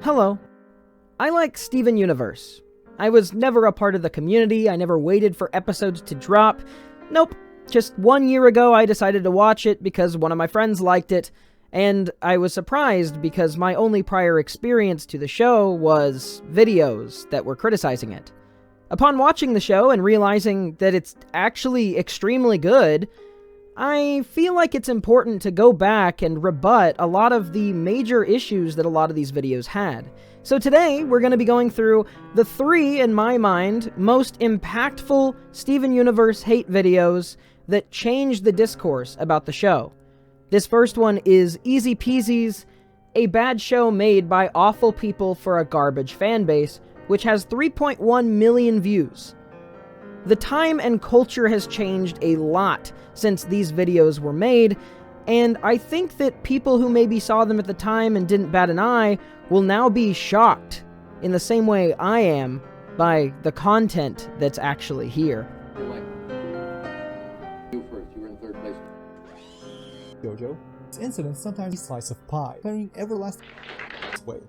Hello. I like Steven Universe. I was never a part of the community, I never waited for episodes to drop. Nope. Just 1 year ago I decided to watch it because one of my friends liked it, and I was surprised because my only prior experience to the show was videos that were criticizing it. Upon watching the show and realizing that it's actually extremely good, I feel like it's important to go back and rebut a lot of the major issues that a lot of these videos had. So today, we're going to be going through the 3, in my mind, most impactful Steven Universe hate videos that changed the discourse about the show. This first one is EzPz's A Bad Show Made by Awful People for a Garbage Fanbase, which has 3.1 million views. The time and culture has changed a lot since these videos were made, and I think that people who maybe saw them at the time and didn't bat an eye will now be shocked in the same way I am by the content that's actually here. You first, you were in 3rd place. Jojo, this incident sometimes a slice of pie, carrying everlasting way.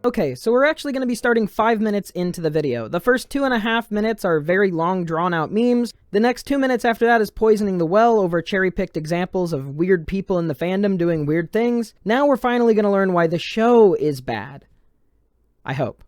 Okay, so we're actually going to be starting 5 minutes into the video. The first 2.5 minutes are very long, drawn-out memes. The next 2 minutes after that is poisoning the well over cherry-picked examples of weird people in the fandom doing weird things. Now we're finally going to learn why the show is bad. I hope.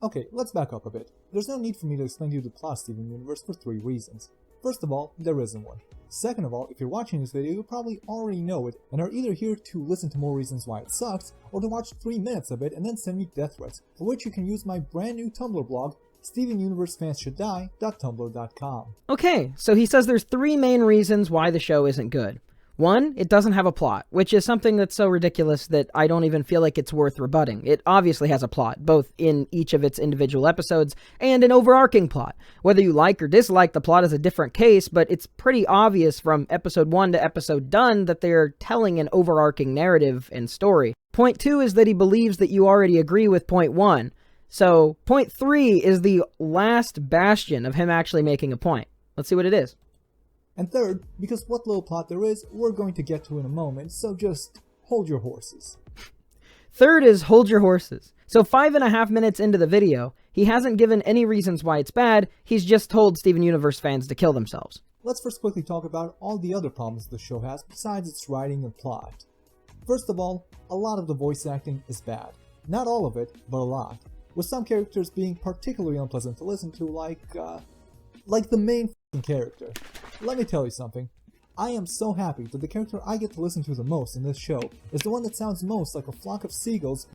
Okay, let's back up a bit. There's no need for me to explain to you the plot of Steven Universe for 3 reasons. First of all, there isn't one. Second of all, if you're watching this video, you probably already know it and are either here to listen to more reasons why it sucks, or to watch 3 minutes of it and then send me death threats, for which you can use my brand new Tumblr blog, StevenUniverseFansShouldDie.tumblr.com. Okay, so he says there's 3 main reasons why the show isn't good. 1, it doesn't have a plot, which is something that's so ridiculous that I don't even feel like it's worth rebutting. It obviously has a plot, both in each of its individual episodes and an overarching plot. Whether you like or dislike the plot is a different case, but it's pretty obvious from episode 1 to episode done that they're telling an overarching narrative and story. Point 2 is that he believes that you already agree with point 1. So point 3 is the last bastion of him actually making a point. Let's see what it is. And third, because what little plot there is, we're going to get to in a moment, so just hold your horses. Third is hold your horses. So 5.5 minutes into the video, he hasn't given any reasons why it's bad, he's just told Steven Universe fans to kill themselves. Let's first quickly talk about all the other problems the show has besides its writing and plot. First of all, a lot of the voice acting is bad. Not all of it, but a lot. With some characters being particularly unpleasant to listen to, like the main character. Let me tell you something. I am so happy that the character I get to listen to the most in this show is the one that sounds most like a flock of seagulls,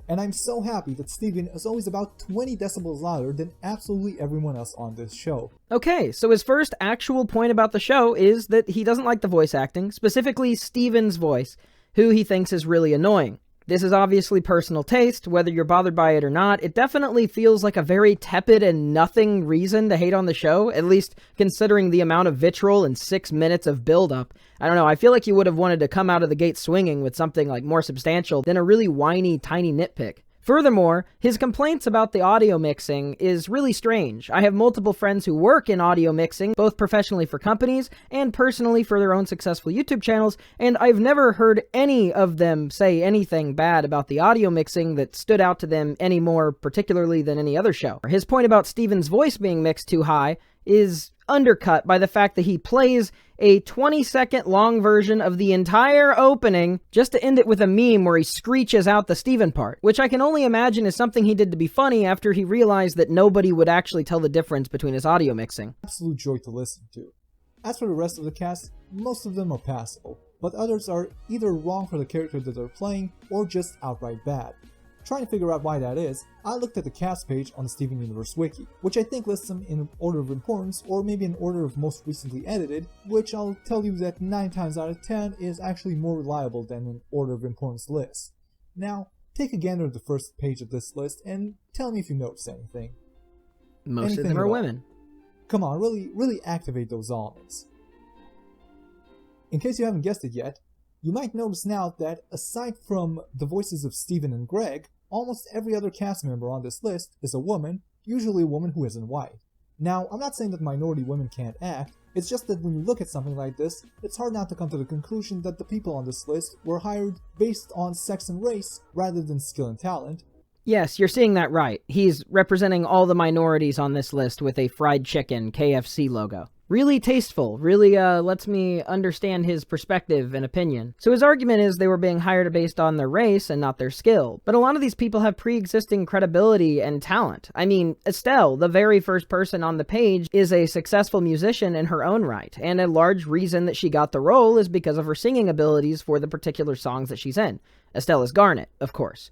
and I'm so happy that Steven is always about 20 decibels louder than absolutely everyone else on this show. Okay, so his first actual point about the show is that he doesn't like the voice acting, specifically Steven's voice, who he thinks is really annoying. This is obviously personal taste, whether you're bothered by it or not. It definitely feels like a very tepid and nothing reason to hate on the show, at least considering the amount of vitriol and 6 minutes of build-up. I don't know, I feel like you would have wanted to come out of the gate swinging with something like more substantial than a really whiny, tiny nitpick. Furthermore, his complaints about the audio mixing is really strange. I have multiple friends who work in audio mixing, both professionally for companies and personally for their own successful YouTube channels, and I've never heard any of them say anything bad about the audio mixing that stood out to them any more particularly than any other show. His point about Steven's voice being mixed too high is undercut by the fact that he plays a 20-second long version of the entire opening just to end it with a meme where he screeches out the Steven part, which I can only imagine is something he did to be funny after he realized that nobody would actually tell the difference between his audio mixing. Absolute joy to listen to. As for the rest of the cast, most of them are passable, but others are either wrong for the character that they're playing or just outright bad. Trying to figure out why that is, I looked at the cast page on the Steven Universe wiki, which I think lists them in order of importance, or maybe in order of most recently edited, which I'll tell you that 9 times out of 10 is actually more reliable than an order of importance list. Now, take a gander at the first page of this list and tell me if you notice anything. Most of them are women. Come on, really activate those almonds. In case you haven't guessed it yet, you might notice now that aside from the voices of Steven and Greg, almost every other cast member on this list is a woman, usually a woman who isn't white. Now, I'm not saying that minority women can't act, it's just that when you look at something like this, it's hard not to come to the conclusion that the people on this list were hired based on sex and race rather than skill and talent. Yes, you're seeing that right. He's representing all the minorities on this list with a fried chicken KFC logo. Really tasteful, really lets me understand his perspective and opinion. So his argument is they were being hired based on their race and not their skill. But a lot of these people have pre-existing credibility and talent. I mean, Estelle, the very first person on the page, is a successful musician in her own right, and a large reason that she got the role is because of her singing abilities for the particular songs that she's in. Estelle is Garnet, of course.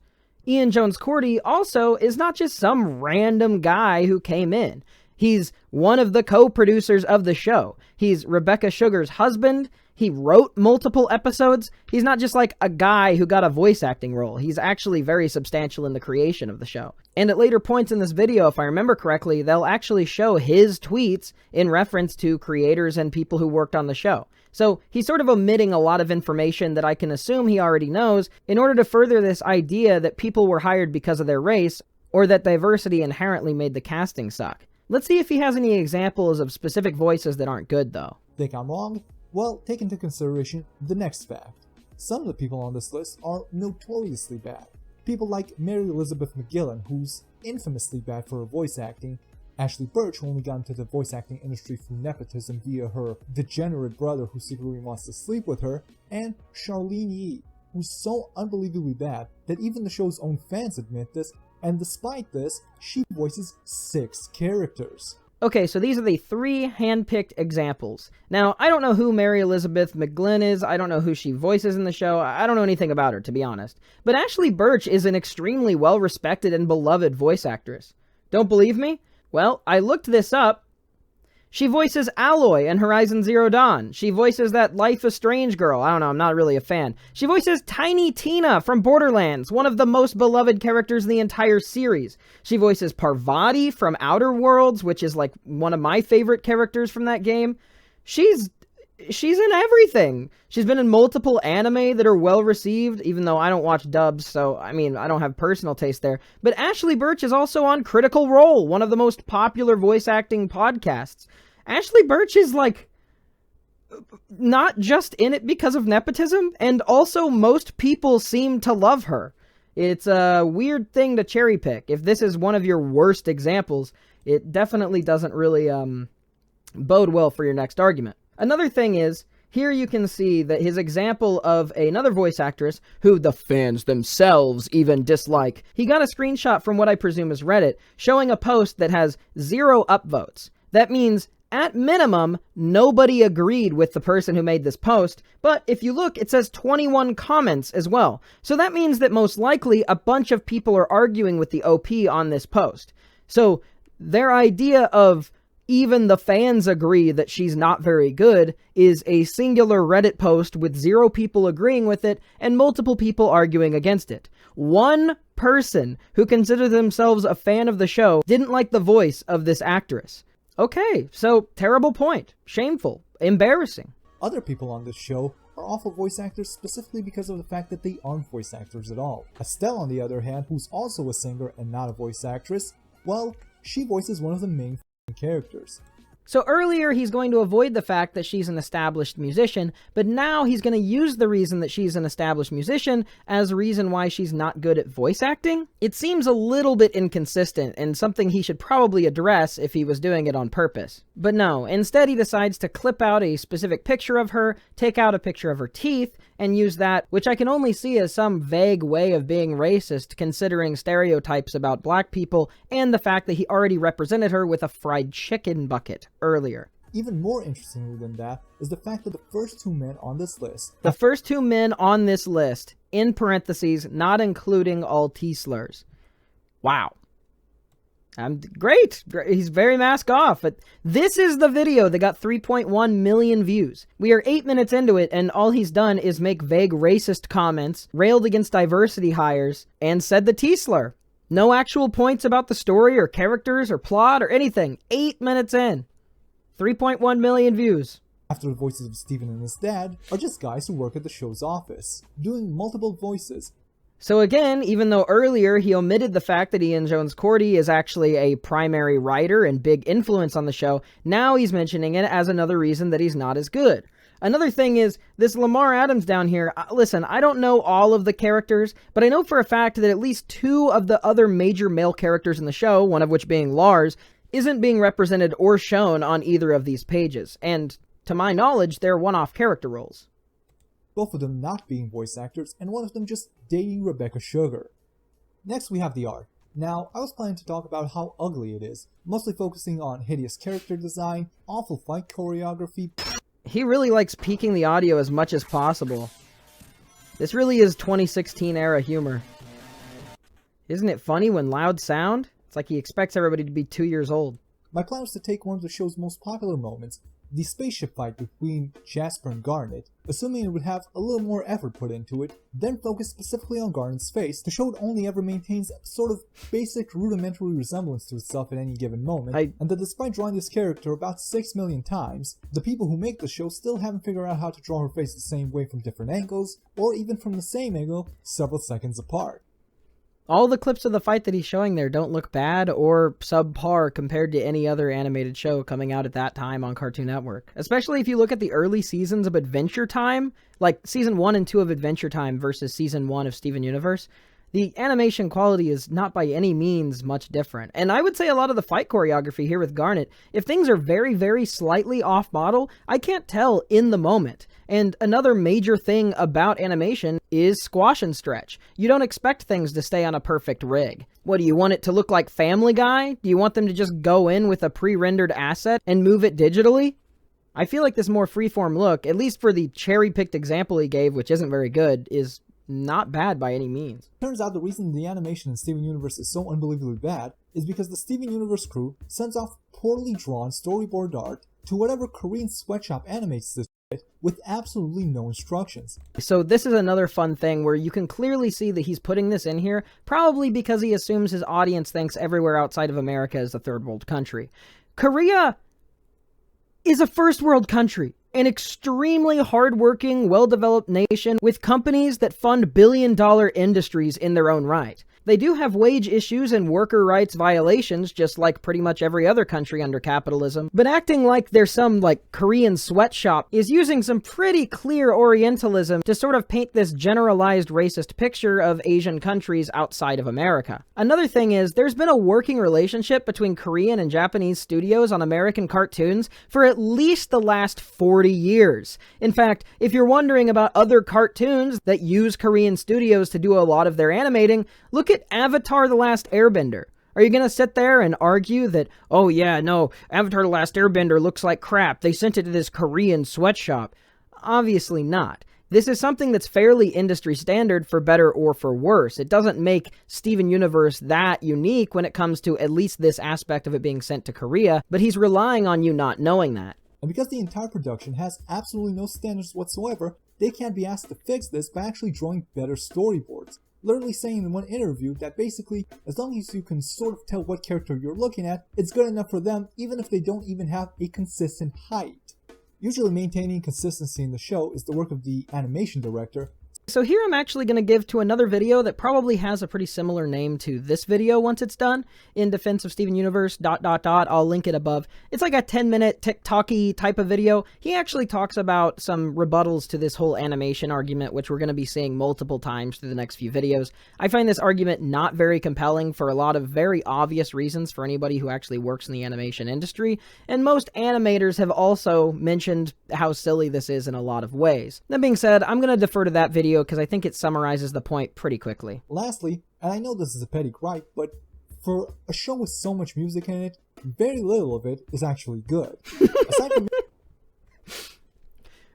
Ian Jones-Cordy also is not just some random guy who came in. He's one of the co-producers of the show. He's Rebecca Sugar's husband. He wrote multiple episodes. He's not just like a guy who got a voice acting role. He's actually very substantial in the creation of the show. And at later points in this video, if I remember correctly, they'll actually show his tweets in reference to creators and people who worked on the show. So he's sort of omitting a lot of information that I can assume he already knows in order to further this idea that people were hired because of their race or that diversity inherently made the casting suck. Let's see if he has any examples of specific voices that aren't good, though. Think I'm wrong? Well, take into consideration the next fact. Some of the people on this list are notoriously bad. People like Mary Elizabeth McGillen, who's infamously bad for her voice acting, Ashley Birch, who only got into the voice acting industry through nepotism via her degenerate brother who secretly wants to sleep with her, and Charlene Yee, who's so unbelievably bad that even the show's own fans admit this, and despite this, she voices 6 characters. Okay, so these are the 3 hand-picked examples. Now, I don't know who Mary Elizabeth McGlynn is, I don't know who she voices in the show, I don't know anything about her, to be honest. But Ashley Birch is an extremely well-respected and beloved voice actress. Don't believe me? Well, I looked this up. She voices Alloy in Horizon Zero Dawn. She voices that Life is Strange girl. I don't know, I'm not really a fan. She voices Tiny Tina from Borderlands, one of the most beloved characters in the entire series. She voices Parvati from Outer Worlds, which is like one of my favorite characters from that game. She's in everything. She's been in multiple anime that are well received, even though I don't watch dubs, so I mean, I don't have personal taste there. But Ashley Birch is also on Critical Role, one of the most popular voice acting podcasts. Ashley Birch is like not just in it because of nepotism, and also most people seem to love her. It's a weird thing to cherry pick. If this is one of your worst examples, it definitely doesn't really bode well for your next argument. Another thing is, here you can see that his example of another voice actress, who the fans themselves even dislike, he got a screenshot from what I presume is Reddit, showing a post that has 0 upvotes. That means, at minimum, nobody agreed with the person who made this post, but if you look, it says 21 comments as well. So that means that most likely a bunch of people are arguing with the OP on this post. So their idea of even the fans agree that she's not very good is a singular Reddit post with 0 people agreeing with it and multiple people arguing against it. One person who considered themselves a fan of the show didn't like the voice of this actress. Okay, so terrible point. Shameful. Embarrassing. Other people on this show are awful voice actors specifically because of the fact that they aren't voice actors at all. Estelle, on the other hand, who's also a singer and not a voice actress, well, she voices one of the main characters. So earlier he's going to avoid the fact that she's an established musician, but now he's going to use the reason that she's an established musician as a reason why she's not good at voice acting. It seems a little bit inconsistent and something he should probably address if he was doing it on purpose. But no, instead he decides to clip out a specific picture of her, take out a picture of her teeth, and use that, which I can only see as some vague way of being racist considering stereotypes about black people and the fact that he already represented her with a fried chicken bucket earlier. Even more interestingly than that is the fact that the first 2 men on this list... The first 2 men on this list, in parentheses, not including all T-slurs. Wow. Great. He's very mask off. But this is the video that got 3.1 million views. We are 8 minutes into it, and all he's done is make vague racist comments, railed against diversity hires, and said the T-slur. No actual points about the story or characters or plot or anything. 8 minutes in. 3.1 million views. After the voices of Steven and his dad are just guys who work at the show's office, doing multiple voices. So again, even though earlier he omitted the fact that Ian Jones-Cordy is actually a primary writer and big influence on the show, now he's mentioning it as another reason that he's not as good. Another thing is, this Lamar Adams down here, listen, I don't know all of the characters, but I know for a fact that at least 2 of the other major male characters in the show, one of which being Lars, isn't being represented or shown on either of these pages, and to my knowledge, they're one-off character roles. Both of them not being voice actors, and one of them just dating Rebecca Sugar. Next we have the art. Now, I was planning to talk about how ugly it is, mostly focusing on hideous character design, awful fight choreography. He really likes peaking the audio as much as possible. This really is 2016 era humor. Isn't it funny when loud sound? It's like he expects everybody to be 2 years old. My plan was to take one of the show's most popular moments, the spaceship fight between Jasper and Garnet, assuming it would have a little more effort put into it, then focus specifically on Garnet's face. The show only ever maintains a sort of basic rudimentary resemblance to itself at any given moment, and that despite drawing this character about 6 million times, the people who make the show still haven't figured out how to draw her face the same way from different angles, or even from the same angle several seconds apart. All the clips of the fight that he's showing there don't look bad or subpar compared to any other animated show coming out at that time on Cartoon Network. Especially if you look at the early seasons of Adventure Time, like season 1 and 2 of Adventure Time versus season 1 of Steven Universe, the animation quality is not by any means much different. And I would say a lot of the fight choreography here with Garnet, if things are very, very slightly off model, I can't tell in the moment. And another major thing about animation is squash and stretch. You don't expect things to stay on a perfect rig. What, do you want it to look like Family Guy? Do you want them to just go in with a pre-rendered asset and move it digitally? I feel like this more freeform look, at least for the cherry-picked example he gave, which isn't very good, is not bad by any means. Turns out the reason the animation in Steven Universe is so unbelievably bad is because the Steven Universe crew sends off poorly drawn storyboard art to whatever Korean sweatshop animates this with absolutely no instructions. So this is another fun thing where you can clearly see that he's putting this in here, probably because he assumes his audience thinks everywhere outside of America is a third world country. Korea is a first world country. An extremely hardworking, well-developed nation with companies that fund billion-dollar industries in their own right. They do have wage issues and worker rights violations, just like pretty much every other country under capitalism, but acting like they're some, Korean sweatshop is using some pretty clear Orientalism to sort of paint this generalized racist picture of Asian countries outside of America. Another thing is, there's been a working relationship between Korean and Japanese studios on American cartoons for at least the last 40 years. In fact, if you're wondering about other cartoons that use Korean studios to do a lot of their animating, look at Avatar: The Last Airbender. Are you gonna sit there and argue that, oh yeah, no, Avatar: The Last Airbender looks like crap, they sent it to this Korean sweatshop? Obviously not. This is something that's fairly industry standard for better or for worse. It doesn't make Steven Universe that unique when it comes to at least this aspect of it being sent to Korea, but he's relying on you not knowing that. And because the entire production has absolutely no standards whatsoever, they can't be asked to fix this by actually drawing better storyboards. Literally saying in one interview that basically, as long as you can sort of tell what character you're looking at, it's good enough for them even if they don't even have a consistent height. Usually maintaining consistency in the show is the work of the animation director. So here I'm actually going to give to another video that probably has a pretty similar name to this video once it's done, in defense of Steven Universe, ... I'll link it above. It's like a 10-minute TikTok-y type of video. He actually talks about some rebuttals to this whole animation argument, which we're going to be seeing multiple times through the next few videos. I find this argument not very compelling for a lot of very obvious reasons for anybody who actually works in the animation industry, and most animators have also mentioned how silly this is in a lot of ways. That being said, I'm going to defer to that video because I think it summarizes the point pretty quickly. Lastly, and I know this is a petty gripe, but for a show with so much music in it, very little of it is actually good. Aside from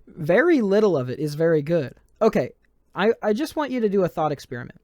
very little of it is very good. Okay, I just want you to do a thought experiment.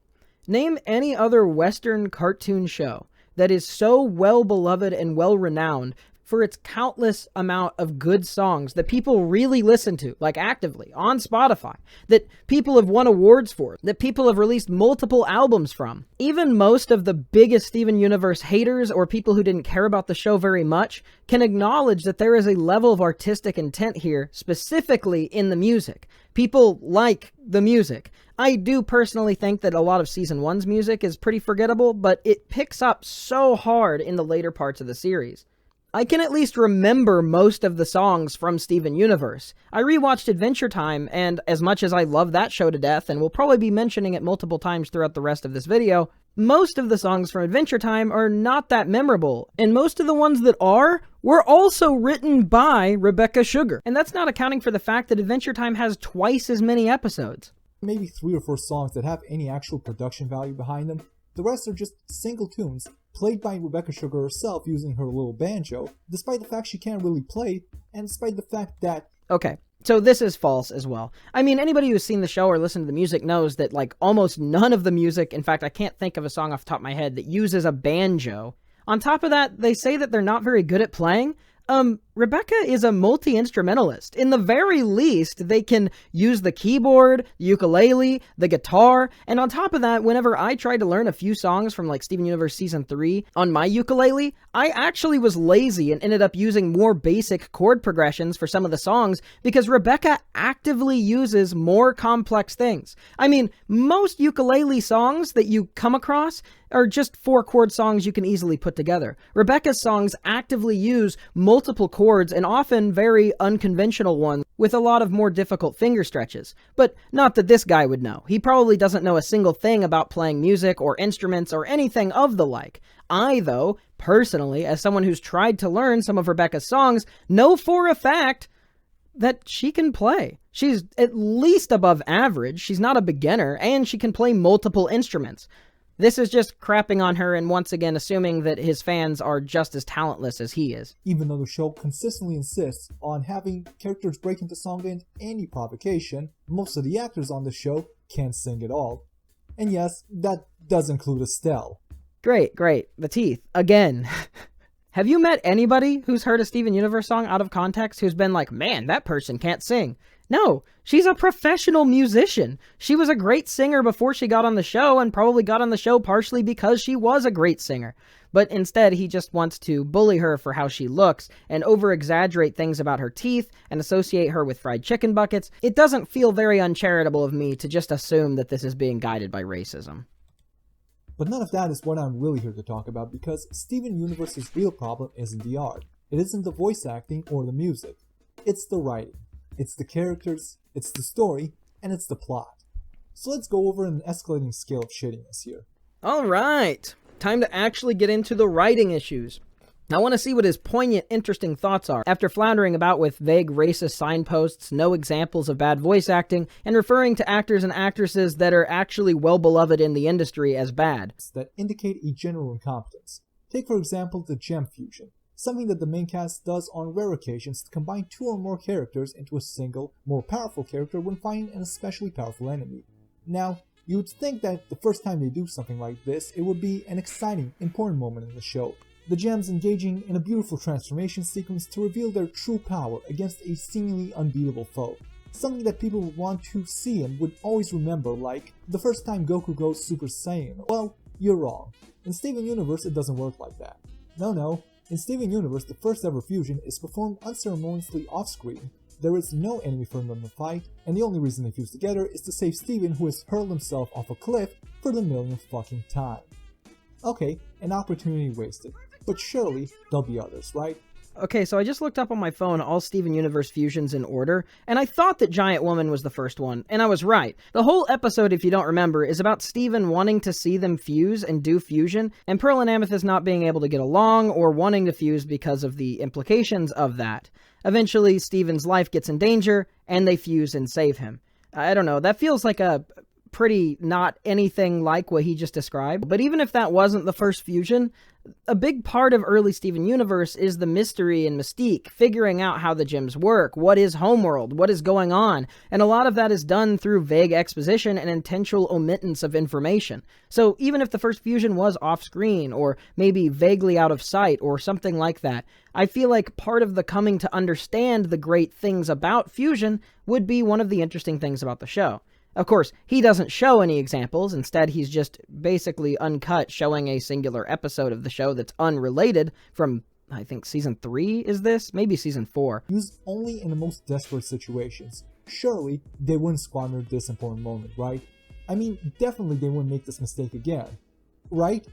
Name any other Western cartoon show that is so well beloved and well renowned for its countless amount of good songs that people really listen to, like actively, on Spotify, that people have won awards for, that people have released multiple albums from. Even most of the biggest Steven Universe haters or people who didn't care about the show very much can acknowledge that there is a level of artistic intent here, specifically in the music. People like the music. I do personally think that a lot of Season 1's music is pretty forgettable, but it picks up so hard in the later parts of the series. I can at least remember most of the songs from Steven Universe. I rewatched Adventure Time, and as much as I love that show to death, and will probably be mentioning it multiple times throughout the rest of this video, most of the songs from Adventure Time are not that memorable, and most of the ones that are were also written by Rebecca Sugar. And that's not accounting for the fact that Adventure Time has twice as many episodes. Maybe 3 or 4 songs that have any actual production value behind them. The rest are just single tunes, played by Rebecca Sugar herself using her little banjo, despite the fact she can't really play, and despite the fact that... Okay, so this is false as well. I mean, anybody who's seen the show or listened to the music knows that, like, almost none of the music, in fact, I can't think of a song off the top of my head that uses a banjo. On top of that, they say that they're not very good at playing. Rebecca is a multi-instrumentalist. In the very least, they can use the keyboard, the ukulele, the guitar, and on top of that, whenever I tried to learn a few songs from like Steven Universe Season 3 on my ukulele, I actually was lazy and ended up using more basic chord progressions for some of the songs because Rebecca actively uses more complex things. I mean, most ukulele songs that you come across are just 4-chord songs you can easily put together. Rebecca's songs actively use multiple chords and often very unconventional ones with a lot of more difficult finger stretches. But not that this guy would know. He probably doesn't know a single thing about playing music or instruments or anything of the like. I, though, personally, as someone who's tried to learn some of Rebecca's songs, know for a fact that she can play. She's at least above average, she's not a beginner, and she can play multiple instruments. This is just crapping on her and once again assuming that his fans are just as talentless as he is. Even though the show consistently insists on having characters break into song at any provocation, most of the actors on the show can't sing at all. And yes, that does include Estelle. Great. The teeth. Again. Have you met anybody who's heard a Steven Universe song out of context who's been like, man, that person can't sing? No, she's a professional musician. She was a great singer before she got on the show and probably got on the show partially because she was a great singer. But instead, he just wants to bully her for how she looks and over-exaggerate things about her teeth and associate her with fried chicken buckets. It doesn't feel very uncharitable of me to just assume that this is being guided by racism. But none of that is what I'm really here to talk about because Steven Universe's real problem isn't the art. It isn't the voice acting or the music. It's the writing. It's the characters, it's the story, and it's the plot. So let's go over an escalating scale of shittiness here. Alright, time to actually get into the writing issues. I want to see what his poignant, interesting thoughts are, after floundering about with vague racist signposts, no examples of bad voice acting, and referring to actors and actresses that are actually well-beloved in the industry as bad. That indicate a general incompetence. Take for example the gem fusion. Something that the main cast does on rare occasions to combine 2 or more characters into a single, more powerful character when fighting an especially powerful enemy. Now, you would think that the first time they do something like this, it would be an exciting, important moment in the show. The gems engaging in a beautiful transformation sequence to reveal their true power against a seemingly unbeatable foe. Something that people would want to see and would always remember, like the first time Goku goes Super Saiyan. Well, you're wrong. In Steven Universe, it doesn't work like that. No. In Steven Universe, the first ever fusion is performed unceremoniously off-screen, there is no enemy for them to fight, and the only reason they fuse together is to save Steven who has hurled himself off a cliff for the millionth fucking time. Okay, an opportunity wasted, but surely there'll be others, right? Okay, so I just looked up on my phone all Steven Universe fusions in order, and I thought that Giant Woman was the first one, and I was right. The whole episode, if you don't remember, is about Steven wanting to see them fuse and do fusion, and Pearl and Amethyst not being able to get along or wanting to fuse because of the implications of that. Eventually, Steven's life gets in danger, and they fuse and save him. I don't know, that feels like a pretty not anything like what he just described, but even if that wasn't the first fusion, A big part of early Steven Universe is the mystery and mystique, figuring out how the gyms work, what is Homeworld, what is going on, and a lot of that is done through vague exposition and intentional omittance of information. So even if the first fusion was off-screen, or maybe vaguely out of sight, or something like that, I feel like part of the coming to understand the great things about fusion would be one of the interesting things about the show. Of course, he doesn't show any examples. Instead, he's just basically uncut, showing a singular episode of the show that's unrelated from, I think, season 3 is this? Maybe season 4. Used only in the most desperate situations. Surely, they wouldn't squander this important moment, right? I mean, definitely they wouldn't make this mistake again. Right?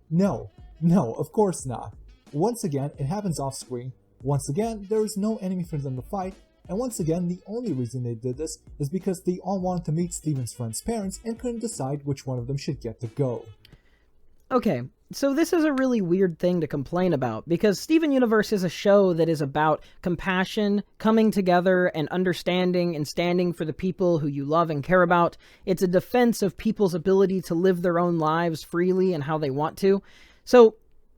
No, of course not. Once again, it happens off-screen. Once again, there is no enemy for them to fight. And once again, the only reason they did this is because they all wanted to meet Steven's friend's parents and couldn't decide which one of them should get to go. Okay, so this is a really weird thing to complain about, because Steven Universe is a show that is about compassion, coming together, and understanding and standing for the people who you love and care about. It's a defense of people's ability to live their own lives freely and how they want to. So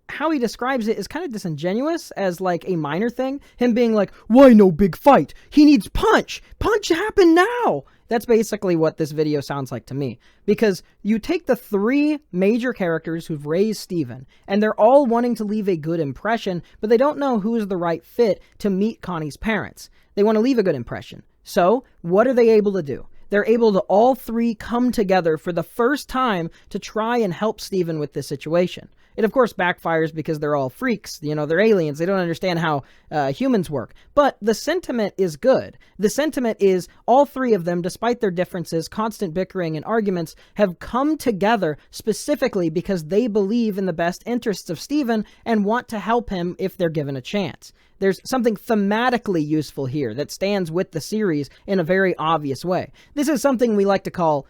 how he describes it is kind of disingenuous as like a minor thing. Him being like, why no big fight? He needs punch! Punch happen now! That's basically what this video sounds like to me. Because you take the 3 major characters who've raised Steven, and they're all wanting to leave a good impression, but they don't know who is the right fit to meet Connie's parents. They want to leave a good impression. So, what are they able to do? They're able to all 3 come together for the first time to try and help Steven with this situation. It, of course, backfires because they're all freaks. You know, they're aliens. They don't understand how humans work. But the sentiment is good. The sentiment is all 3 of them, despite their differences, constant bickering, and arguments, have come together specifically because they believe in the best interests of Steven and want to help him if they're given a chance. There's something thematically useful here that stands with the series in a very obvious way. This is something we like to call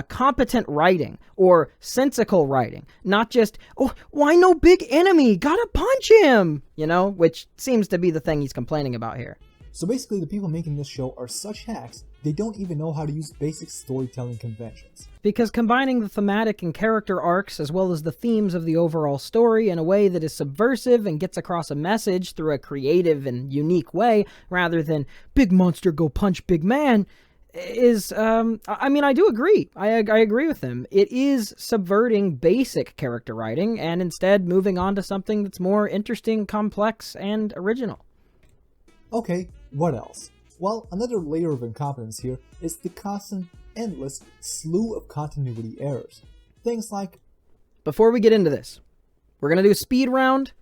competent writing or sensical writing, not just, oh, why no big enemy? Gotta punch him! You know, which seems to be the thing he's complaining about here. So basically, the people making this show are such hacks, they don't even know how to use basic storytelling conventions. Because combining the thematic and character arcs as well as the themes of the overall story in a way that is subversive and gets across a message through a creative and unique way, rather than big monster go punch big man, is, I mean, I do agree. I agree with him. It is subverting basic character writing and instead moving on to something that's more interesting, complex, and original. Okay, what else? Well, another layer of incompetence here is the constant, endless slew of continuity errors. Things like... Before we get into this, we're going to do a speed round.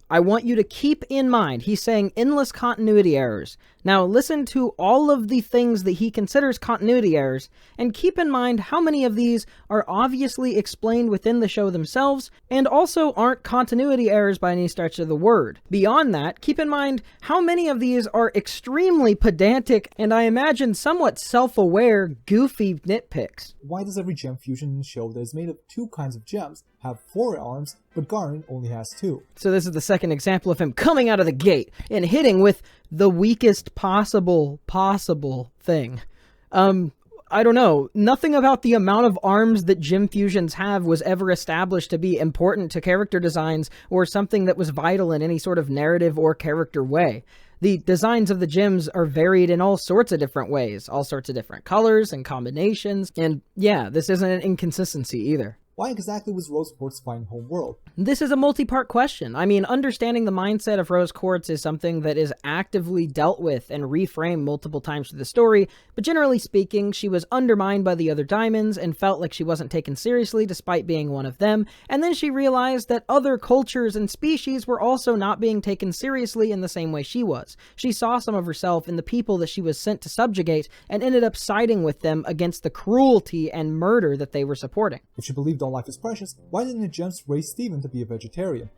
I want you to keep in mind, he's saying endless continuity errors. Now listen to all of the things that he considers continuity errors, and keep in mind how many of these are obviously explained within the show themselves, and also aren't continuity errors by any stretch of the word. Beyond that, keep in mind how many of these are extremely pedantic, and I imagine somewhat self-aware, goofy nitpicks. Why does every gem fusion in the show that is made of 2 kinds of gems have 4 arms, but Garin only has 2? So this is the second example of him coming out of the gate and hitting with the weakest possible thing. I don't know. Nothing about the amount of arms that gem fusions have was ever established to be important to character designs or something that was vital in any sort of narrative or character way. The designs of the gems are varied in all sorts of different ways, all sorts of different colors and combinations, and yeah, this isn't an inconsistency either. Why exactly was Rose Quartz finding Homeworld? This is a multi-part question. I mean, understanding the mindset of Rose Quartz is something that is actively dealt with and reframed multiple times through the story, but generally speaking, she was undermined by the other diamonds and felt like she wasn't taken seriously despite being one of them, and then she realized that other cultures and species were also not being taken seriously in the same way she was. She saw some of herself in the people that she was sent to subjugate and ended up siding with them against the cruelty and murder that they were supporting. If she believed all life is precious, why didn't the gems raise Steven to be a vegetarian?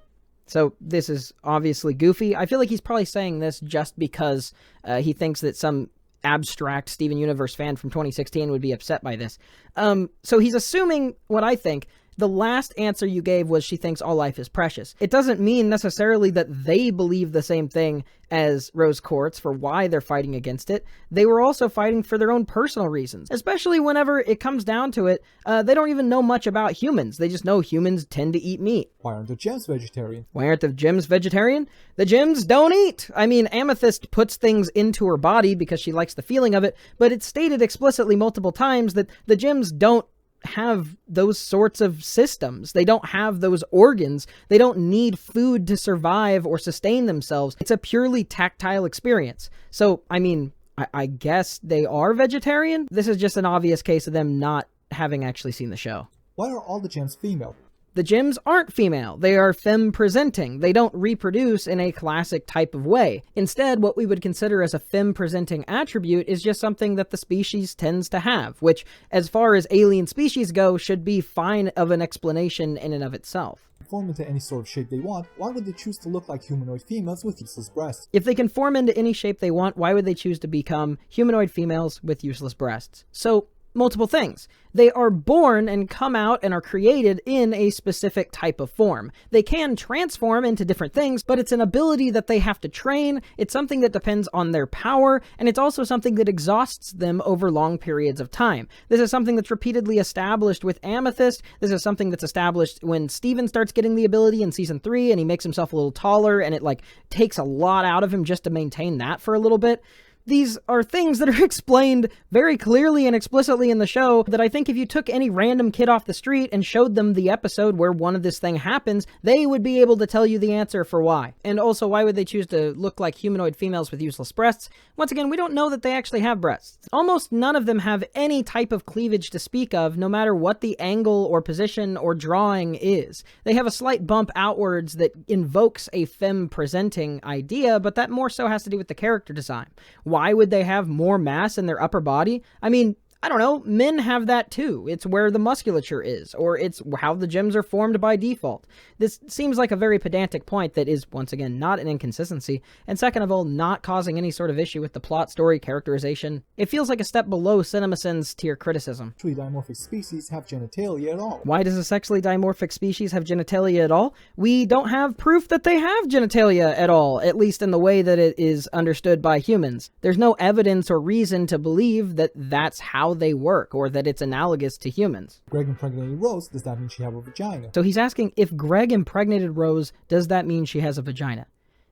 So this is obviously goofy. I feel like he's probably saying this just because he thinks that some abstract Steven Universe fan from 2016 would be upset by this. So he's assuming, what I think, The last answer you gave was she thinks all life is precious. It doesn't mean necessarily that they believe the same thing as Rose Quartz for why they're fighting against it. They were also fighting for their own personal reasons, especially whenever it comes down to it. They don't even know much about humans. They just know humans tend to eat meat. Why aren't the gems vegetarian? Why aren't the gems vegetarian? The gems don't eat! I mean, Amethyst puts things into her body because she likes the feeling of it, but it's stated explicitly multiple times that the gems don't have those sorts of systems. They don't have those organs. They don't need food to survive or sustain themselves. It's a purely tactile experience. So, I mean, I guess they are vegetarian? This is just an obvious case of them not having actually seen the show. Why are all the gems female? The gems aren't female. They are femme-presenting. They don't reproduce in a classic type of way. Instead, what we would consider as a femme-presenting attribute is just something that the species tends to have, which, as far as alien species go, should be fine of an explanation in and of itself. Form into any sort of shape they want, why would they choose to look like humanoid females with useless breasts? If they can form into any shape they want, why would they choose to become humanoid females with useless breasts? So, multiple things. They are born and come out and are created in a specific type of form. They can transform into different things, but it's an ability that they have to train. It's something that depends on their power, and it's also something that exhausts them over long periods of time. This is something that's repeatedly established with Amethyst. This is something that's established when Steven starts getting the ability in season 3, and he makes himself a little taller, and it takes a lot out of him just to maintain that for a little bit. These are things that are explained very clearly and explicitly in the show that I think if you took any random kid off the street and showed them the episode where one of this thing happens, they would be able to tell you the answer for why. And also, why would they choose to look like humanoid females with useless breasts? Once again, we don't know that they actually have breasts. Almost none of them have any type of cleavage to speak of, no matter what the angle or position or drawing is. They have a slight bump outwards that invokes a femme-presenting idea, but that more so has to do with the character design. Why would they have more mass in their upper body? I mean, I don't know, men have that too. It's where the musculature is, or it's how the gems are formed by default. This seems like a very pedantic point that is, once again, not an inconsistency, and second of all, not causing any sort of issue with the plot, story, characterization. It feels like a step below CinemaSins tier criticism. Sexually dimorphic species have genitalia at all. Why does a sexually dimorphic species have genitalia at all? We don't have proof that they have genitalia at all, at least in the way that it is understood by humans. There's no evidence or reason to believe that that's how they work, or that it's analogous to humans. Greg impregnated Rose, does that mean she have a vagina? So he's asking, if Greg impregnated Rose, does that mean she has a vagina?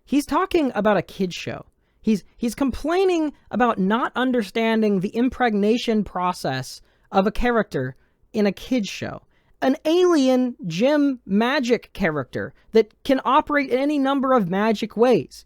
He's talking about a kid's show. He's complaining about not understanding the impregnation process of a character in a kid's show. An alien gem magic character that can operate in any number of magic ways.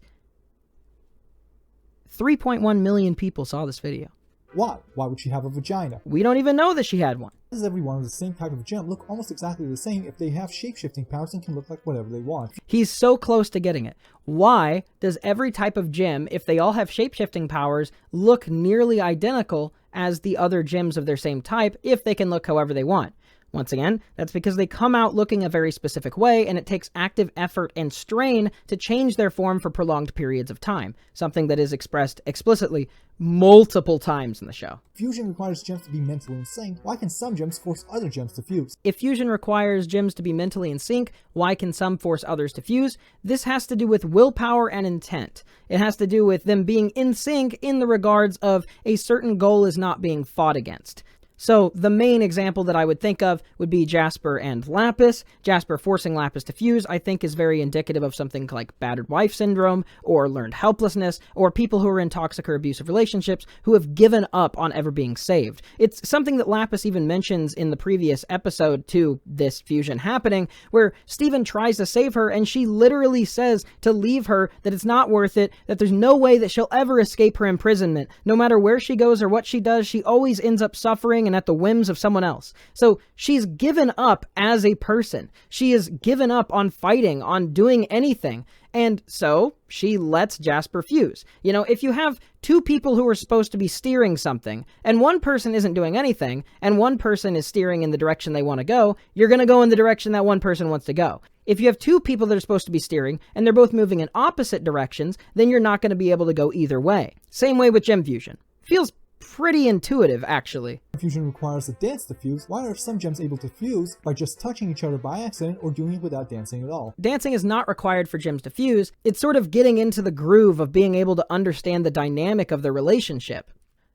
3.1 million people saw this video. Why? Why would she have a vagina? We don't even know that she had one. Does every one of the same type of gem look almost exactly the same if they have shape-shifting powers and can look like whatever they want? He's so close to getting it. Why does every type of gem, if they all have shape-shifting powers, look nearly identical as the other gems of their same type if they can look however they want? Once again, that's because they come out looking a very specific way, and it takes active effort and strain to change their form for prolonged periods of time, something that is expressed explicitly multiple times in the show. Fusion requires gems to be mentally in sync. Why can some gems force other gems to fuse? If fusion requires gems to be mentally in sync, why can some force others to fuse? This has to do with willpower and intent. It has to do with them being in sync in the regards of a certain goal is not being fought against. So the main example that I would think of would be Jasper and Lapis. Jasper forcing Lapis to fuse, I think, is very indicative of something like battered wife syndrome, or learned helplessness, or people who are in toxic or abusive relationships who have given up on ever being saved. It's something that Lapis even mentions in the previous episode to this fusion happening, where Steven tries to save her, and she literally says to leave her, that it's not worth it, that there's no way that she'll ever escape her imprisonment. No matter where she goes or what she does, she always ends up suffering and at the whims of someone else. So she's given up as a person. She has given up on fighting, on doing anything. And so she lets Jasper fuse. You know, if you have two people who are supposed to be steering something, and one person isn't doing anything, and one person is steering in the direction they want to go, you're going to go in the direction that one person wants to go. If you have two people that are supposed to be steering, and they're both moving in opposite directions, then you're not going to be able to go either way. Same way with gem fusion. Feels pretty intuitive, actually. Fusion requires a dance to fuse. Why are some gems able to fuse by just touching each other by accident or doing it without dancing at all? Dancing is not required for gems to fuse. It's sort of getting into the groove of being able to understand the dynamic of the relationship.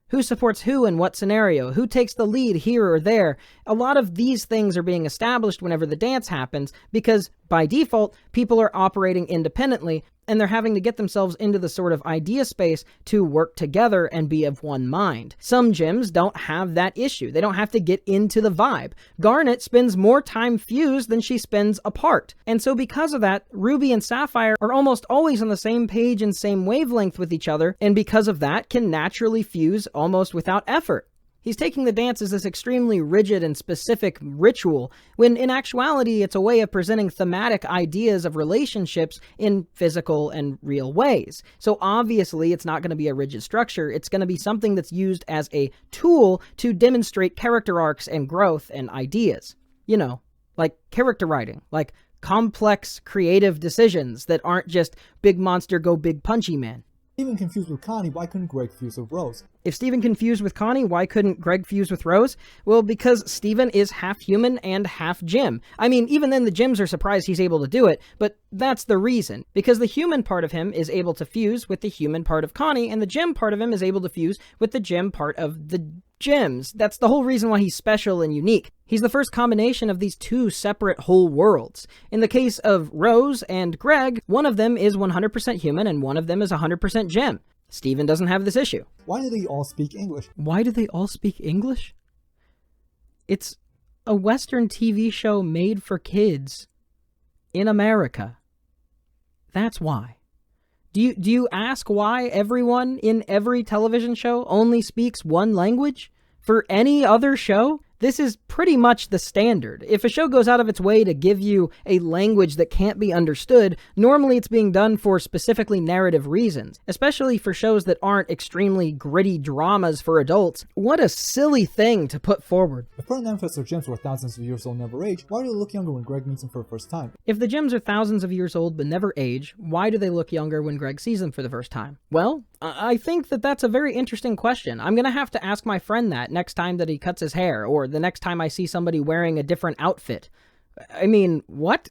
Who supports who in what scenario? Who takes the lead here or there? A lot of these things are being established whenever the dance happens because, by default, people are operating independently and they're having to get themselves into the sort of idea space to work together and be of one mind. Some gems don't have that issue. They don't have to get into the vibe. Garnet spends more time fused than she spends apart. And so because of that, Ruby and Sapphire are almost always on the same page and same wavelength with each other, and because of that can naturally fuse almost without effort. He's taking the dance as this extremely rigid and specific ritual, when in actuality it's a way of presenting thematic ideas of relationships in physical and real ways. So obviously it's not going to be a rigid structure, it's going to be something that's used as a tool to demonstrate character arcs and growth and ideas. You know, like character writing, like complex creative decisions that aren't just big monster go big punchy man. Steven confused with Connie, why couldn't Greg fuse with Rose? If Steven confused with Connie, why couldn't Greg fuse with Rose? Well, because Steven is half human and half gem. I mean, even then the gems are surprised he's able to do it, but that's the reason. Because the human part of him is able to fuse with the human part of Connie, and the gem part of him is able to fuse with the gem part of the gems. That's the whole reason why he's special and unique. He's the first combination of these two separate whole worlds. In the case of Rose and Greg, one of them is 100% human and one of them is 100% gem. Steven doesn't have this issue. Why do they all speak English? Why do they all speak English? It's a Western TV show made for kids in America. That's why. Do you ask why everyone in every television show only speaks one language? For any other show? This is pretty much the standard. If a show goes out of its way to give you a language that can't be understood, normally it's being done for specifically narrative reasons, especially for shows that aren't extremely gritty dramas for adults. What a silly thing to put forward. If Pearl and Amethyst are gems who are thousands of years old and never age, why do they look younger when Greg meets them for the first time? If the gems are thousands of years old but never age, why do they look younger when Greg sees them for the first time? Well, I think that that's a very interesting question. I'm gonna have to ask my friend that next time that he cuts his hair, or the next time I see somebody wearing a different outfit. I mean, what?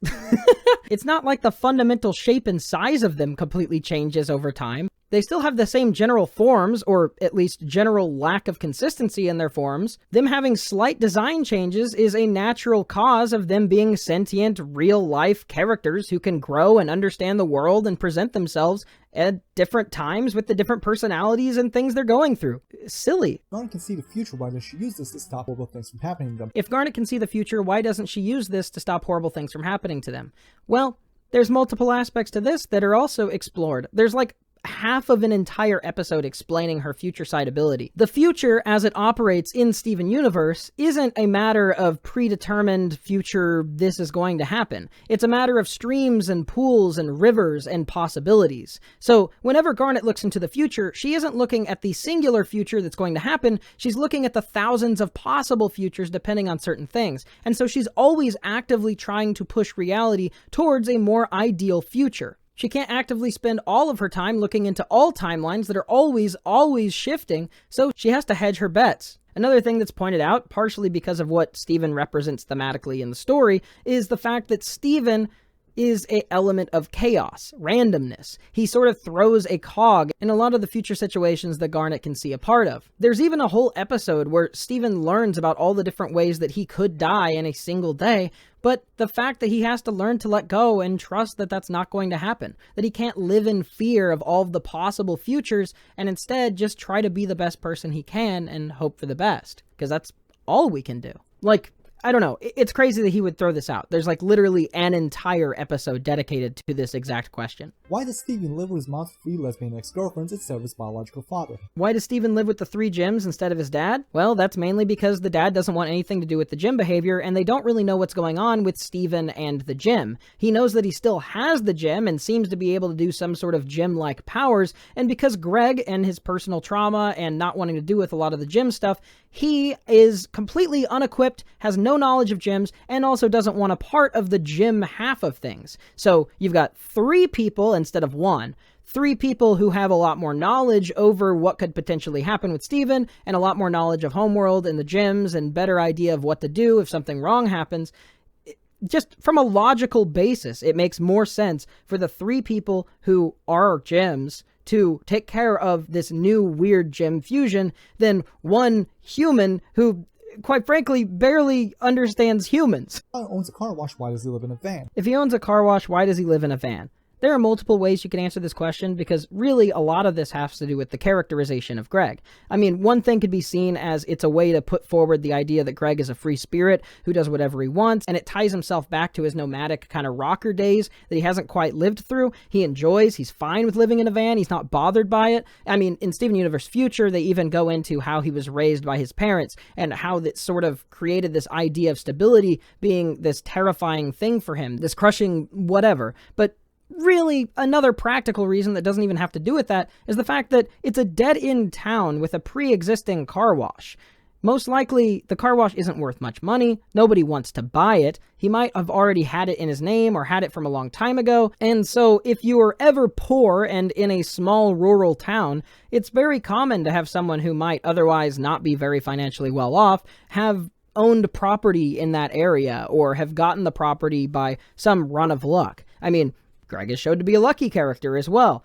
It's not like the fundamental shape and size of them completely changes over time. They still have the same general forms, or at least general lack of consistency in their forms. Them having slight design changes is a natural cause of them being sentient, real-life characters who can grow and understand the world and present themselves at different times with the different personalities and things they're going through. Silly. Garnet can see the future, why does she use this to stop horrible things from happening to them? If Garnet can see the future, why doesn't she use this to stop horrible things from happening to them? Well, there's multiple aspects to this that are also explored. There's like half of an entire episode explaining her future sight ability. The future, as it operates in Steven Universe, isn't a matter of predetermined future, this is going to happen. It's a matter of streams and pools and rivers and possibilities. So whenever Garnet looks into the future, she isn't looking at the singular future that's going to happen, she's looking at the thousands of possible futures depending on certain things. And so she's always actively trying to push reality towards a more ideal future. She can't actively spend all of her time looking into all timelines that are always shifting, so she has to hedge her bets. Another thing that's pointed out, partially because of what Steven represents thematically in the story, is the fact that Steven is an element of chaos, randomness. He sort of throws a cog in a lot of the future situations that Garnet can see a part of. There's even a whole episode where Steven learns about all the different ways that he could die in a single day, but the fact that he has to learn to let go and trust that that's not going to happen, that he can't live in fear of all of the possible futures and instead just try to be the best person he can and hope for the best, because that's all we can do. Like, I don't know, it's crazy that he would throw this out. There's like literally an entire episode dedicated to this exact question. Why does Steven live with his mom's 3 lesbian ex-girlfriends instead of his biological father? Why does Steven live with the 3 gems instead of his dad? Well, that's mainly because the dad doesn't want anything to do with the gem behavior, and they don't really know what's going on with Steven and the gem. He knows that he still has the gem and seems to be able to do some sort of gem-like powers, and because Greg and his personal trauma and not wanting to do with a lot of the gem stuff, he is completely unequipped, has no knowledge of gems, and also doesn't want a part of the gem half of things. So you've got 3 people instead of 1. three people who have a lot more knowledge over what could potentially happen with Steven, and a lot more knowledge of Homeworld and the gyms, and better idea of what to do if something wrong happens. Just from a logical basis, it makes more sense for the three people who are gyms to take care of this new weird gym fusion than one human who, quite frankly, barely understands humans. If he owns a car wash, why does he live in a van? If he owns a car wash, why does he live in a van? There are multiple ways you can answer this question, because really a lot of this has to do with the characterization of Greg. I mean, one thing could be seen as it's a way to put forward the idea that Greg is a free spirit who does whatever he wants, and it ties himself back to his nomadic kind of rocker days that he hasn't quite lived through. He enjoys, he's fine with living in a van, he's not bothered by it. I mean, in Steven Universe Future, they even go into how he was raised by his parents, and how that sort of created this idea of stability being this terrifying thing for him, this crushing whatever. But really, another practical reason that doesn't even have to do with that is the fact that it's a dead-end town with a pre-existing car wash. Most likely, the car wash isn't worth much money, nobody wants to buy it, he might have already had it in his name or had it from a long time ago, and so if you are ever poor and in a small rural town, it's very common to have someone who might otherwise not be very financially well off have owned property in that area, or have gotten the property by some run of luck. I mean, Greg is showed to be a lucky character as well.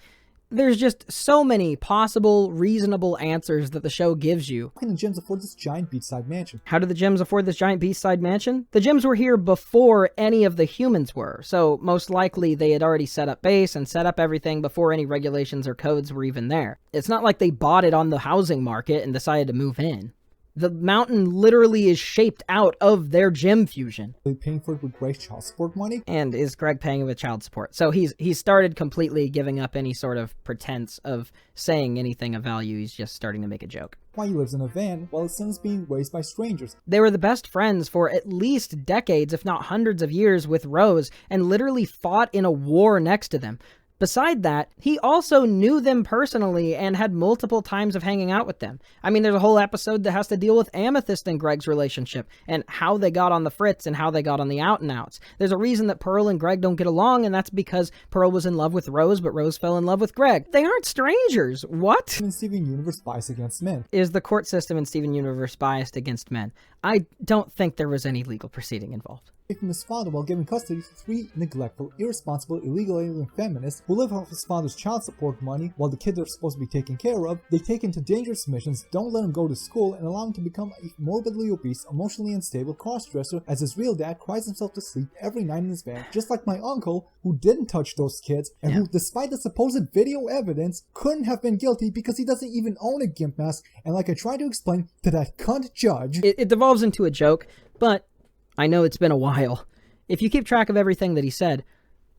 There's just so many possible, reasonable answers that the show gives you. How can the gyms afford this giant beachside mansion? How do the gyms afford this giant beachside mansion? The gyms were here before any of the humans were, so most likely they had already set up base and set up everything before any regulations or codes were even there. It's not like they bought it on the housing market and decided to move in. The mountain literally is shaped out of their gym fusion. Are they paying for it with Greg's child support money? And is Greg paying it with child support? So he's started completely giving up any sort of pretense of saying anything of value. He's just starting to make a joke. Why he lives in a van while his son is being raised by strangers. They were the best friends for at least decades, if not hundreds of years, with Rose, and literally fought in a war next to them. Beside that, he also knew them personally and had multiple times of hanging out with them. I mean, there's a whole episode that has to deal with Amethyst and Greg's relationship, and how they got on the fritz and how they got on the out and outs. There's a reason that Pearl and Greg don't get along, and that's because Pearl was in love with Rose, but Rose fell in love with Greg. They aren't strangers. What? In Steven Universe biased against men. Is the court system in Steven Universe biased against men? I don't think there was any legal proceeding involved. From his father while giving custody to three neglectful, irresponsible, illegal alien feminists who live off his father's child support money while the kid they're supposed to be taken care of. They take him to dangerous missions, don't let him go to school, and allow him to become a morbidly obese, emotionally unstable crossdresser as his real dad cries himself to sleep every night in his van, just like my uncle, who didn't touch those kids, and who, despite the supposed video evidence, couldn't have been guilty because he doesn't even own a gimp mask, and like I tried to explain to that cunt judge... It devolves into a joke, but I know it's been a while. If you keep track of everything that he said,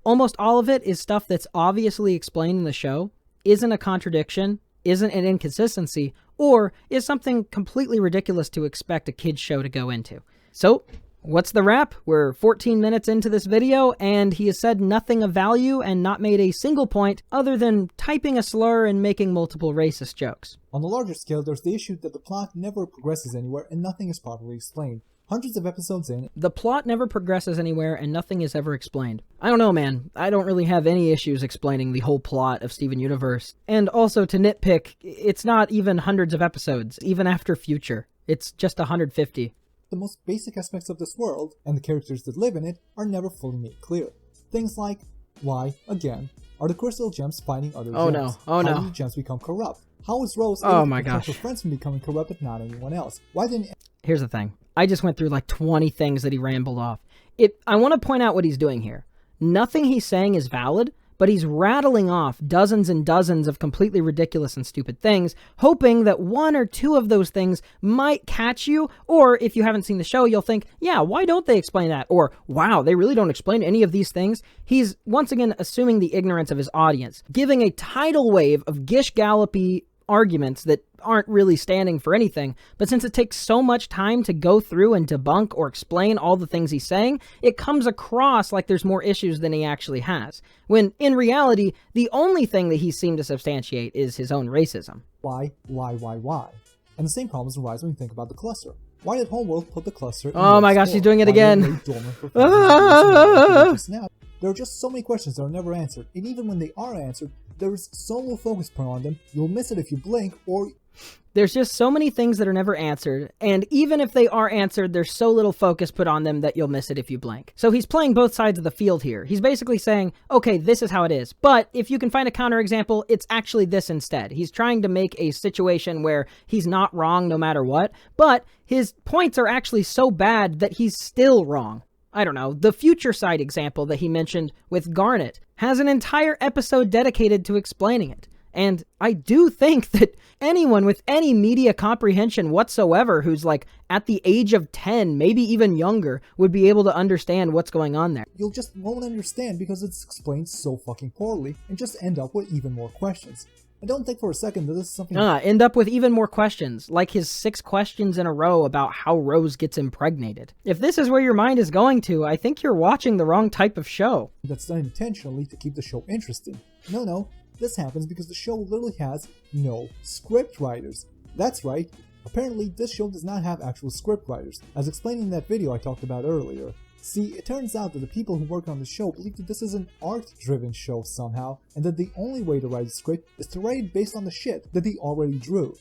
almost all of it is stuff that's obviously explained in the show, isn't a contradiction, isn't an inconsistency, or is something completely ridiculous to expect a kid's show to go into. So, what's the wrap? We're 14 minutes into this video, and he has said nothing of value and not made a single point other than typing a slur and making multiple racist jokes. On a larger scale, there's the issue that the plot never progresses anywhere and nothing is properly explained. Hundreds of episodes in, the plot never progresses anywhere and nothing is ever explained. I don't know, man. I don't really have any issues explaining the whole plot of Steven Universe. And also, to nitpick, it's not even hundreds of episodes, even after Future. It's just 150. The most basic aspects of this world, and the characters that live in it, are never fully made clear. Things like, why, again, are the crystal gems fighting other gems? Oh no. How do the gems become corrupt? How is Rose able to protect her friends from becoming corrupt but not anyone else? Why didn't... Here's the thing. I just went through like 20 things that he rambled off. I want to point out what he's doing here. Nothing he's saying is valid, but he's rattling off dozens and dozens of completely ridiculous and stupid things, hoping that one or two of those things might catch you, or if you haven't seen the show, you'll think, yeah, why don't they explain that? Or, wow, they really don't explain any of these things. He's, once again, assuming the ignorance of his audience, giving a tidal wave of gish-gallopy arguments that aren't really standing for anything, but since it takes so much time to go through and debunk or explain all the things he's saying, it comes across like there's more issues than he actually has, when in reality, the only thing that he seemed to substantiate is his own racism. Why? And the same problems arise when you think about the cluster. Why did Homeworld put the cluster in Oh my gosh, he's doing it again! There are just so many questions that are never answered, and even when they are answered, There's so little focus put on them, you'll miss it if you blink, or There's just so many things that are never answered, and even if they are answered, there's so little focus put on them that you'll miss it if you blink. So he's playing both sides of the field here. He's basically saying, okay, this is how it is, but if you can find a counterexample, it's actually this instead. He's trying to make a situation where he's not wrong no matter what, but his points are actually so bad that he's still wrong. I don't know, the future side example that he mentioned with Garnet has an entire episode dedicated to explaining it. And I do think that anyone with any media comprehension whatsoever who's like at the age of 10, maybe even younger, would be able to understand what's going on there. you'll just won't understand because it's explained so fucking poorly and just end up with even more questions. I don't think for a second that this is something End up with even more questions, like his 6 questions in a row about how Rose gets impregnated. If this is where your mind is going to, I think you're watching the wrong type of show. that's done intentionally to keep the show interesting. No, this happens because the show literally has no script writers. That's right, apparently this show does not have actual script writers, as explained in that video I talked about earlier. See, it turns out that the people who work on the show believe that this is an art-driven show somehow, and that the only way to write a script is to write it based on the shit that they already drew.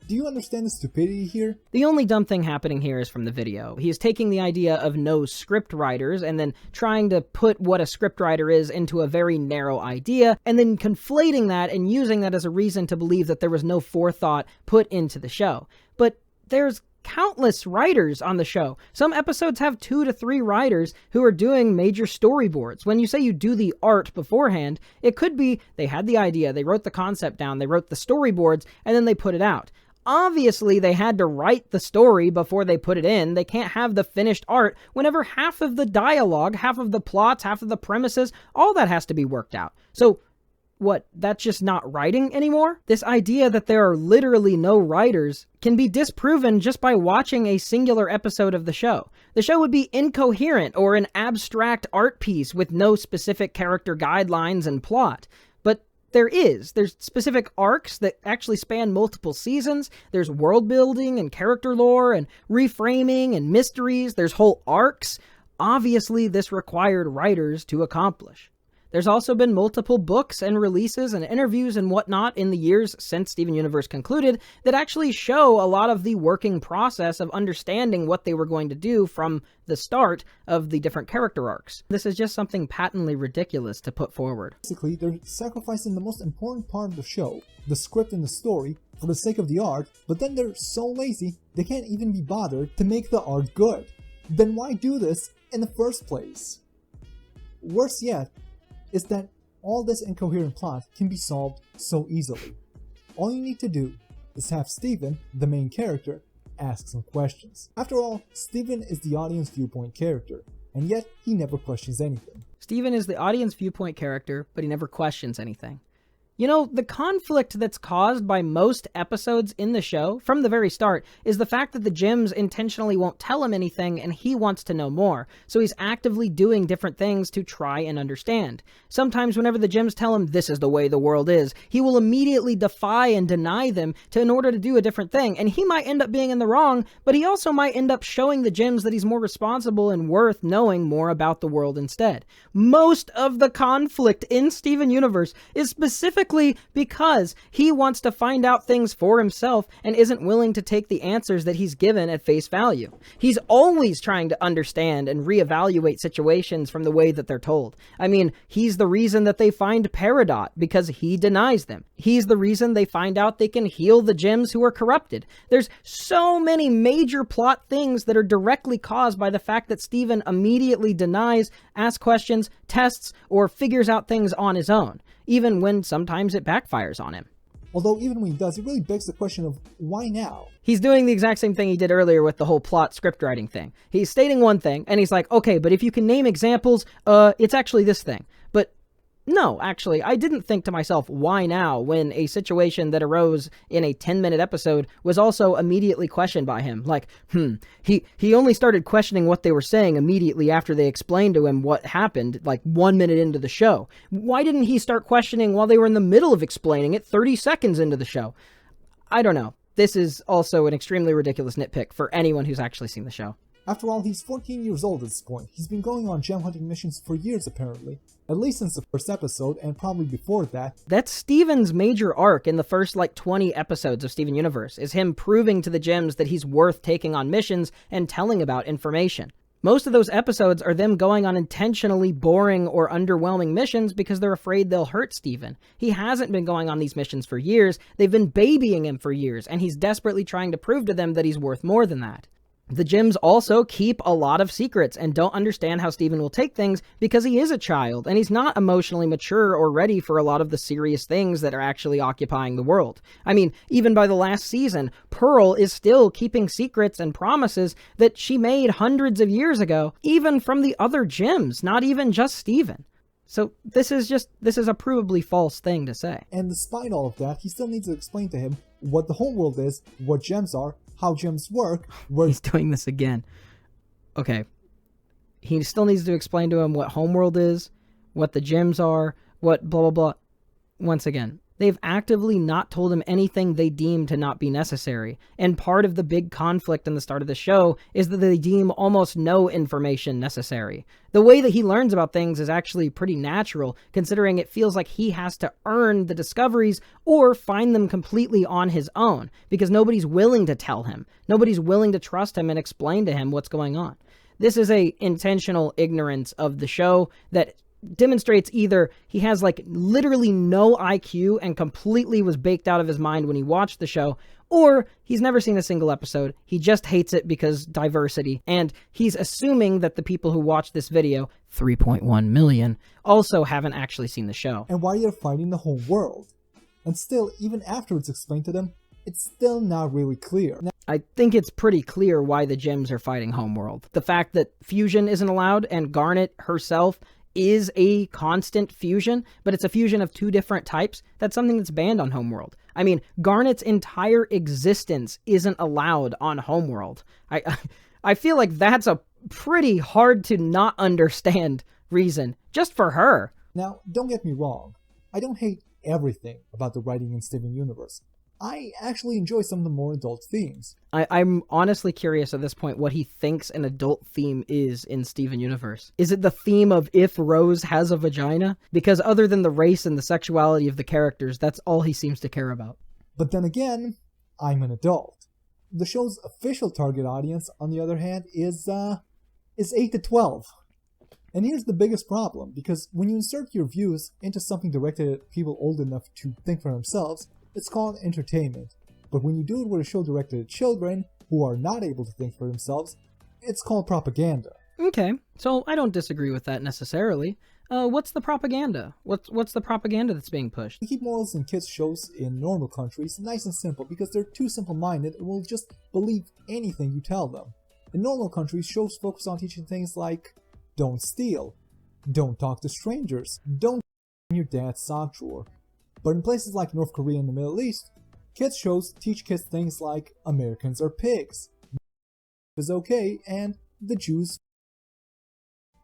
Do you understand the stupidity here? The only dumb thing happening here is from the video. He is taking the idea of no script writers and then trying to put what a script writer is into a very narrow idea, and then conflating that and using that as a reason to believe that there was no forethought put into the show. But there's countless writers on the show. Some episodes have 2 to 3 writers who are doing major storyboards. When you say you do the art beforehand, it could be they had the idea, they wrote the concept down, they wrote the storyboards, and then they put it out. Obviously, they had to write the story before they put it in. They can't have the finished art whenever half of the dialogue, half of the plots, half of the premises, all that has to be worked out. So, what, that's just not writing anymore? This idea that there are literally no writers can be disproven just by watching a singular episode of the show. The show would be incoherent or an abstract art piece with no specific character guidelines and plot. There's specific arcs that actually span multiple seasons. There's world building and character lore and reframing and mysteries. There's whole arcs. Obviously, this required writers to accomplish. There's also been multiple books and releases and interviews and whatnot in the years since Steven Universe concluded that actually show a lot of the working process of understanding what they were going to do from the start of the different character arcs. This is just something patently ridiculous to put forward. Basically, they're sacrificing the most important part of the show, the script and the story, for the sake of the art, but then they're so lazy they can't even be bothered to make the art good. Then why do this in the first place? Worse yet, is that all this incoherent plot can be solved so easily. All you need to do is have Steven, the main character, ask some questions. After all, Steven is the audience viewpoint character, and yet he never questions anything. Steven is the audience viewpoint character, but he never questions anything. You know, the conflict that's caused by most episodes in the show, from the very start, is the fact that the gyms intentionally won't tell him anything and he wants to know more, so he's actively doing different things to try and understand. Sometimes whenever the gyms tell him this is the way the world is, he will immediately defy and deny them in order to do a different thing, and he might end up being in the wrong, but he also might end up showing the gyms that he's more responsible and worth knowing more about the world instead. Most of the conflict in Steven Universe is specifically because he wants to find out things for himself and isn't willing to take the answers that he's given at face value. He's always trying to understand and reevaluate situations from the way that they're told. I mean, he's the reason that they find Peridot because he denies them. He's the reason they find out they can heal the gyms who are corrupted. There's so many major plot things that are directly caused by the fact that Steven immediately denies, asks questions, tests, or figures out things on his own, even when sometimes it backfires on him. Although even when he does, it really begs the question of why now? He's doing the exact same thing he did earlier with the whole plot script writing thing. He's stating one thing, and he's like, okay, but if you can name examples, it's actually this thing. But no, actually, I didn't think to myself, why now, when a situation that arose in a 10-minute episode was also immediately questioned by him. Like, he only started questioning what they were saying immediately after they explained to him what happened, like 1 minute into the show. Why didn't he start questioning while they were in the middle of explaining it 30 seconds into the show? I don't know. This is also an extremely ridiculous nitpick for anyone who's actually seen the show. After all, he's 14 years old at this point. He's been going on gem hunting missions for years apparently. At least since the first episode, and probably before that. That's Steven's major arc in the first, 20 episodes of Steven Universe, is him proving to the gems that he's worth taking on missions and telling about information. Most of those episodes are them going on intentionally boring or underwhelming missions because they're afraid they'll hurt Steven. He hasn't been going on these missions for years, they've been babying him for years, and he's desperately trying to prove to them that he's worth more than that. The gems also keep a lot of secrets and don't understand how Steven will take things because he is a child and he's not emotionally mature or ready for a lot of the serious things that are actually occupying the world. I mean, even by the last season, Pearl is still keeping secrets and promises that she made hundreds of years ago, even from the other gems, not even just Steven. So this is a provably false thing to say. And despite all of that, he still needs to explain to him what the homeworld is, what gems are, how gems work, where... He's doing this again. Okay. He still needs to explain to him what homeworld is, what the gems are, what blah blah blah. Once again, they've actively not told him anything they deem to not be necessary, and part of the big conflict in the start of the show is that they deem almost no information necessary. The way that he learns about things is actually pretty natural, considering it feels like he has to earn the discoveries or find them completely on his own, because nobody's willing to tell him. Nobody's willing to trust him and explain to him what's going on. This is a intentional ignorance of the show that demonstrates either he has literally no IQ and completely was baked out of his mind when he watched the show, or he's never seen a single episode, he just hates it because diversity, and he's assuming that the people who watch this video, 3.1 million, also haven't actually seen the show. And why they're fighting the whole world. And still, even after it's explained to them, it's still not really clear. I think it's pretty clear why the gems are fighting Homeworld. The fact that fusion isn't allowed and Garnet herself is a constant fusion, but it's a fusion of two different types, that's something that's banned on Homeworld. I mean, Garnet's entire existence isn't allowed on Homeworld. I feel like that's a pretty hard to not understand reason, just for her. Now, don't get me wrong. I don't hate everything about the writing in Steven Universe. I actually enjoy some of the more adult themes. I'm honestly curious at this point what he thinks an adult theme is in Steven Universe. Is it the theme of if Rose has a vagina? Because other than the race and the sexuality of the characters, that's all he seems to care about. But then again, I'm an adult. The show's official target audience, on the other hand, is 8 to 12. And here's the biggest problem, because when you insert your views into something directed at people old enough to think for themselves, it's called entertainment. But when you do it with a show directed at children who are not able to think for themselves, it's called propaganda. Okay, so I don't disagree with that necessarily. What's the propaganda? What's the propaganda that's being pushed? We keep morals in kids' shows in normal countries nice and simple because they're too simple-minded and will just believe anything you tell them. In normal countries, shows focus on teaching things like don't steal, don't talk to strangers, don't in your dad's sock drawer. But in places like North Korea and the Middle East, kids shows teach kids things like Americans are pigs, is okay, and the Jews.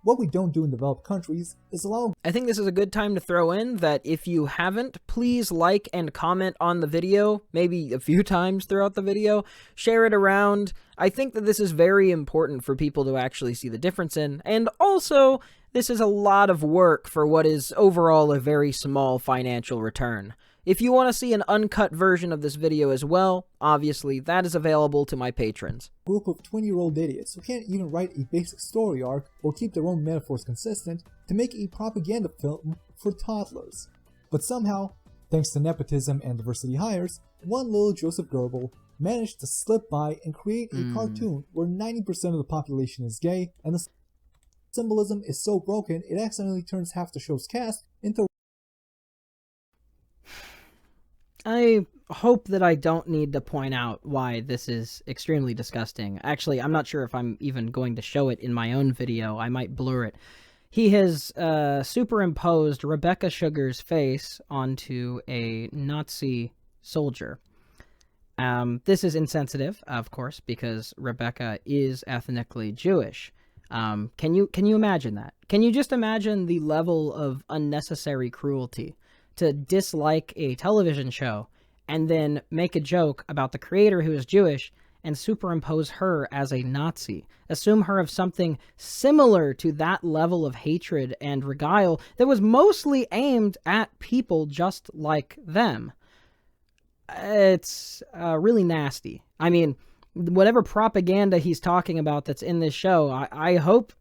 What we don't do in developed countries is allow... I think this is a good time to throw in that if you haven't, please like and comment on the video, maybe a few times throughout the video, share it around. I think that this is very important for people to actually see the difference in, and also, this is a lot of work for what is overall a very small financial return. If you want to see an uncut version of this video as well, obviously that is available to my patrons. A group of 20-year-old idiots who can't even write a basic story arc or keep their own metaphors consistent to make a propaganda film for toddlers. But somehow, thanks to nepotism and diversity hires, one little Joseph Goebbels managed to slip by and create a cartoon where 90% of the population is gay, and the symbolism is so broken it accidentally turns half the show's cast into... I hope that I don't need to point out why this is extremely disgusting. Actually, I'm not sure if I'm even going to show it in my own video. I might blur it. He has superimposed Rebecca Sugar's face onto a Nazi soldier. This is insensitive, of course, because Rebecca is ethnically Jewish. Can you imagine that? Can you just imagine the level of unnecessary cruelty to dislike a television show and then make a joke about the creator who is Jewish and superimpose her as a Nazi. Assume her of something similar to that level of hatred and regale that was mostly aimed at people just like them. It's really nasty. I mean, whatever propaganda he's talking about that's in this show, I hope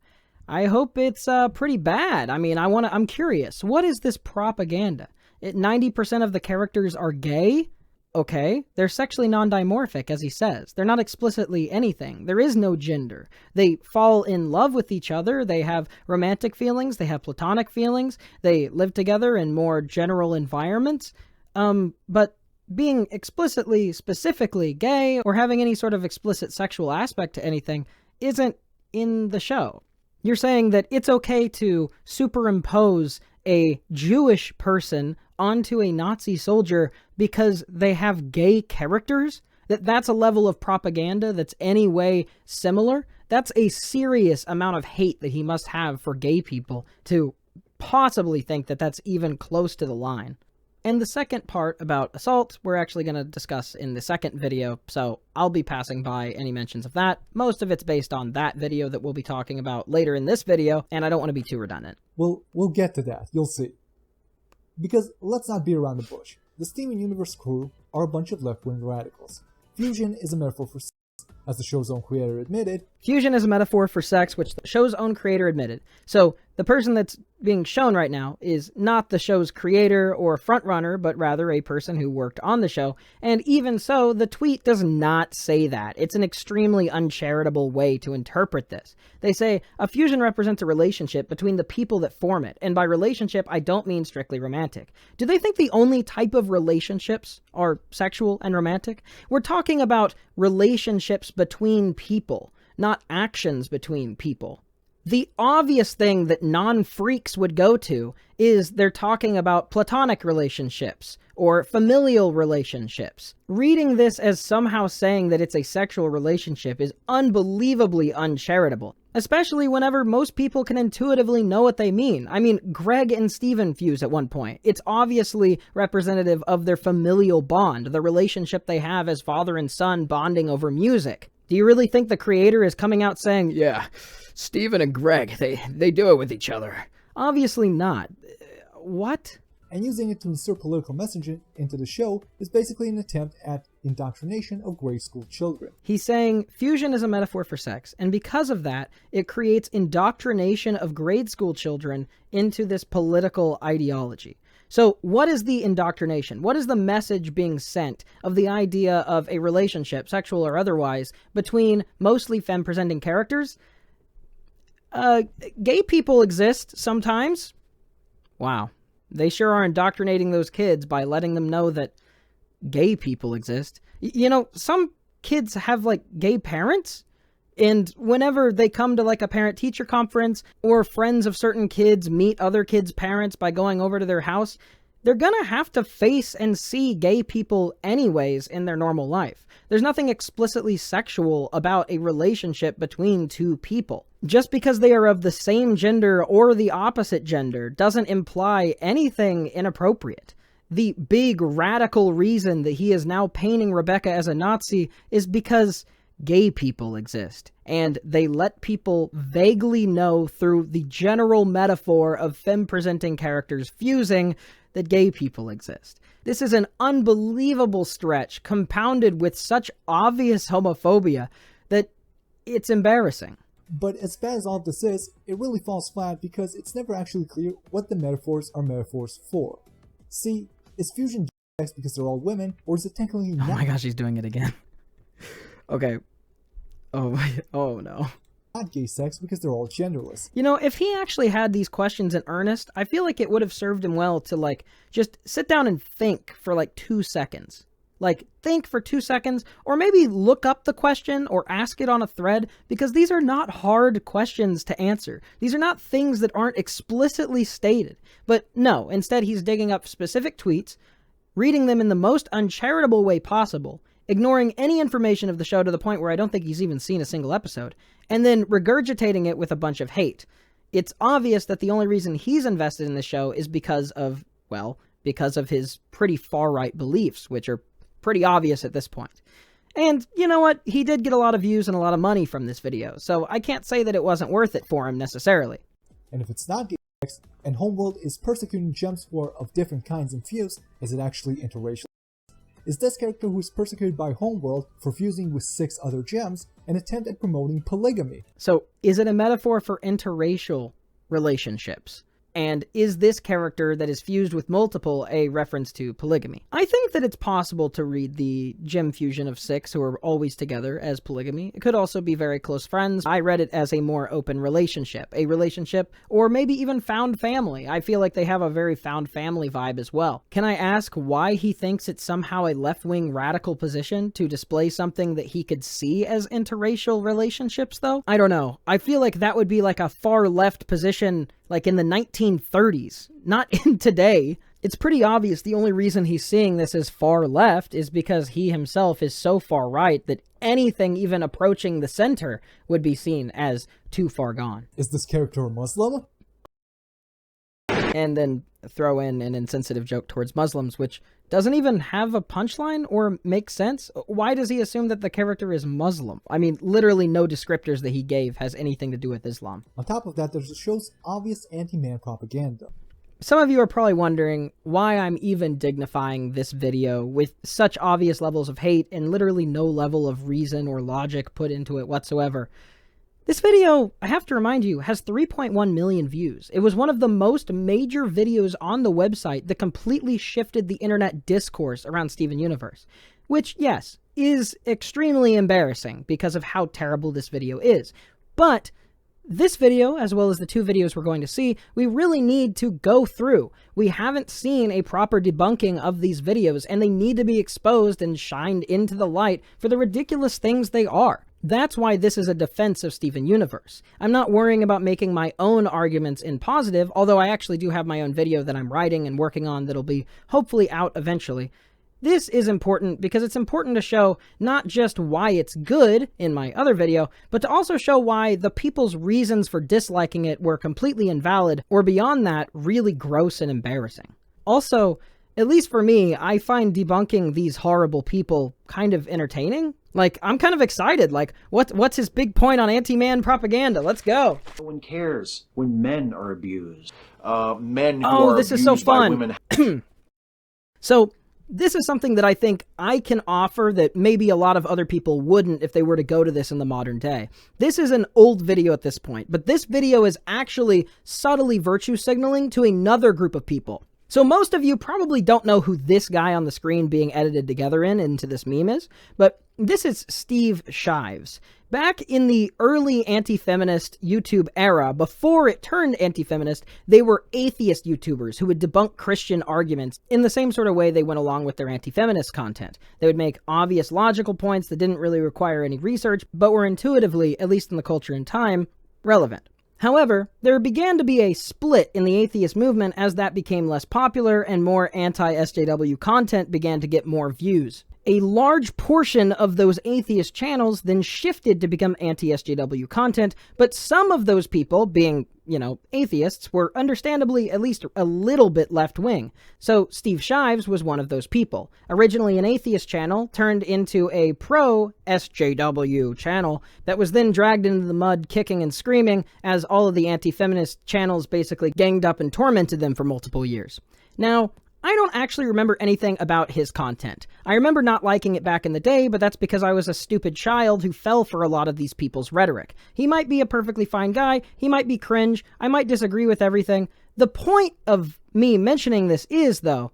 it's pretty bad. I mean, I'm curious. What is this propaganda? 90% of the characters are gay? Okay, they're sexually non-dimorphic, as he says. They're not explicitly anything. There is no gender. They fall in love with each other. They have romantic feelings. They have platonic feelings. They live together in more general environments. But being specifically gay or having any sort of explicit sexual aspect to anything isn't in the show. You're saying that it's okay to superimpose a Jewish person onto a Nazi soldier because they have gay characters? That's a level of propaganda that's any way similar? That's a serious amount of hate that he must have for gay people to possibly think that that's even close to the line. And the second part about assault, we're actually going to discuss in the second video, so I'll be passing by any mentions of that. Most of it's based on that video that we'll be talking about later in this video, and I don't want to be too redundant. We'll get to that, you'll see. Because let's not beat around the bush. The Steven Universe crew are a bunch of left-wing radicals. Fusion is a metaphor for sex, as the show's own creator admitted. Fusion is a metaphor for sex, which the show's own creator admitted. So the person that's being shown right now is not the show's creator or frontrunner, but rather a person who worked on the show. And even so, the tweet does not say that. It's an extremely uncharitable way to interpret this. They say, a fusion represents a relationship between the people that form it. And by relationship, I don't mean strictly romantic. Do they think the only type of relationships are sexual and romantic? We're talking about relationships between people, not actions between people. The obvious thing that non-freaks would go to is they're talking about platonic relationships or familial relationships. Reading this as somehow saying that it's a sexual relationship is unbelievably uncharitable, especially whenever most people can intuitively know what they mean. I mean, Greg and Steven fuse at one point. It's obviously representative of their familial bond, the relationship they have as father and son bonding over music. Do you really think the creator is coming out saying, yeah, Steven and Greg, they do it with each other? Obviously not. What? And using it to insert political messaging into the show is basically an attempt at indoctrination of grade school children. He's saying fusion is a metaphor for sex, and because of that, it creates indoctrination of grade school children into this political ideology. So what is the indoctrination? What is the message being sent of the idea of a relationship, sexual or otherwise, between mostly femme-presenting characters? Gay people exist sometimes. Wow. They sure are indoctrinating those kids by letting them know that gay people exist. You know, some kids have, like, gay parents. And whenever they come to like a parent-teacher conference or friends of certain kids meet other kids' parents by going over to their house, they're gonna have to face and see gay people anyways in their normal life. There's nothing explicitly sexual about a relationship between two people. Just because they are of the same gender or the opposite gender doesn't imply anything inappropriate. The big radical reason that he is now painting Rebecca as a Nazi is because gay people exist, and they let people vaguely know through the general metaphor of femme-presenting characters fusing that gay people exist. This is an unbelievable stretch, compounded with such obvious homophobia that it's embarrassing. But as bad as all of this is, it really falls flat because it's never actually clear what the metaphors are metaphors for. See, is fusion sex because they're all women, or is it technically not? Oh my gosh, he's doing it again. Okay. Oh no. Not gay sex because they're all genderless. You know, if he actually had these questions in earnest, I feel like it would have served him well to, like, just sit down and think for, like, 2 seconds. Like, think for 2 seconds, or maybe look up the question or ask it on a thread, because these are not hard questions to answer. These are not things that aren't explicitly stated. But no, instead he's digging up specific tweets, reading them in the most uncharitable way possible, ignoring any information of the show to the point where I don't think he's even seen a single episode, and then regurgitating it with a bunch of hate. It's obvious that the only reason he's invested in the show is because of, well, because of his pretty far-right beliefs, which are pretty obvious at this point. And you know what? He did get a lot of views and a lot of money from this video, so I can't say that it wasn't worth it for him necessarily. And if it's not gay sex, and Homeworld is persecuting gems for of different kinds and views, is it actually interracial? Is this character who is persecuted by Homeworld for fusing with 6 other gems an attempt at promoting polygamy? So, is it a metaphor for interracial relationships? And is this character that is fused with multiple a reference to polygamy? I think that it's possible to read the gem fusion of 6 who are always together as polygamy. It could also be very close friends. I read it as a more open relationship. A relationship, or maybe even found family. I feel like they have a very found family vibe as well. Can I ask why he thinks it's somehow a left-wing radical position to display something that he could see as interracial relationships, though? I don't know. I feel like that would be like a far-left position like in the 1930s, not in today. It's pretty obvious the only reason he's seeing this as far left is because he himself is so far right that anything even approaching the center would be seen as too far gone. Is this character a Muslim? And then throw in an insensitive joke towards Muslims, which doesn't even have a punchline or make sense. Why does he assume that the character is Muslim? I mean, literally no descriptors that he gave has anything to do with Islam. On top of that, there's the show's obvious anti-man propaganda. Some of you are probably wondering why I'm even dignifying this video with such obvious levels of hate and literally no level of reason or logic put into it whatsoever. This video, I have to remind you, has 3.1 million views. It was one of the most major videos on the website that completely shifted the internet discourse around Steven Universe. Which, yes, is extremely embarrassing because of how terrible this video is. But this video, as well as the 2 videos we're going to see, we really need to go through. We haven't seen a proper debunking of these videos, and they need to be exposed and shined into the light for the ridiculous things they are. That's why this is a defense of Steven Universe. I'm not worrying about making my own arguments in positive, although I actually do have my own video that I'm writing and working on that'll be hopefully out eventually. This is important because it's important to show not just why it's good in my other video, but to also show why the people's reasons for disliking it were completely invalid, or beyond that, really gross and embarrassing. Also, at least for me, I find debunking these horrible people kind of entertaining. Like, I'm kind of excited. Like, what's his big point on anti-man propaganda? Let's go. No one cares when men are abused. Men who oh, are this is abused so by fun. women. So, this is something that I think I can offer that maybe a lot of other people wouldn't if they were to go to this in the modern day. This is an old video at this point, but this video is actually subtly virtue signaling to another group of people. So most of you probably don't know who this guy on the screen being edited together into this meme is, but this is Steve Shives. Back in the early anti-feminist YouTube era, before it turned anti-feminist, they were atheist YouTubers who would debunk Christian arguments in the same sort of way they went along with their anti-feminist content. They would make obvious logical points that didn't really require any research, but were intuitively, at least in the culture and time, relevant. However, there began to be a split in the atheist movement as that became less popular and more anti-SJW content began to get more views. A large portion of those atheist channels then shifted to become anti-SJW content, but some of those people, being, atheists, were understandably at least a little bit left-wing. So Steve Shives was one of those people. Originally an atheist channel turned into a pro-SJW channel that was then dragged into the mud kicking and screaming as all of the anti-feminist channels basically ganged up and tormented them for multiple years. Now, I don't actually remember anything about his content. I remember not liking it back in the day, but that's because I was a stupid child who fell for a lot of these people's rhetoric. He might be a perfectly fine guy, he might be cringe, I might disagree with everything. The point of me mentioning this is, though,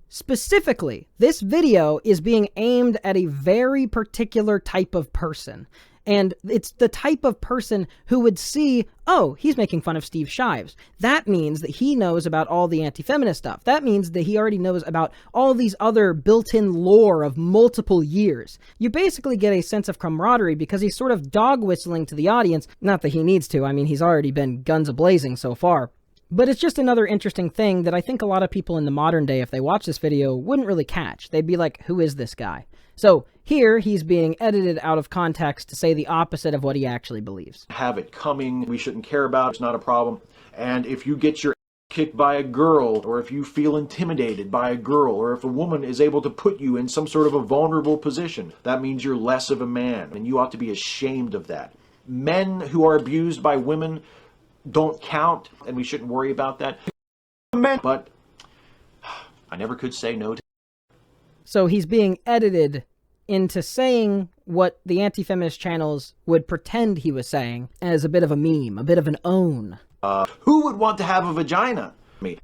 specifically, this video is being aimed at a very particular type of person. And it's the type of person who would see, oh, he's making fun of Steve Shives. That means that he knows about all the anti-feminist stuff. That means that he already knows about all these other built-in lore of multiple years. You basically get a sense of camaraderie because he's sort of dog-whistling to the audience. Not that he needs to. I mean, he's already been guns a-blazing so far. But it's just another interesting thing that I think a lot of people in the modern day, if they watch this video, wouldn't really catch. They'd be like, who is this guy? So here he's being edited out of context to say the opposite of what he actually believes. Have it coming. We shouldn't care about it. It's not a problem. And if you get your kicked by a girl, or if you feel intimidated by a girl, or if a woman is able to put you in some sort of a vulnerable position, that means you're less of a man, and you ought to be ashamed of that. Men who are abused by women don't count, and we shouldn't worry about that. But I never could say no to. So he's being edited into saying what the anti-feminist channels would pretend he was saying as a bit of a meme, a bit of an own. Who would want to have a vagina? Me.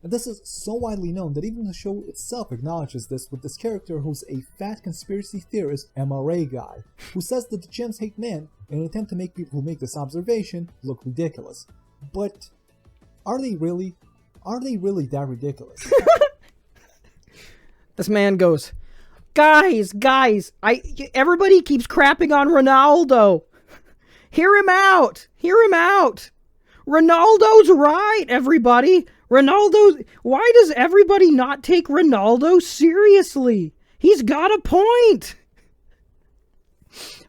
And this is so widely known that even the show itself acknowledges this, with this character who's a fat conspiracy theorist MRA guy, who says that the gems hate men in an attempt to make people who make this observation look ridiculous. But are they really? Are they really that ridiculous? This man goes, guys, everybody keeps crapping on Ronaldo. Hear him out. Ronaldo's right, everybody. Why does everybody not take Ronaldo seriously? He's got a point.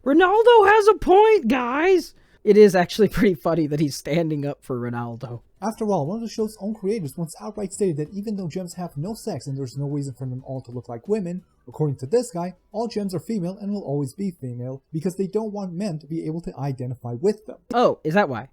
Ronaldo has a point, guys. It is actually pretty funny that he's standing up for Ronaldo. After all, one of the show's own creators once outright stated that even though gems have no sex and there's no reason for them all to look like women, according to this guy, all gems are female and will always be female because they don't want men to be able to identify with them. Oh, is that why?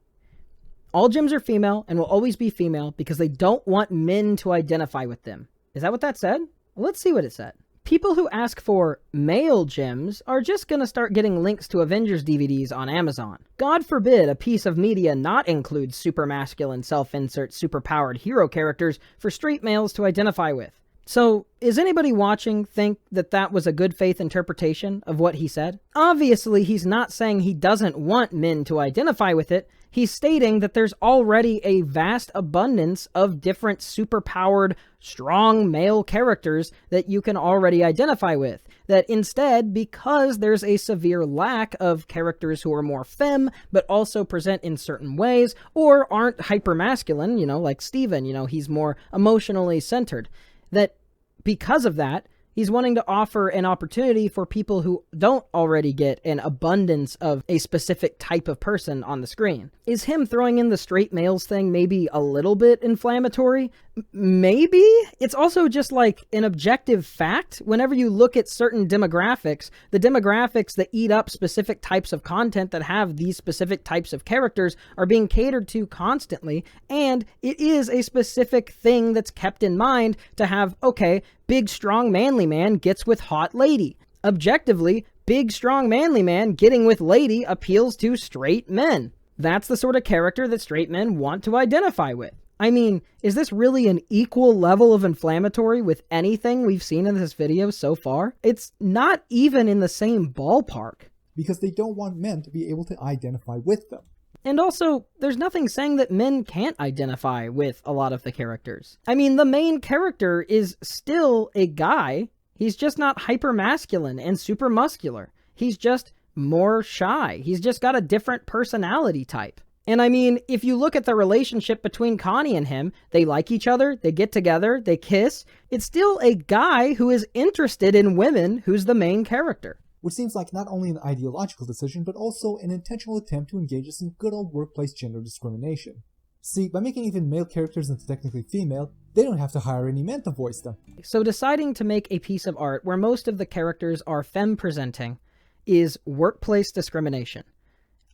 All gems are female and will always be female because they don't want men to identify with them. Is that what that said? Well, let's see what it said. People who ask for male gems are just gonna start getting links to Avengers DVDs on Amazon. God forbid a piece of media not include super masculine, self-insert, superpowered hero characters for straight males to identify with. So, is anybody watching think that that was a good faith interpretation of what he said? Obviously, he's not saying he doesn't want men to identify with it. He's stating that there's already a vast abundance of different superpowered, strong male characters that you can already identify with. That instead, because there's a severe lack of characters who are more femme, but also present in certain ways, or aren't hypermasculine, like Steven, he's more emotionally centered. That because of that, he's wanting to offer an opportunity for people who don't already get an abundance of a specific type of person on the screen. Is him throwing in the straight males thing maybe a little bit inflammatory? Maybe? It's also just like an objective fact. Whenever you look at certain demographics, the demographics that eat up specific types of content that have these specific types of characters are being catered to constantly, and it is a specific thing that's kept in mind to have, okay, big, strong, manly man gets with hot lady. Objectively, big, strong, manly man getting with lady appeals to straight men. That's the sort of character that straight men want to identify with. I mean, is this really an equal level of inflammatory with anything we've seen in this video so far? It's not even in the same ballpark. Because they don't want men to be able to identify with them. And also, there's nothing saying that men can't identify with a lot of the characters. I mean, the main character is still a guy. He's just not hyper-masculine and super muscular. He's just more shy. He's just got a different personality type. And I mean, if you look at the relationship between Connie and him, they like each other, they get together, they kiss. It's still a guy who is interested in women who's the main character. Which seems like not only an ideological decision, but also an intentional attempt to engage us in good old workplace gender discrimination. See, by making even male characters into technically female, they don't have to hire any men to voice them. So deciding to make a piece of art where most of the characters are femme-presenting is workplace discrimination.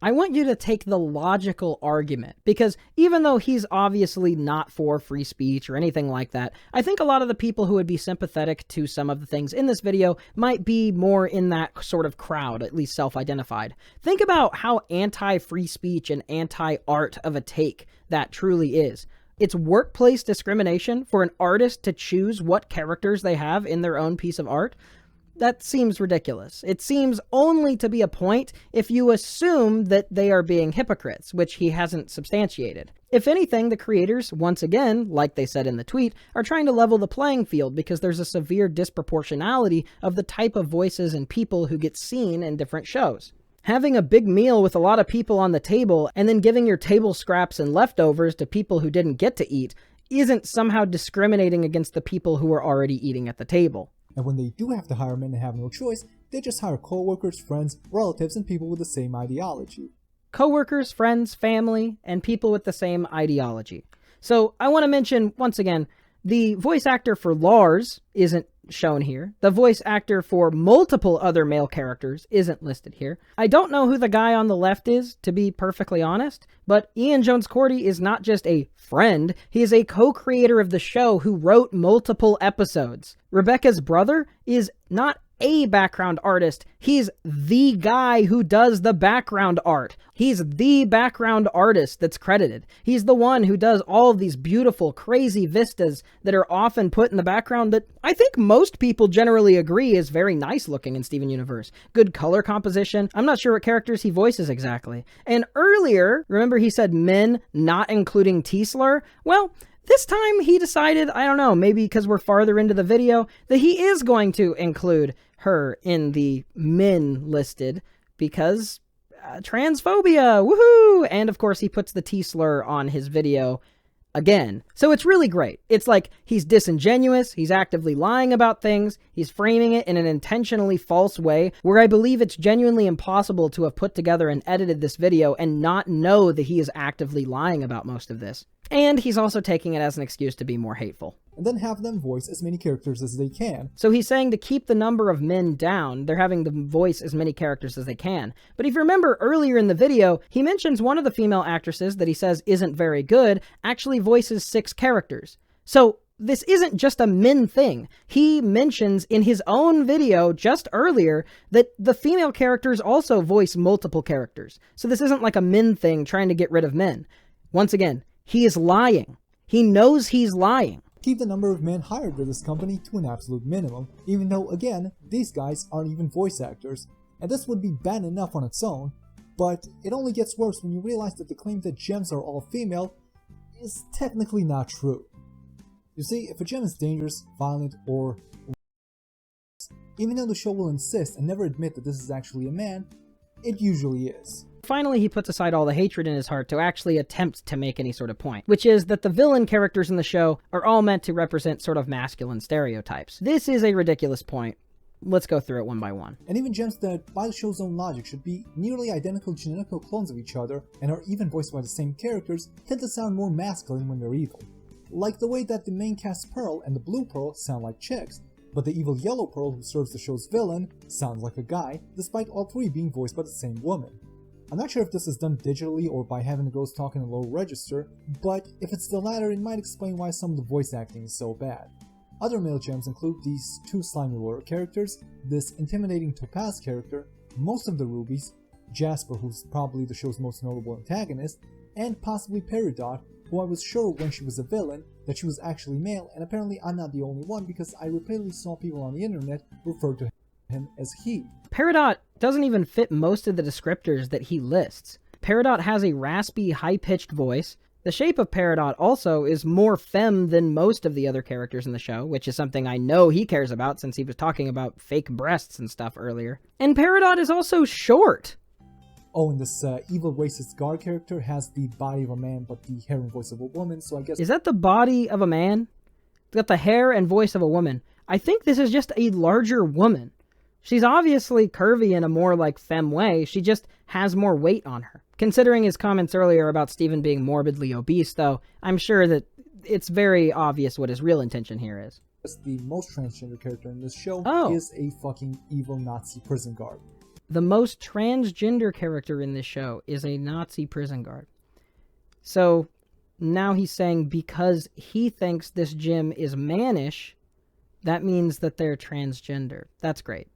I want you to take the logical argument, because even though he's obviously not for free speech or anything like that, I think a lot of the people who would be sympathetic to some of the things in this video might be more in that sort of crowd, at least self-identified. Think about how anti-free speech and anti-art of a take that truly is. It's workplace discrimination for an artist to choose what characters they have in their own piece of art. That seems ridiculous. It seems only to be a point if you assume that they are being hypocrites, which he hasn't substantiated. If anything, the creators, once again, like they said in the tweet, are trying to level the playing field because there's a severe disproportionality of the type of voices and people who get seen in different shows. Having a big meal with a lot of people on the table and then giving your table scraps and leftovers to people who didn't get to eat isn't somehow discriminating against the people who are already eating at the table. And when they do have to hire men and have no choice, they just hire co-workers, friends, relatives, and people with the same ideology. Co-workers, friends, family, and people with the same ideology. So I want to mention, once again, the voice actor for Lars isn't shown here. The voice actor for multiple other male characters isn't listed here. I don't know who the guy on the left is, to be perfectly honest, but Ian Jones-Cordy is not just a friend, he is a co-creator of the show who wrote multiple episodes. Rebecca's brother is not a background artist, he's the guy who does the background art. He's the background artist that's credited. He's the one who does all of these beautiful, crazy vistas that are often put in the background that I think most people generally agree is very nice looking in Steven Universe. Good color composition. I'm not sure what characters he voices exactly. And earlier, remember he said men, not including T-slur? Well, this time he decided, I don't know, maybe because we're farther into the video, that he is going to include her in the men listed because transphobia, woohoo! And of course he puts the T-slur on his video again. So it's really great. It's like he's disingenuous, he's actively lying about things, he's framing it in an intentionally false way, where I believe it's genuinely impossible to have put together and edited this video and not know that he is actively lying about most of this. And he's also taking it as an excuse to be more hateful. And then have them voice as many characters as they can. So he's saying to keep the number of men down, they're having them voice as many characters as they can. But if you remember earlier in the video, he mentions one of the female actresses that he says isn't very good actually voices 6 characters. So this isn't just a men thing. He mentions in his own video just earlier that the female characters also voice multiple characters. So this isn't like a men thing trying to get rid of men. Once again, he is lying. He knows he's lying. Keep the number of men hired by this company to an absolute minimum, even though, again, these guys aren't even voice actors. And this would be bad enough on its own, but it only gets worse when you realize that the claim that gems are all female is technically not true. You see, if a gem is dangerous, violent, or even though the show will insist and never admit that this is actually a man, it usually is. Finally, he puts aside all the hatred in his heart to actually attempt to make any sort of point, which is that the villain characters in the show are all meant to represent sort of masculine stereotypes. This is a ridiculous point. Let's go through it one by one. And even gems that, by the show's own logic, should be nearly identical genetical clones of each other and are even voiced by the same characters tend to sound more masculine when they're evil. Like the way that the main cast Pearl and the blue Pearl sound like chicks, but the evil yellow Pearl who serves the show's villain sounds like a guy, despite all 3 being voiced by the same woman. I'm not sure if this is done digitally or by having the girls talk in a low register, but if it's the latter, it might explain why some of the voice acting is so bad. Other male gems include these 2 slimy lawyer characters, this intimidating Topaz character, most of the rubies, Jasper, who's probably the show's most notable antagonist, and possibly Peridot, who I was sure when she was a villain that she was actually male, and apparently I'm not the only one because I repeatedly saw people on the internet refer to him as he. Peridot doesn't even fit most of the descriptors that he lists. Peridot has a raspy, high-pitched voice. The shape of Peridot also is more femme than most of the other characters in the show, which is something I know he cares about since he was talking about fake breasts and stuff earlier. And Peridot is also short. Oh, and this evil racist guard character has the body of a man but the hair and voice of a woman, so I guess... Is that the body of a man? It's got the hair and voice of a woman. I think this is just a larger woman. She's obviously curvy in a more like femme way, she just has more weight on her. Considering his comments earlier about Steven being morbidly obese, though, I'm sure that it's very obvious what his real intention here is. The most transgender character in this show is a fucking evil Nazi prison guard. The most transgender character in this show is a Nazi prison guard. So now he's saying because he thinks this gym is mannish, that means that they're transgender. That's great.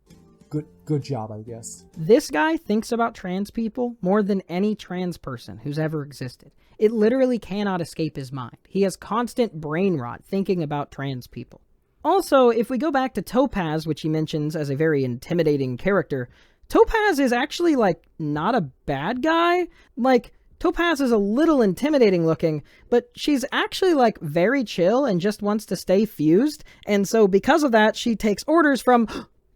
Good job, I guess. This guy thinks about trans people more than any trans person who's ever existed. It literally cannot escape his mind. He has constant brain rot thinking about trans people. Also, if we go back to Topaz, which he mentions as a very intimidating character, Topaz is actually, like, not a bad guy. Like, Topaz is a little intimidating looking, but she's actually, like, very chill and just wants to stay fused. And so because of that, she takes orders from,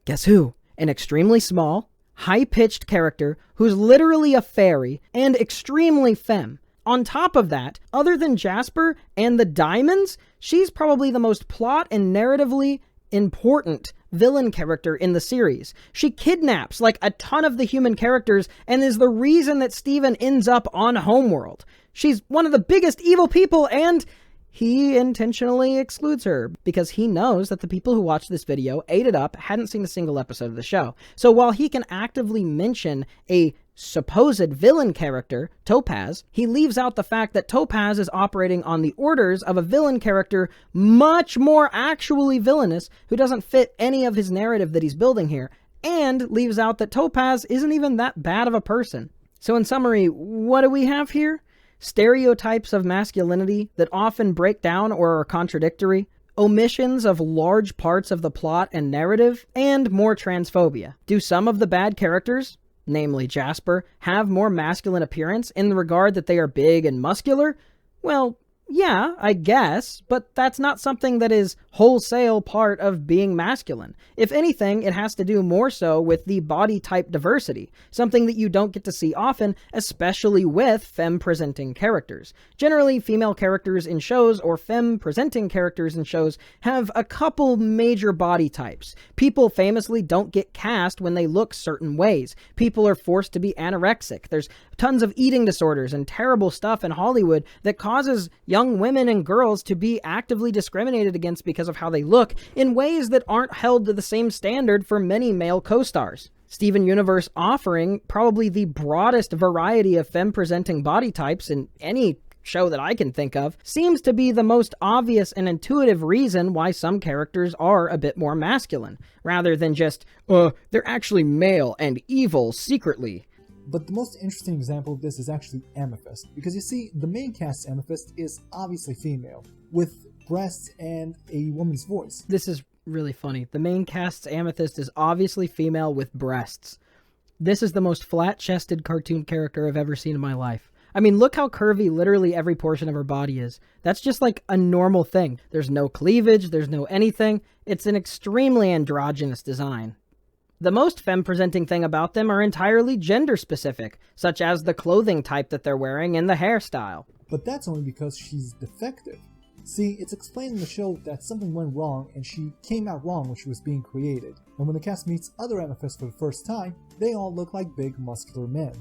guess who? An extremely small, high-pitched character who's literally a fairy and extremely femme. On top of that, other than Jasper and the diamonds, she's probably the most plot and narratively important villain character in the series. She kidnaps like a ton of the human characters and is the reason that Steven ends up on Homeworld. She's one of the biggest evil people, and he intentionally excludes her because he knows that the people who watched this video, ate it up, hadn't seen a single episode of the show. So while he can actively mention a supposed villain character, Topaz, he leaves out the fact that Topaz is operating on the orders of a villain character much more actually villainous who doesn't fit any of his narrative that he's building here, and leaves out that Topaz isn't even that bad of a person. So in summary, what do we have here? Stereotypes of masculinity that often break down or are contradictory, omissions of large parts of the plot and narrative, and more transphobia. Do some of the bad characters, namely Jasper, have more masculine appearance in the regard that they are big and muscular? Well, yeah, I guess, but that's not something that is wholesale part of being masculine. If anything, it has to do more so with the body type diversity, something that you don't get to see often, especially with femme-presenting characters. Generally, female characters in shows or femme-presenting characters in shows have a couple major body types. People famously don't get cast when they look certain ways. People are forced to be anorexic. There's tons of eating disorders and terrible stuff in Hollywood that causes young women and girls to be actively discriminated against because of how they look in ways that aren't held to the same standard for many male co-stars. Steven Universe offering probably the broadest variety of femme-presenting body types in any show that I can think of, seems to be the most obvious and intuitive reason why some characters are a bit more masculine, rather than just, they're actually male and evil secretly. But the most interesting example of this is actually Amethyst, because you see, the main cast's Amethyst is obviously female, with breasts and a woman's voice. This is really funny. The main cast's Amethyst is obviously female with breasts. This is the most flat-chested cartoon character I've ever seen in my life. I mean, look how curvy literally every portion of her body is. That's just like a normal thing. There's no cleavage, there's no anything. It's an extremely androgynous design. The most femme-presenting thing about them are entirely gender-specific, such as the clothing type that they're wearing and the hairstyle. But that's only because she's defective. See, it's explained in the show that something went wrong and she came out wrong when she was being created. And when the cast meets other Amethysts for the first time, they all look like big, muscular men.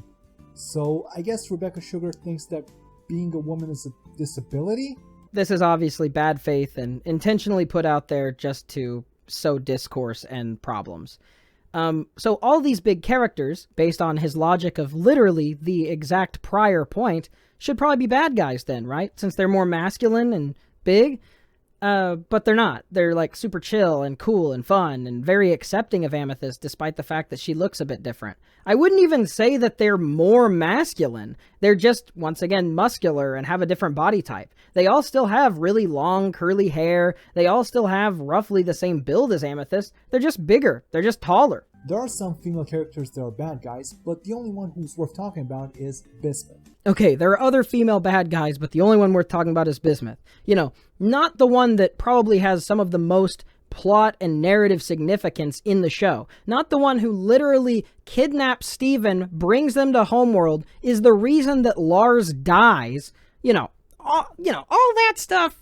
So I guess Rebecca Sugar thinks that being a woman is a disability? This is obviously bad faith and intentionally put out there just to sow discourse and problems. So all these big characters, based on his logic of literally the exact prior point, should probably be bad guys then, right? Since they're more masculine and big. But they're not. They're like super chill and cool and fun and very accepting of Amethyst despite the fact that she looks a bit different. I wouldn't even say that they're more masculine. They're just, once again, muscular and have a different body type. They all still have really long curly hair. They all still have roughly the same build as Amethyst. They're just bigger. They're just taller. There are some female characters that are bad guys, but the only one who's worth talking about is Bismuth. Okay, there are other female bad guys, but the only one worth talking about is Bismuth. You know, not the one that probably has some of the most plot and narrative significance in the show. Not the one who literally kidnaps Steven, brings them to Homeworld, is the reason that Lars dies. All that stuff,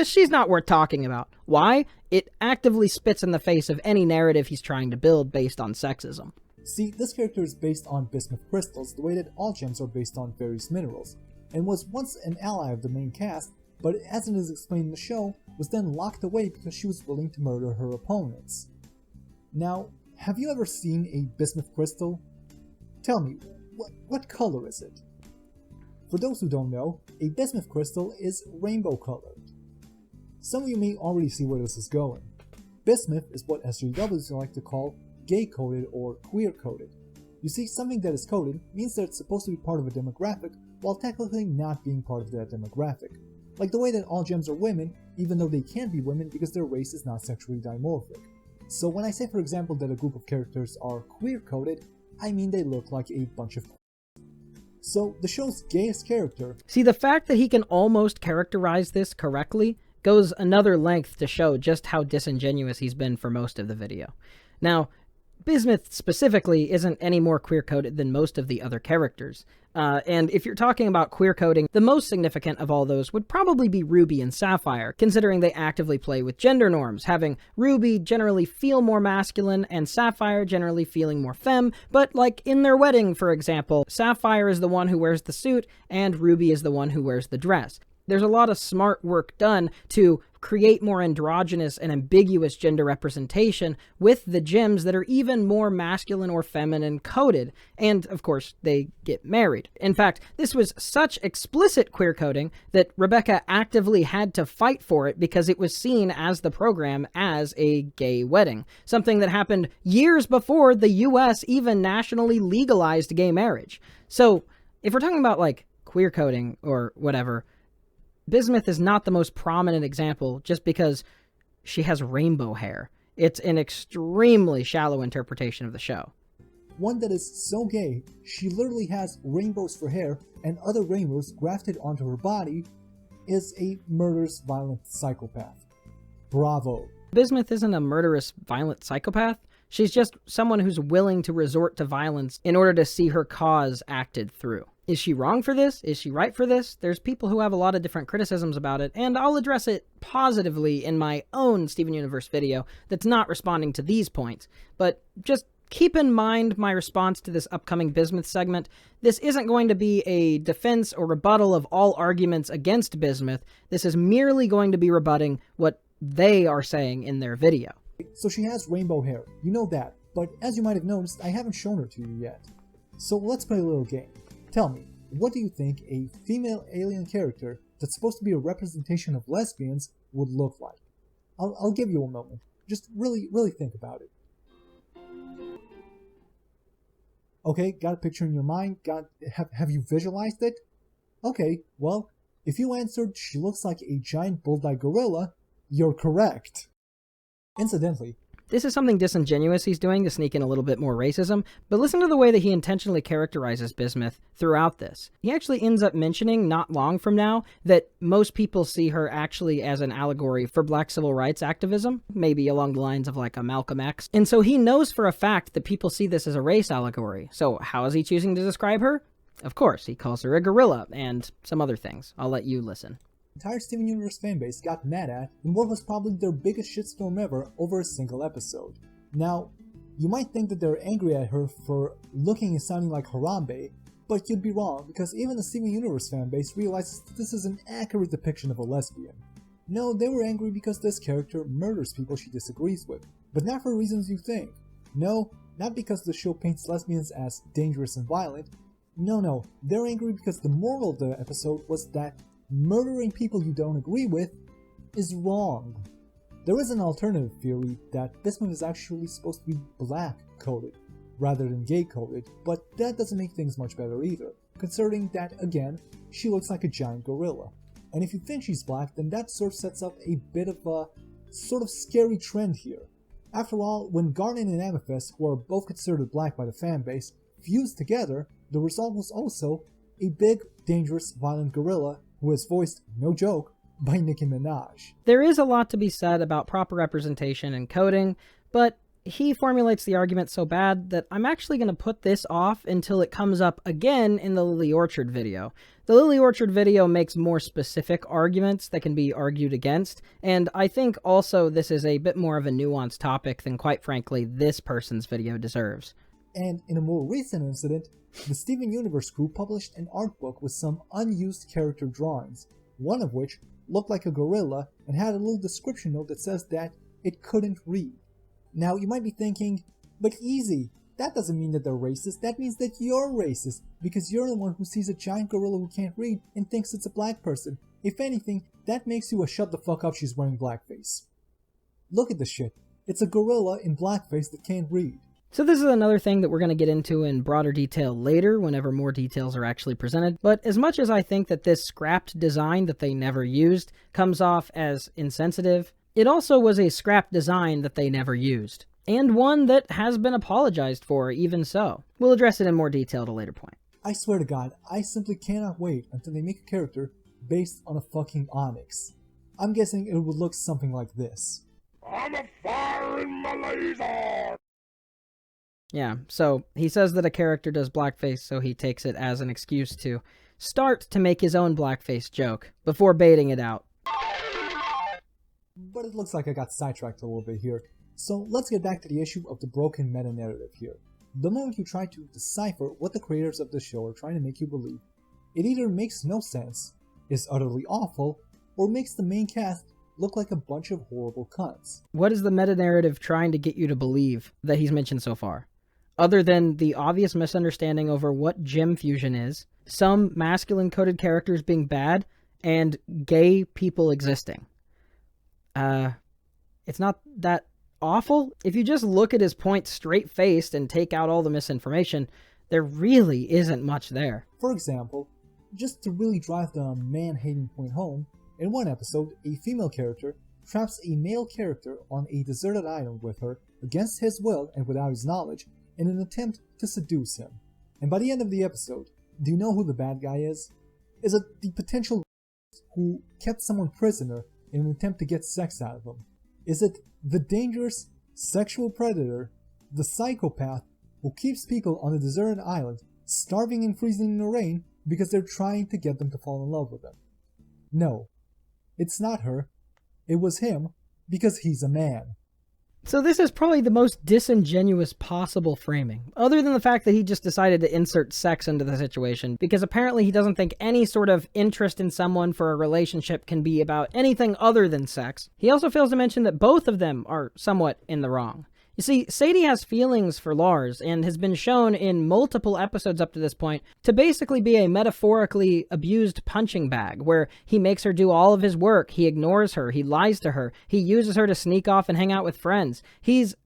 she's not worth talking about. Why? It actively spits in the face of any narrative he's trying to build based on sexism. See, this character is based on bismuth crystals the way that all gems are based on various minerals, and was once an ally of the main cast, but as it is explained in the show, was then locked away because she was willing to murder her opponents. Now, have you ever seen a bismuth crystal? Tell me, what color is it? For those who don't know, a bismuth crystal is rainbow colored. Some of you may already see where this is going. Bismuth is what SJWs like to call gay-coded or queer-coded. You see, something that is coded means that it's supposed to be part of a demographic, while technically not being part of that demographic. Like the way that all gems are women, even though they can't be women because their race is not sexually dimorphic. So when I say, for example, that a group of characters are queer-coded, I mean they look like a bunch of So, the show's gayest character... See, the fact that he can almost characterize this correctly goes another length to show just how disingenuous he's been for most of the video. Now, Bismuth specifically isn't any more queer-coded than most of the other characters. And if you're talking about queer coding, the most significant of all those would probably be Ruby and Sapphire, considering they actively play with gender norms, having Ruby generally feel more masculine and Sapphire generally feeling more femme, but like in their wedding, for example, Sapphire is the one who wears the suit and Ruby is the one who wears the dress. There's a lot of smart work done to create more androgynous and ambiguous gender representation with the gems that are even more masculine or feminine coded. And, of course, they get married. In fact, this was such explicit queer coding that Rebecca actively had to fight for it because it was seen as the program as a gay wedding. Something that happened years before the US even nationally legalized gay marriage. So, if we're talking about, like, queer coding or whatever, Bismuth is not the most prominent example just because she has rainbow hair. It's an extremely shallow interpretation of the show. One that is so gay, she literally has rainbows for hair and other rainbows grafted onto her body, is a murderous, violent psychopath. Bravo. Bismuth isn't a murderous, violent psychopath. She's just someone who's willing to resort to violence in order to see her cause acted through. Is she wrong for this? Is she right for this? There's people who have a lot of different criticisms about it, and I'll address it positively in my own Steven Universe video that's not responding to these points. But just keep in mind my response to this upcoming Bismuth segment. This isn't going to be a defense or rebuttal of all arguments against Bismuth. This is merely going to be rebutting what they are saying in their video. So she has rainbow hair, you know that, but as you might have noticed, I haven't shown her to you yet. So let's play a little game. Tell me, what do you think a female alien character that's supposed to be a representation of lesbians would look like? I'll give you a moment. Just really think about it. Okay, got a picture in your mind? Have you visualized it? Okay, well, if you answered she looks like a giant bull-like gorilla, you're correct. Incidentally, this is something disingenuous he's doing to sneak in a little bit more racism, but listen to the way that he intentionally characterizes Bismuth throughout this. He actually ends up mentioning, not long from now, that most people see her actually as an allegory for black civil rights activism, maybe along the lines of like a Malcolm X. And so he knows for a fact that people see this as a race allegory. So how is he choosing to describe her? Of course, he calls her a gorilla and some other things. I'll let you listen. The entire Steven Universe fanbase got mad at in what was probably their biggest shitstorm ever over a single episode. Now, you might think that they're angry at her for looking and sounding like Harambe, but you'd be wrong because even the Steven Universe fanbase realizes that this is an accurate depiction of a lesbian. No, they were angry because this character murders people she disagrees with, but not for reasons you think. No, not because the show paints lesbians as dangerous and violent. No, they're angry because the moral of the episode was that murdering people you don't agree with is wrong. There is an alternative theory that Bismuth is actually supposed to be black-coded rather than gay-coded, but that doesn't make things much better either, considering that, again, she looks like a giant gorilla. And if you think she's black, then that sort of sets up a bit of a sort of scary trend here. After all, when Garnet and Amethyst, who are both considered black by the fanbase, fused together, the result was also a big, dangerous, violent gorilla who is voiced, no joke, by Nicki Minaj. There is a lot to be said about proper representation and coding, but he formulates the argument so bad that I'm actually going to put this off until it comes up again in the Lily Orchard video. The Lily Orchard video makes more specific arguments that can be argued against, and I think also this is a bit more of a nuanced topic than, quite frankly, this person's video deserves. And in a more recent incident, the Steven Universe crew published an art book with some unused character drawings, one of which looked like a gorilla and had a little description note that says that it couldn't read. Now you might be thinking, but easy, that doesn't mean that they're racist, that means that you're racist, because you're the one who sees a giant gorilla who can't read and thinks it's a black person. If anything, that makes you a shut the fuck up, she's wearing blackface. Look at this shit, it's a gorilla in blackface that can't read. So this is another thing that we're going to get into in broader detail later, whenever more details are actually presented. But as much as I think that this scrapped design that they never used comes off as insensitive, it also was a scrapped design that they never used. And one that has been apologized for, even so. We'll address it in more detail at a later point. I swear to God, I simply cannot wait until they make a character based on a fucking onyx. I'm guessing it would look something like this. I'm a fire in my laser! Yeah, so he says that a character does blackface, so he takes it as an excuse to start to make his own blackface joke before baiting it out. But it looks like I got sidetracked a little bit here, so let's get back to the issue of the broken meta-narrative here. The moment you try to decipher what the creators of the show are trying to make you believe, it either makes no sense, is utterly awful, or makes the main cast look like a bunch of horrible cunts. What is the meta-narrative trying to get you to believe that he's mentioned so far? Other than the obvious misunderstanding over what gem fusion is, some masculine-coded characters being bad, and gay people existing. It's not that awful. If you just look at his point straight-faced and take out all the misinformation, there really isn't much there. For example, just to really drive the man-hating point home, in one episode, a female character traps a male character on a deserted island with her against his will and without his knowledge in an attempt to seduce him. And by the end of the episode, do you know who the bad guy is? Is it the potential who kept someone prisoner in an attempt to get sex out of them? Is it the dangerous sexual predator, the psychopath who keeps people on a deserted island starving and freezing in the rain because they're trying to get them to fall in love with them? No, it's not her. It was him, because he's a man. So this is probably the most disingenuous possible framing, other than the fact that he just decided to insert sex into the situation, because apparently he doesn't think any sort of interest in someone for a relationship can be about anything other than sex. He also fails to mention that both of them are somewhat in the wrong. You see, Sadie has feelings for Lars and has been shown in multiple episodes up to this point to basically be a metaphorically abused punching bag, where he makes her do all of his work, he ignores her, he lies to her, he uses her to sneak off and hang out with friends. He's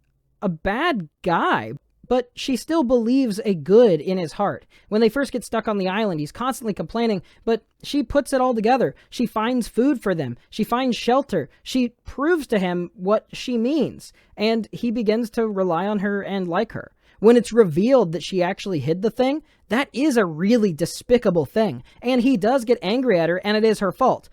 a bad guy, but she still believes a good in his heart. When they first get stuck on the island, he's constantly complaining, but she puts it all together. She finds food for them. She finds shelter. She proves to him what she means, and he begins to rely on her and like her. When it's revealed that she actually hid the thing, that is a really despicable thing, and he does get angry at her, and it is her fault.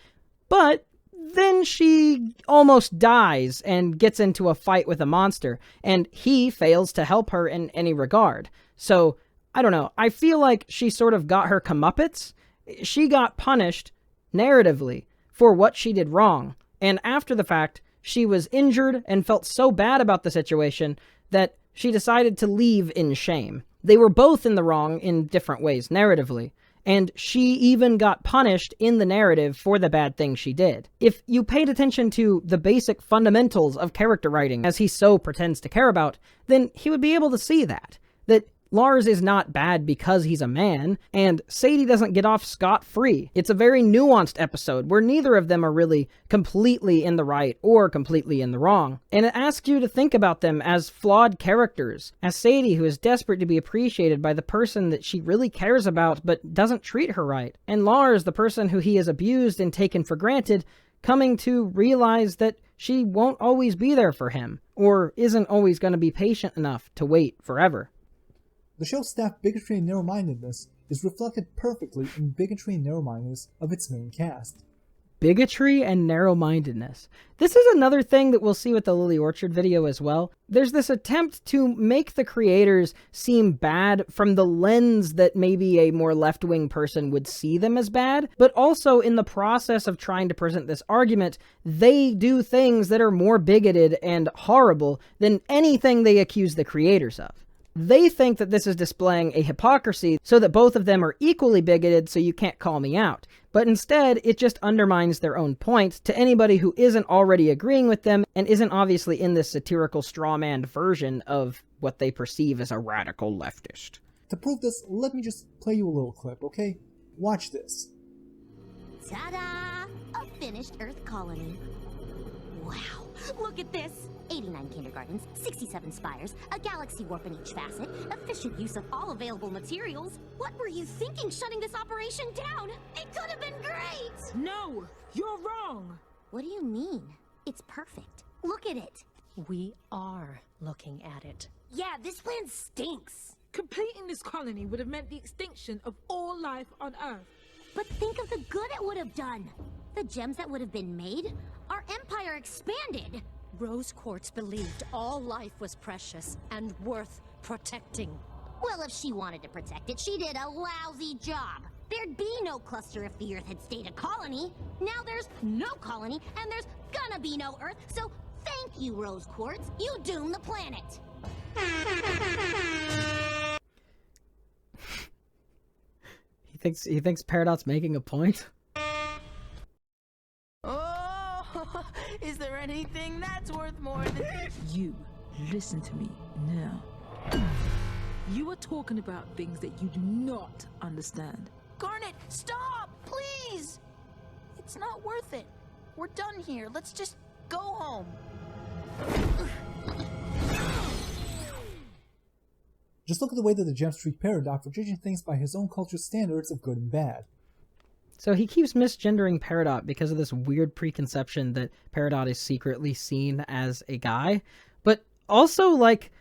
But then she almost dies and gets into a fight with a monster, and he fails to help her in any regard. So, I don't know, I feel like she sort of got her comeuppance. She got punished, narratively, for what she did wrong, and after the fact, she was injured and felt so bad about the situation that she decided to leave in shame. They were both in the wrong in different ways, narratively. And she even got punished in the narrative for the bad thing she did. If you paid attention to the basic fundamentals of character writing, as he so pretends to care about, then he would be able to see that Lars is not bad because he's a man, and Sadie doesn't get off scot-free. It's a very nuanced episode where neither of them are really completely in the right or completely in the wrong. And it asks you to think about them as flawed characters, as Sadie, who is desperate to be appreciated by the person that she really cares about but doesn't treat her right, and Lars, the person who he has abused and taken for granted, coming to realize that she won't always be there for him, or isn't always going to be patient enough to wait forever. The show's staff bigotry and narrow-mindedness is reflected perfectly in bigotry and narrow-mindedness of its main cast. Bigotry and narrow-mindedness. This is another thing that we'll see with the Lily Orchard video as well. There's this attempt to make the creators seem bad from the lens that maybe a more left-wing person would see them as bad, but also in the process of trying to present this argument, they do things that are more bigoted and horrible than anything they accuse the creators of. They think that this is displaying a hypocrisy so that both of them are equally bigoted, so you can't call me out. But instead, it just undermines their own point to anybody who isn't already agreeing with them and isn't obviously in this satirical strawman version of what they perceive as a radical leftist. To prove this, let me just play you a little clip, okay? Watch this. Ta-da! A finished Earth colony. Wow, look at this! 89 kindergartens, 67 spires, a galaxy warp in each facet, efficient use of all available materials. What were you thinking shutting this operation down? It could have been great! No, you're wrong! What do you mean? It's perfect. Look at it. We are looking at it. Yeah, this plan stinks. Completing this colony would have meant the extinction of all life on Earth. But think of the good it would have done. The gems that would have been made, our empire expanded. Rose Quartz believed all life was precious and worth protecting. Well, if she wanted to protect it, she did a lousy job. There'd be no cluster if the Earth had stayed a colony. Now there's no colony, and there's gonna be no Earth, so thank you, Rose Quartz. You doomed the planet. He thinks Peridot's making a point. Oh, is there anything that's worth more than... You, listen to me now. You are talking about things that you do not understand. Garnet, stop, please! It's not worth it. We're done here. Let's just go home. Just look at the way that the gems treat Peridot for judging things by his own culture's standards of good and bad. So he keeps misgendering Peridot because of this weird preconception that Peridot is secretly seen as a guy. But also, like,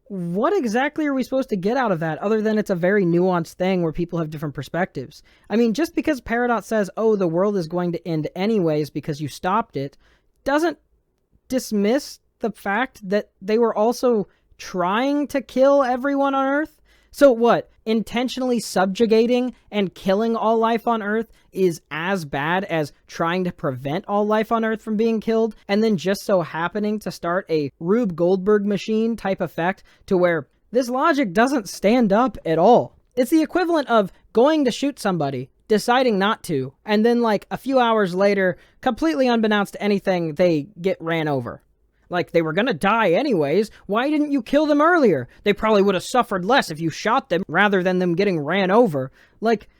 what exactly are we supposed to get out of that other than it's a very nuanced thing where people have different perspectives? I mean, just because Peridot says, oh, the world is going to end anyways because you stopped it, doesn't dismiss the fact that they were also trying to kill everyone on Earth. So what? Intentionally subjugating and killing all life on Earth is as bad as trying to prevent all life on Earth from being killed, and then just so happening to start a Rube Goldberg machine type effect to where this logic doesn't stand up at all. It's the equivalent of going to shoot somebody, deciding not to, and then like a few hours later, completely unbeknownst to anything, they get ran over. Like, they were gonna die anyways, why didn't you kill them earlier? They probably would have suffered less if you shot them rather than them getting ran over. Like,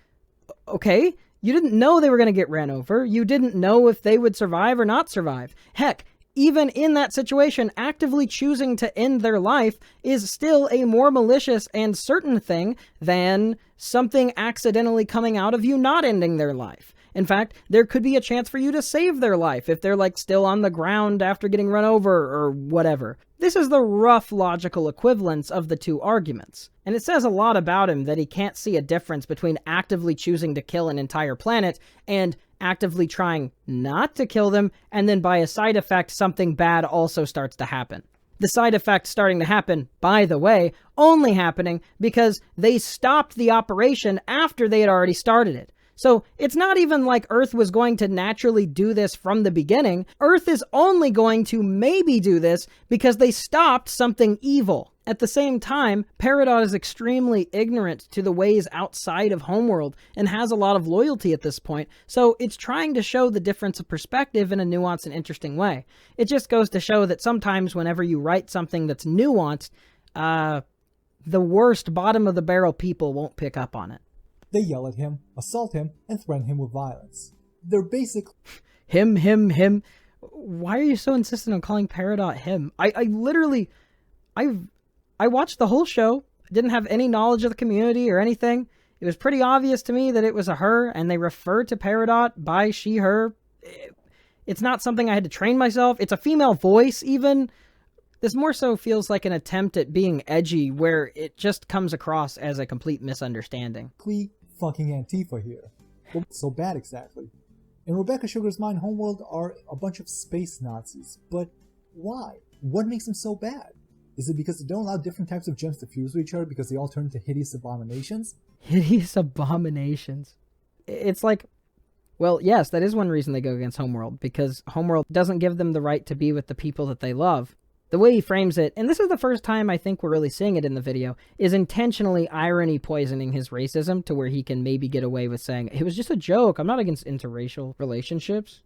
okay, you didn't know they were gonna get ran over. You didn't know if they would survive or not survive. Heck, even in that situation, actively choosing to end their life is still a more malicious and certain thing than something accidentally coming out of you not ending their life. In fact, there could be a chance for you to save their life if they're like still on the ground after getting run over or whatever. This is the rough logical equivalence of the two arguments. And it says a lot about him that he can't see a difference between actively choosing to kill an entire planet and actively trying not to kill them, and then by a side effect, something bad also starts to happen. The side effect starting to happen, by the way, only happening because they stopped the operation after they had already started it. So it's not even like Earth was going to naturally do this from the beginning. Earth is only going to maybe do this because they stopped something evil. At the same time, Peridot is extremely ignorant to the ways outside of Homeworld and has a lot of loyalty at this point, so it's trying to show the difference of perspective in a nuanced and interesting way. It just goes to show that sometimes whenever you write something that's nuanced, the worst bottom-of-the-barrel people won't pick up on it. They yell at him, assault him, and threaten him with violence. They're basically... Him. Why are you so insistent on calling Peridot him? I watched the whole show. I didn't have any knowledge of the community or anything. It was pretty obvious to me that it was a her, and they refer to Peridot by she, her. It's not something I had to train myself. It's a female voice, even. This more so feels like an attempt at being edgy, where it just comes across as a complete misunderstanding. Fucking Antifa here. What's so bad exactly? In Rebecca Sugar's mind, Homeworld are a bunch of space Nazis. But why? What makes them so bad? Is it because they don't allow different types of gems to fuse with each other because they all turn into hideous abominations? Hideous abominations. It's like, well, yes, that is one reason they go against Homeworld, because Homeworld doesn't give them the right to be with the people that they love. The way he frames it, and this is the first time I think we're really seeing it in the video, is intentionally irony poisoning his racism to where he can maybe get away with saying, it was just a joke, I'm not against interracial relationships.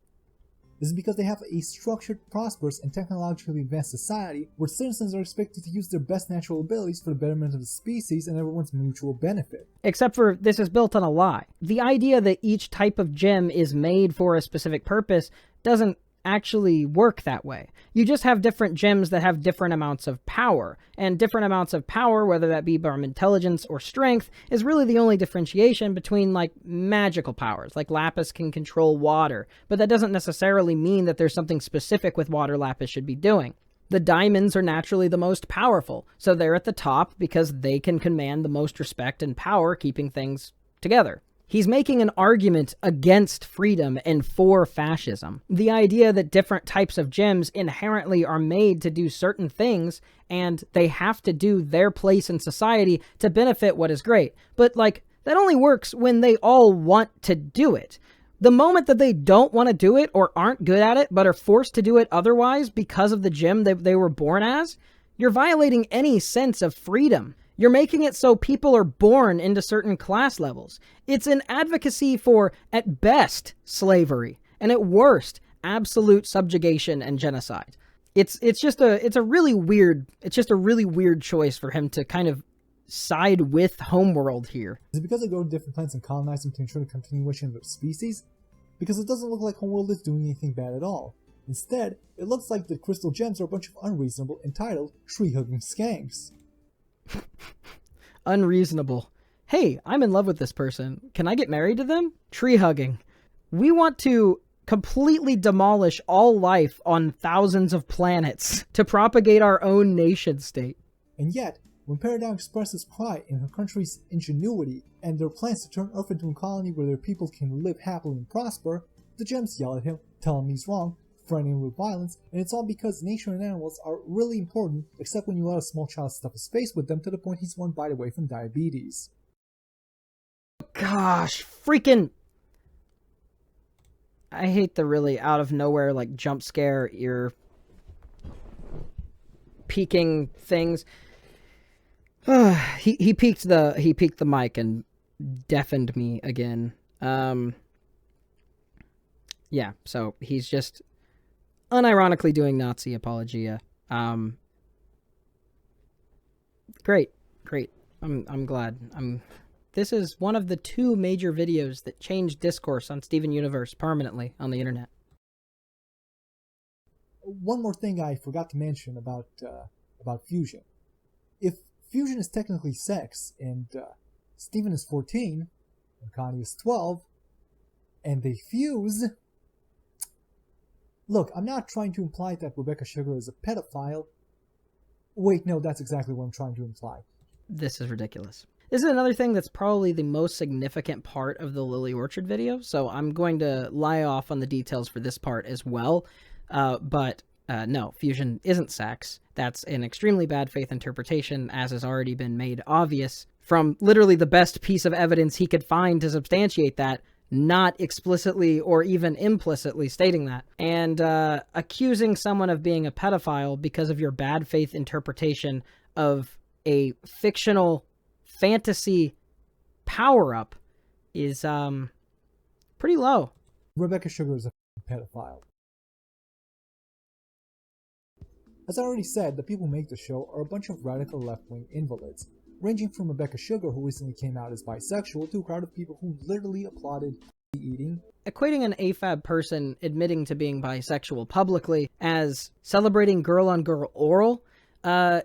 This is because they have a structured, prosperous, and technologically advanced society where citizens are expected to use their best natural abilities for the betterment of the species and everyone's mutual benefit. Except for this is built on a lie. The idea that each type of gem is made for a specific purpose doesn't actually work that way. You just have different gems that have different amounts of power, and different amounts of power, whether that be from intelligence or strength, is really the only differentiation between like magical powers. Like Lapis can control water, but that doesn't necessarily mean that there's something specific with water Lapis should be doing. The diamonds are naturally the most powerful, so they're at the top because they can command the most respect and power keeping things together. He's making an argument against freedom and for fascism. The idea that different types of gyms inherently are made to do certain things and they have to do their place in society to benefit what is great. But like, that only works when they all want to do it. The moment that they don't want to do it or aren't good at it but are forced to do it otherwise because of the gym they were born as, you're violating any sense of freedom. You're making it so people are born into certain class levels. It's an advocacy for, at best, slavery, and at worst, absolute subjugation and genocide. It's just a really weird choice for him to kind of side with Homeworld here. Is it because they go to different planets and colonize them to ensure the continuation of their species? Because it doesn't look like Homeworld is doing anything bad at all. Instead, it looks like the crystal gems are a bunch of unreasonable, entitled, tree-hugging skanks. Unreasonable. Hey, I'm in love with this person. Can I get married to them? Tree hugging. We want to completely demolish all life on thousands of planets to propagate our own nation state. And yet, when Paradown expresses pride in her country's ingenuity and their plans to turn Earth into a colony where their people can live happily and prosper, the gems yell at him, tell him he's wrong, threatening him with violence, and it's all because nature and animals are really important, except when you let a small child stuff his face with them to the point he's one bite away from diabetes. Gosh, freaking... I hate the really out of nowhere, like, jump scare, ear peeking things. He peeked the mic and deafened me again. Yeah, so he's just unironically doing Nazi apologia. Great. I'm glad. This is one of the 2 major videos that changed discourse on Steven Universe permanently on the internet. One more thing I forgot to mention about fusion. If fusion is technically sex, and Steven is 14, and Connie is 12, and they fuse... Look, I'm not trying to imply that Rebecca Sugar is a pedophile. Wait, no, that's exactly what I'm trying to imply. This is ridiculous. This is another thing that's probably the most significant part of the Lily Orchard video, so I'm going to lie off on the details for this part as well. But no, fusion isn't sex. That's an extremely bad faith interpretation, as has already been made obvious from literally the best piece of evidence he could find to substantiate that, not explicitly or even implicitly stating that. And accusing someone of being a pedophile because of your bad faith interpretation of a fictional fantasy power-up is pretty low. Rebecca Sugar is a pedophile. As I already said, the people who make the show are a bunch of radical left-wing invalids, ranging from Rebecca Sugar, who recently came out as bisexual, to a crowd of people who literally applauded eating. Equating an AFAB person admitting to being bisexual publicly as celebrating girl-on-girl oral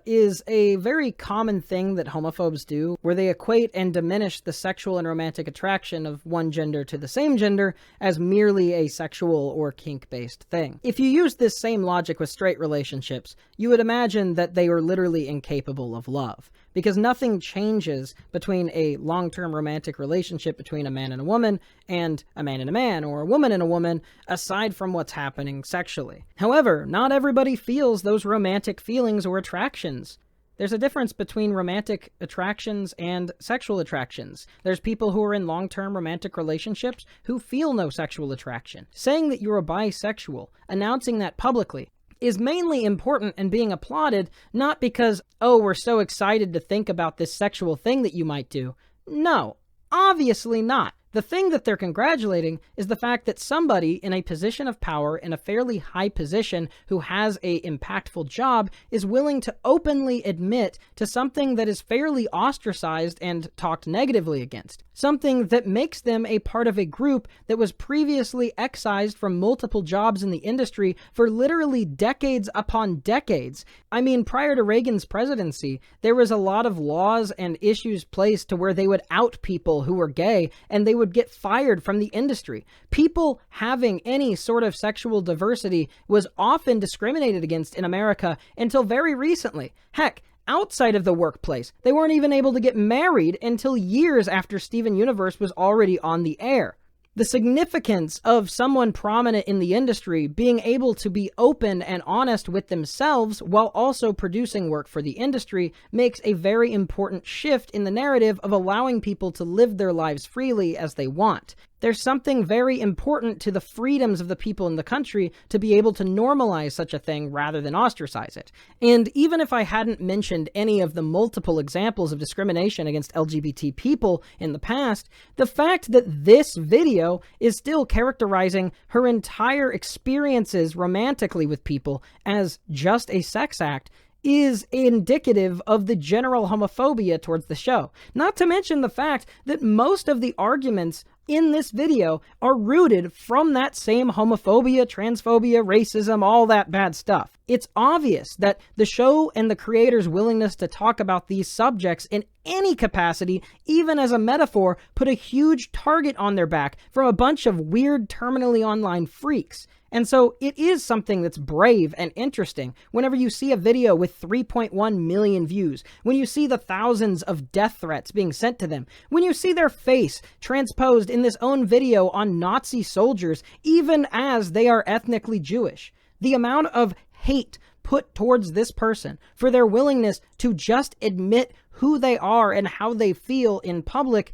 is a very common thing that homophobes do, where they equate and diminish the sexual and romantic attraction of one gender to the same gender as merely a sexual or kink-based thing. If you use this same logic with straight relationships, you would imagine that they are literally incapable of love, because nothing changes between a long-term romantic relationship between a man and a woman and a man and a man, or a woman and a woman, aside from what's happening sexually. However, not everybody feels those romantic feelings or attractions. There's a difference between romantic attractions and sexual attractions. There's people who are in long-term romantic relationships who feel no sexual attraction. Saying that you're a bisexual, announcing that publicly, is mainly important and being applauded, not because, oh, we're so excited to think about this sexual thing that you might do. No, obviously not. The thing that they're congratulating is the fact that somebody in a position of power, in a fairly high position, who has a impactful job, is willing to openly admit to something that is fairly ostracized and talked negatively against. Something that makes them a part of a group that was previously excised from multiple jobs in the industry for literally decades upon decades. I mean, prior to Reagan's presidency, there was a lot of laws and issues placed to where they would out people who were gay, and they would get fired from the industry. People having any sort of sexual diversity was often discriminated against in America until very recently. Heck, outside of the workplace. They weren't even able to get married until years after Steven Universe was already on the air. The significance of someone prominent in the industry being able to be open and honest with themselves while also producing work for the industry makes a very important shift in the narrative of allowing people to live their lives freely as they want. There's something very important to the freedoms of the people in the country to be able to normalize such a thing rather than ostracize it. And even if I hadn't mentioned any of the multiple examples of discrimination against LGBT people in the past, the fact that this video is still characterizing her entire experiences romantically with people as just a sex act is indicative of the general homophobia towards the show. Not to mention the fact that most of the arguments in this video are rooted from that same homophobia, transphobia, racism, all that bad stuff. It's obvious that the show and the creator's willingness to talk about these subjects in any capacity, even as a metaphor, put a huge target on their back from a bunch of weird, terminally online freaks. And so it is something that's brave and interesting whenever you see a video with 3.1 million views, when you see the thousands of death threats being sent to them, when you see their face transposed in this own video on Nazi soldiers, even as they are ethnically Jewish. The amount of hate put towards this person for their willingness to just admit who they are and how they feel in public,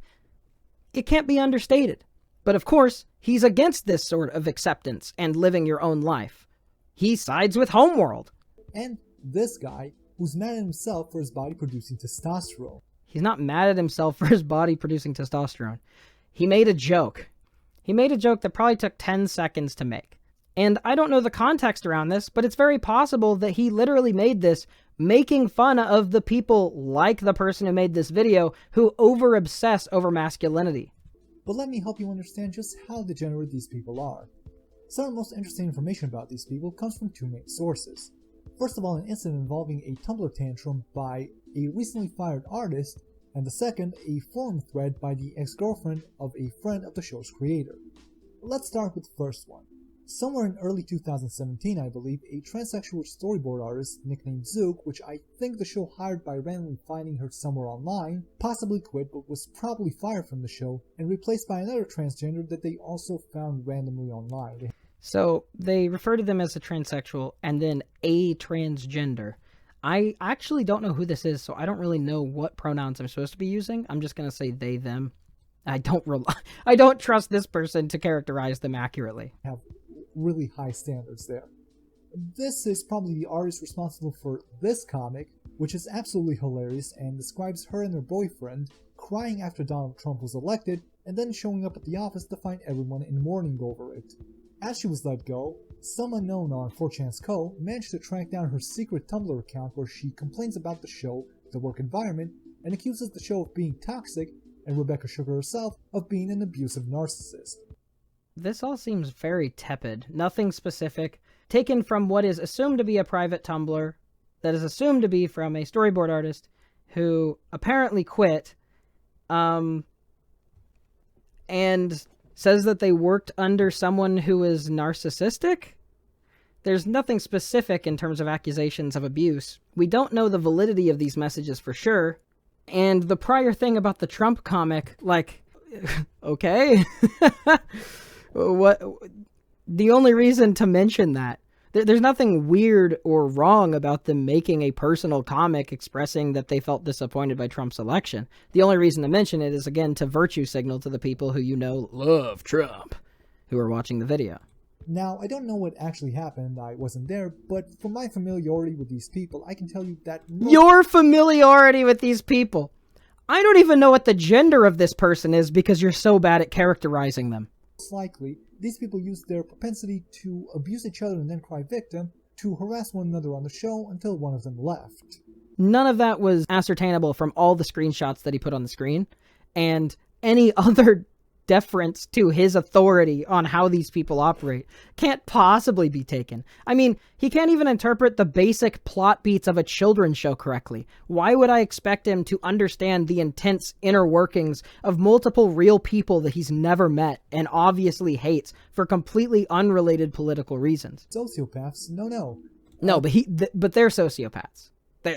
it can't be understated. But of course, he's against this sort of acceptance and living your own life. He sides with Homeworld. And this guy, who's mad at himself for his body producing testosterone. He's not mad at himself for his body producing testosterone. He made a joke. He made a joke that probably took 10 seconds to make. And I don't know the context around this, but it's very possible that he literally made this making fun of the people like the person who made this video who over-obsess over masculinity. But let me help you understand just how degenerate these people are. Some of the most interesting information about these people comes from two main sources. First of all, an incident involving a Tumblr tantrum by a recently fired artist, and the second, a forum thread by the ex-girlfriend of a friend of the show's creator. Let's start with the first one. Somewhere in early 2017, I believe, a transsexual storyboard artist nicknamed Zook, which I think the show hired by randomly finding her somewhere online, possibly quit but was probably fired from the show and replaced by another transgender that they also found randomly online. So they refer to them as a transsexual and then a transgender. I actually don't know who this is, so I don't really know what pronouns I'm supposed to be using. I'm just going to say they, them. I don't trust this person to characterize them accurately. Have really high standards there. This is probably the artist responsible for this comic, which is absolutely hilarious and describes her and her boyfriend crying after Donald Trump was elected and then showing up at the office to find everyone in mourning over it. As she was let go, some unknown on 4chan's Co. managed to track down her secret Tumblr account where she complains about the show, the work environment, and accuses the show of being toxic, and Rebecca Sugar herself of being an abusive narcissist. This all seems very tepid. Nothing specific. Taken from what is assumed to be a private Tumblr that is assumed to be from a storyboard artist who apparently quit and says that they worked under someone who is narcissistic? There's nothing specific in terms of accusations of abuse. We don't know the validity of these messages for sure. And the prior thing about the Trump comic, like, okay? What? The only reason to mention that, there's nothing weird or wrong about them making a personal comic expressing that they felt disappointed by Trump's election. The only reason to mention it is, again, to virtue signal to the people who you know love Trump, who are watching the video. Now, I don't know what actually happened, I wasn't there, but from my familiarity with these people, I can tell you that... Your familiarity with these people! I don't even know what the gender of this person is because you're so bad at characterizing them. Most likely, these people use their propensity to abuse each other and then cry victim to harass one another on the show until one of them left. None of that was ascertainable from all the screenshots that he put on the screen, and any other deference to his authority on how these people operate can't possibly be taken. I mean, he can't even interpret the basic plot beats of a children's show correctly. Why would I expect him to understand the intense inner workings of multiple real people that he's never met and obviously hates for completely unrelated political reasons? Sociopaths? No. No, but they're sociopaths.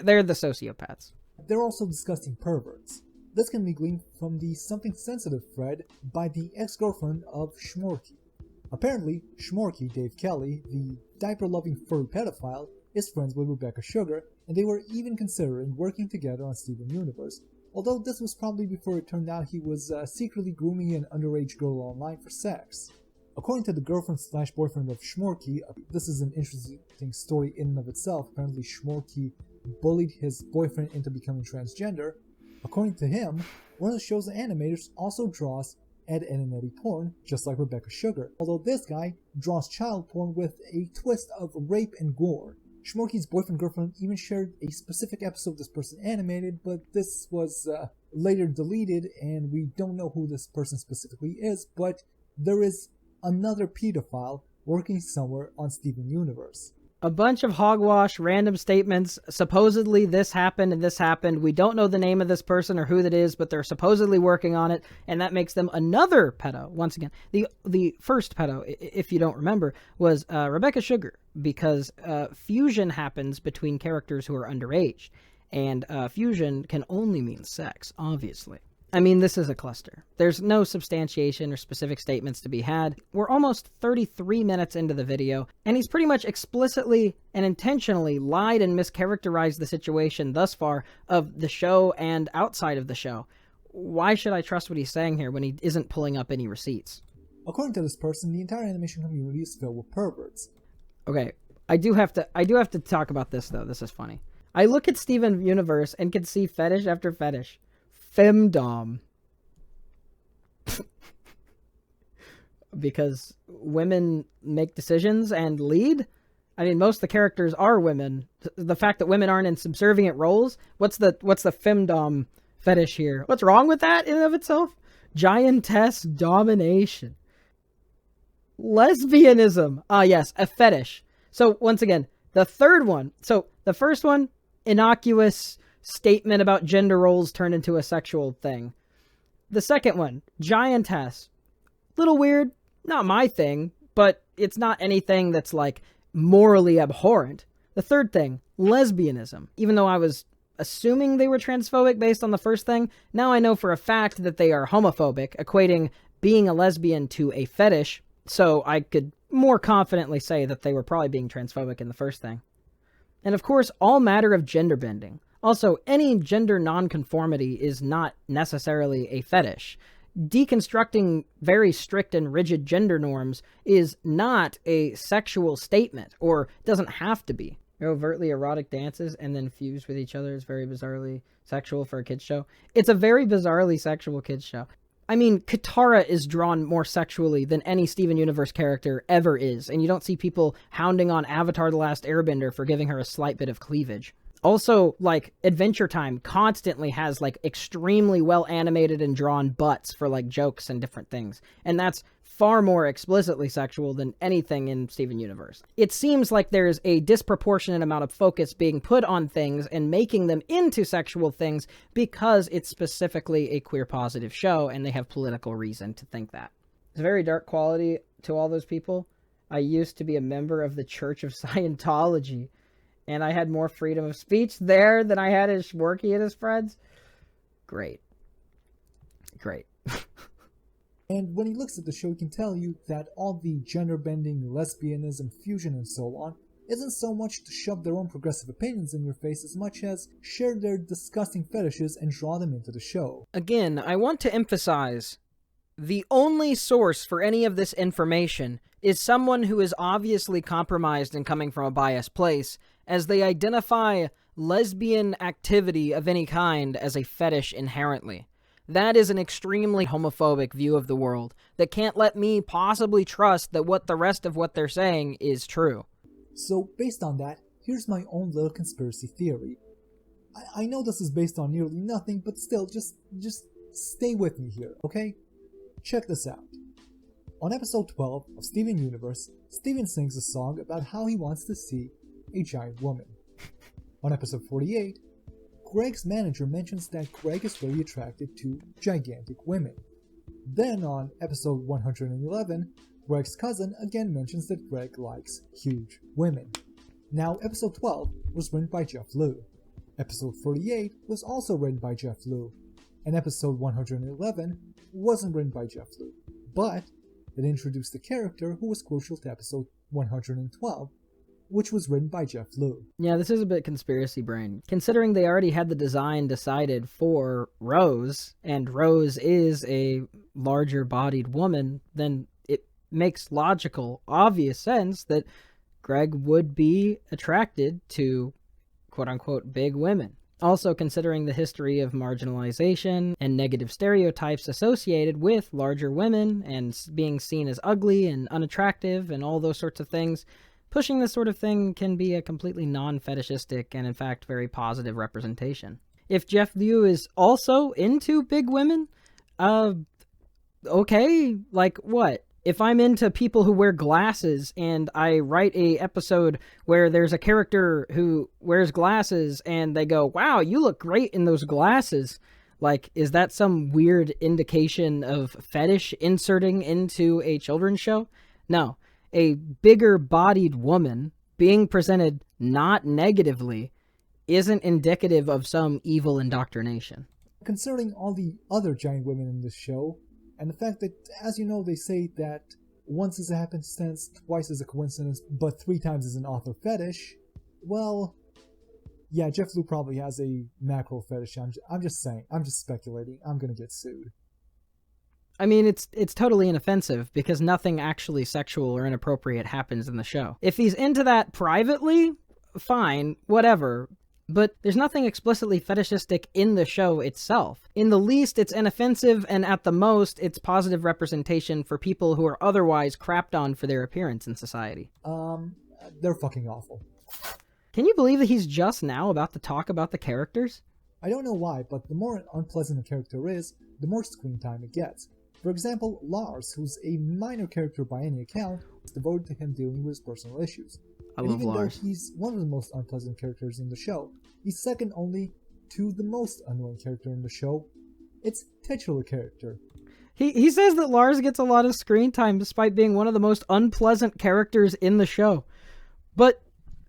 They're the sociopaths. They're also disgusting perverts. This can be gleaned from the Something Sensitive thread by the ex-girlfriend of Schmorky. Apparently, Schmorky, Dave Kelly, the diaper-loving furry pedophile, is friends with Rebecca Sugar, and they were even considering working together on Steven Universe, although this was probably before it turned out he was secretly grooming an underage girl online for sex. According to the girlfriend/boyfriend of Schmorky, this is an interesting story in and of itself. Apparently Schmorky bullied his boyfriend into becoming transgender. According to him, one of the show's animators also draws Ed, and Eddie porn, just like Rebecca Sugar, although this guy draws child porn with a twist of rape and gore. Schmorky's boyfriend-girlfriend even shared a specific episode this person animated, but this was later deleted, and we don't know who this person specifically is, but there is another pedophile working somewhere on Steven Universe. A bunch of hogwash, random statements. Supposedly this happened and this happened. We don't know the name of this person or who that is, but they're supposedly working on it, and that makes them another pedo. Once again, the first pedo, if you don't remember, was Rebecca Sugar, because fusion happens between characters who are underage, and fusion can only mean sex, obviously. I mean, this is a cluster. There's no substantiation or specific statements to be had. We're almost 33 minutes into the video, and he's pretty much explicitly and intentionally lied and mischaracterized the situation thus far of the show and outside of the show. Why should I trust what he's saying here when he isn't pulling up any receipts? According to this person, the entire animation community is filled with perverts. Okay, I do have to talk about this though. This is funny. I look at Steven Universe and can see fetish after fetish. Femdom. Because women make decisions and lead? I mean, most of the characters are women. The fact that women aren't in subservient roles? What's the femdom fetish here? What's wrong with that in and of itself? Giantess domination. Lesbianism. Ah, yes, a fetish. So, once again, the third one. So, the first one, innocuous statement about gender roles turned into a sexual thing. The second one, giantess. Little weird, not my thing, but it's not anything that's like morally abhorrent. The third thing, lesbianism. Even though I was assuming they were transphobic based on the first thing, now I know for a fact that they are homophobic, equating being a lesbian to a fetish, so I could more confidently say that they were probably being transphobic in the first thing. And of course, all matter of gender bending. Also, any gender nonconformity is not necessarily a fetish. Deconstructing very strict and rigid gender norms is not a sexual statement, or doesn't have to be. Overtly erotic dances and then fuse with each other is very bizarrely sexual for a kid's show. It's a very bizarrely sexual kid's show. I mean, Katara is drawn more sexually than any Steven Universe character ever is, and you don't see people hounding on Avatar: The Last Airbender for giving her a slight bit of cleavage. Also, like, Adventure Time constantly has, like, extremely well animated and drawn butts for, like, jokes and different things. And that's far more explicitly sexual than anything in Steven Universe. It seems like there's a disproportionate amount of focus being put on things and making them into sexual things because it's specifically a queer positive show and they have political reason to think that. It's a very dark quality to all those people. I used to be a member of the Church of Scientology, and I had more freedom of speech there than I had as Schmorky and his friends. Great. Great. And when he looks at the show, he can tell you that all the gender-bending, lesbianism, fusion, and so on isn't so much to shove their own progressive opinions in your face as much as share their disgusting fetishes and draw them into the show. Again, I want to emphasize, the only source for any of this information is someone who is obviously compromised and coming from a biased place, as they identify lesbian activity of any kind as a fetish inherently. That is an extremely homophobic view of the world that can't let me possibly trust that what the rest of what they're saying is true. So, based on that, here's my own little conspiracy theory. I know this is based on nearly nothing, but still, just stay with me here, okay? Check this out. On episode 12 of Steven Universe, Steven sings a song about how he wants to see a giant woman. On episode 48, Greg's manager mentions that Greg is very attracted to gigantic women. Then on episode 111, Greg's cousin again mentions that Greg likes huge women. Now, episode 12 was written by Jeff Liu. Episode 48 was also written by Jeff Liu, and episode 111 wasn't written by Jeff Liu, but it introduced a character who was crucial to episode 112, which was written by Jeff Liu. Yeah, this is a bit conspiracy brain. Considering they already had the design decided for Rose, and Rose is a larger-bodied woman, then it makes logical, obvious sense that Greg would be attracted to quote-unquote big women. Also, considering the history of marginalization and negative stereotypes associated with larger women and being seen as ugly and unattractive and all those sorts of things, pushing this sort of thing can be a completely non-fetishistic and, in fact, very positive representation. If Jeff Liu is also into big women, okay, like what? If I'm into people who wear glasses and I write a episode where there's a character who wears glasses and they go, wow, you look great in those glasses, like, is that some weird indication of fetish inserting into a children's show? No. A bigger-bodied woman being presented not negatively isn't indicative of some evil indoctrination. Concerning all the other giant women in this show, and the fact that, as you know, they say that once is a happenstance, twice is a coincidence, but 3 times is an author fetish, well, yeah, Jeff Liu probably has a macro fetish. I'm just saying. I'm just speculating. I'm gonna get sued. I mean, it's totally inoffensive because nothing actually sexual or inappropriate happens in the show. If he's into that privately, fine, whatever. But there's nothing explicitly fetishistic in the show itself. In the least, it's inoffensive, and at the most, it's positive representation for people who are otherwise crapped on for their appearance in society. They're fucking awful. Can you believe that he's just now about to talk about the characters? I don't know why, but the more unpleasant a character is, the more screen time it gets. For example, Lars, who's a minor character by any account, is devoted to him dealing with his personal issues. I love even Lars. Though he's one of the most unpleasant characters in the show, he's second only to the most annoying character in the show, its titular character. He says that Lars gets a lot of screen time despite being one of the most unpleasant characters in the show. But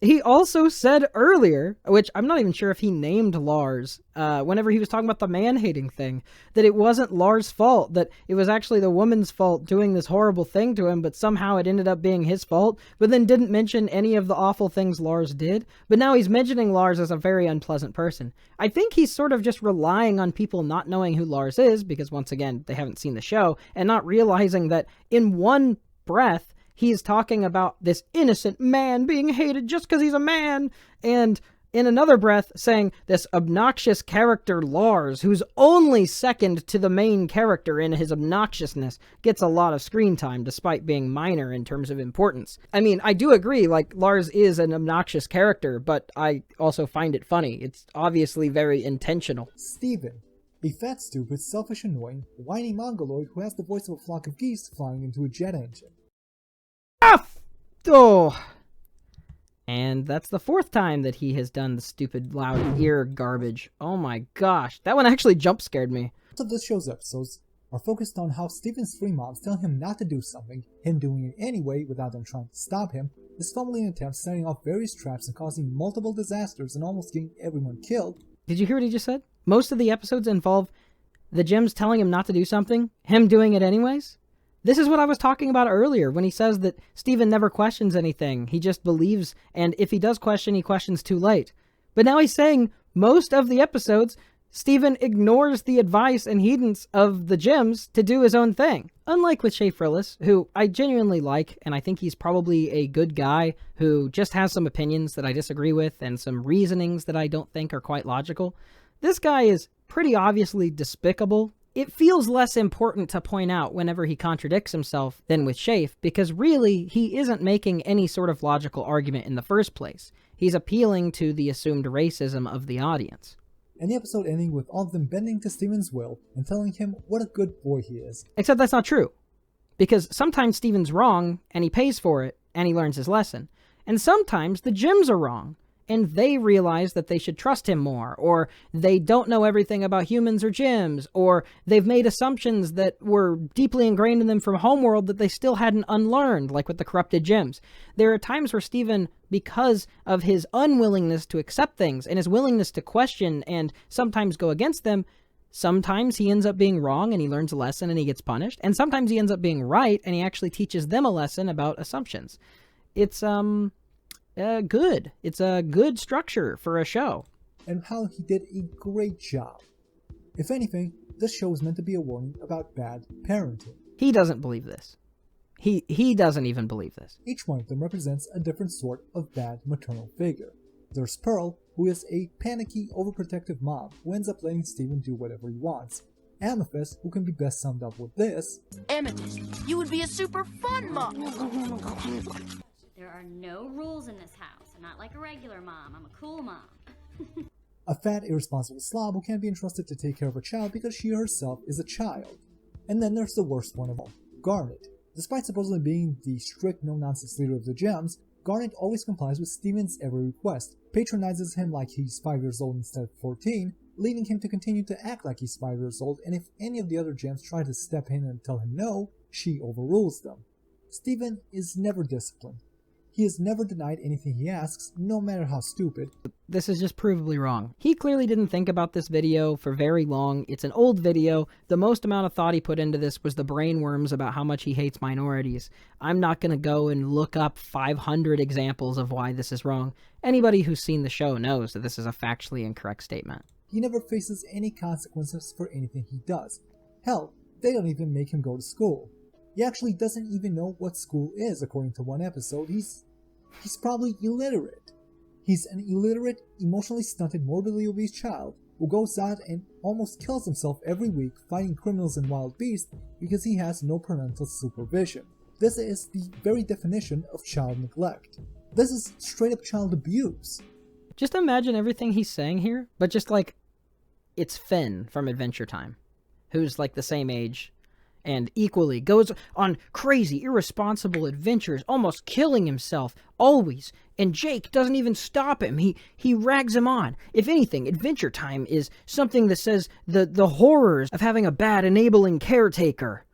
he also said earlier, which I'm not even sure if he named Lars, whenever he was talking about the man-hating thing, that it wasn't Lars' fault, that it was actually the woman's fault doing this horrible thing to him, but somehow it ended up being his fault, but then didn't mention any of the awful things Lars did. But now he's mentioning Lars as a very unpleasant person. I think he's sort of just relying on people not knowing who Lars is, because once again, they haven't seen the show, and not realizing that in one breath, he's talking about this innocent man being hated just because he's a man, and in another breath saying this obnoxious character Lars, who's only second to the main character in his obnoxiousness, gets a lot of screen time despite being minor in terms of importance. I mean, I do agree, like, Lars is an obnoxious character, but I also find it funny. It's obviously very intentional. Steven, a fat, stupid, selfish, annoying, whiny mongoloid who has the voice of a flock of geese flying into a jet engine. Oh. And that's the 4th time that he has done the stupid loud ear garbage. Oh my gosh, that one actually jump scared me. Most of this show's episodes are focused on how Steven's 3 moms tell him not to do something, him doing it anyway without them trying to stop him, his fumbling attempts setting off various traps and causing multiple disasters and almost getting everyone killed. Did you hear what he just said? Most of the episodes involve the Gems telling him not to do something, him doing it anyways? This is what I was talking about earlier when he says that Steven never questions anything. He just believes, and if he does question, he questions too late. But now he's saying most of the episodes, Steven ignores the advice and guidance of the Gems to do his own thing. Unlike with Shea Frillis, who I genuinely like, and I think he's probably a good guy who just has some opinions that I disagree with and some reasonings that I don't think are quite logical. This guy is pretty obviously despicable. It feels less important to point out whenever he contradicts himself than with Shafe, because really, he isn't making any sort of logical argument in the first place. He's appealing to the assumed racism of the audience. And the episode ending with all of them bending to Steven's will and telling him what a good boy he is. Except that's not true. Because sometimes Steven's wrong, and he pays for it, and he learns his lesson. And sometimes the Gems are wrong, and they realize that they should trust him more, or they don't know everything about humans or gyms, or they've made assumptions that were deeply ingrained in them from homeworld that they still hadn't unlearned, like with the corrupted gyms. There are times where Steven, because of his unwillingness to accept things and his willingness to question and sometimes go against them, sometimes he ends up being wrong and he learns a lesson and he gets punished, and sometimes he ends up being right and he actually teaches them a lesson about assumptions. It's good. It's a good structure for a show. And how he did a great job. If anything, this show is meant to be a warning about bad parenting. He doesn't believe this. He doesn't even believe this. Each one of them represents a different sort of bad maternal figure. There's Pearl, who is a panicky, overprotective mom who ends up letting Steven do whatever he wants. Amethyst, who can be best summed up with this: Amethyst, you would be a super fun mom. There are no rules in this house. I'm not like a regular mom. I'm a cool mom. a fat, irresponsible slob who can't be entrusted to take care of a child because she herself is a child. And then there's the worst one of all, Garnet. Despite supposedly being the strict no-nonsense leader of the Gems, Garnet always complies with Steven's every request, patronizes him like he's 5 years old instead of 14, leading him to continue to act like he's 5 years old, and if any of the other Gems try to step in and tell him no, she overrules them. Steven is never disciplined. He is never denied anything he asks, no matter how stupid. This is just provably wrong. He clearly didn't think about this video for very long. It's an old video. The most amount of thought he put into this was the brainworms about how much he hates minorities. I'm not going to go and look up 500 examples of why this is wrong. Anybody who's seen the show knows that this is a factually incorrect statement. He never faces any consequences for anything he does. Hell, they don't even make him go to school. He actually doesn't even know what school is, according to one episode. He's probably illiterate. He's an illiterate, emotionally stunted, morbidly obese child who goes out and almost kills himself every week fighting criminals and wild beasts because he has no parental supervision. This is the very definition of child neglect. This is straight up child abuse. Just imagine everything he's saying here, but just like, it's Finn from Adventure Time, who's like the same age, and equally goes on crazy, irresponsible adventures, almost killing himself, always, and Jake doesn't even stop him. He rags him on. If anything, Adventure Time is something that says the horrors of having a bad, enabling caretaker.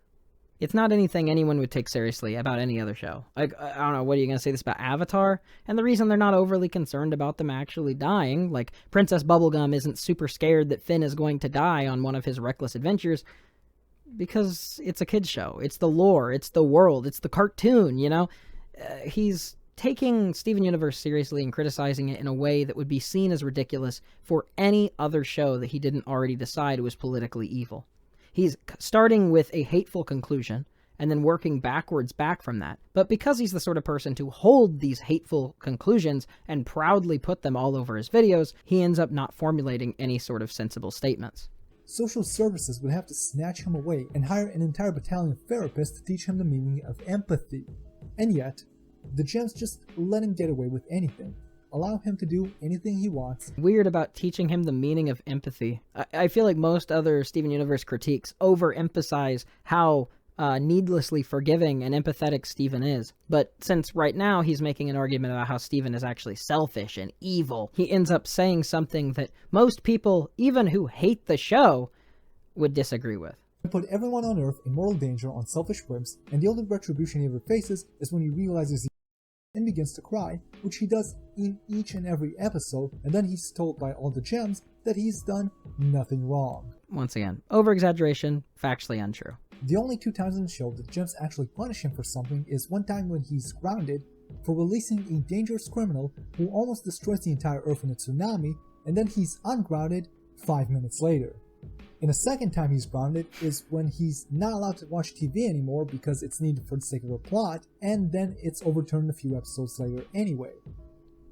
It's not anything anyone would take seriously about any other show. Like, I don't know, what are you going to say this about Avatar? And the reason they're not overly concerned about them actually dying, like Princess Bubblegum isn't super scared that Finn is going to die on one of his reckless adventures, because it's a kid's show. It's the lore, it's the world, it's the cartoon, you know? He's taking Steven Universe seriously and criticizing it in a way that would be seen as ridiculous for any other show that he didn't already decide was politically evil. He's starting with a hateful conclusion and then working backwards back from that. But because he's the sort of person to hold these hateful conclusions and proudly put them all over his videos, he ends up not formulating any sort of sensible statements. Social services would have to snatch him away and hire an entire battalion of therapists to teach him the meaning of empathy. And yet, the Gems just let him get away with anything, allow him to do anything he wants. Weird about teaching him the meaning of empathy. I feel like most other Steven Universe critiques overemphasize how needlessly forgiving and empathetic Steven is. But since right now he's making an argument about how Steven is actually selfish and evil, he ends up saying something that most people, even who hate the show, would disagree with. He put everyone on Earth in mortal danger on selfish whims, and the only retribution he ever faces is when he realizes and begins to cry, which he does in each and every episode, and then he's told by all the Gems that he's done nothing wrong. Once again, over-exaggeration, factually untrue. The only 2 times in the show that the Gems actually punish him for something is one time when he's grounded for releasing a dangerous criminal who almost destroys the entire Earth in a tsunami, and then he's ungrounded 5 minutes later. And a second time he's grounded is when he's not allowed to watch TV anymore because it's needed for the sake of the plot, and then it's overturned a few episodes later anyway.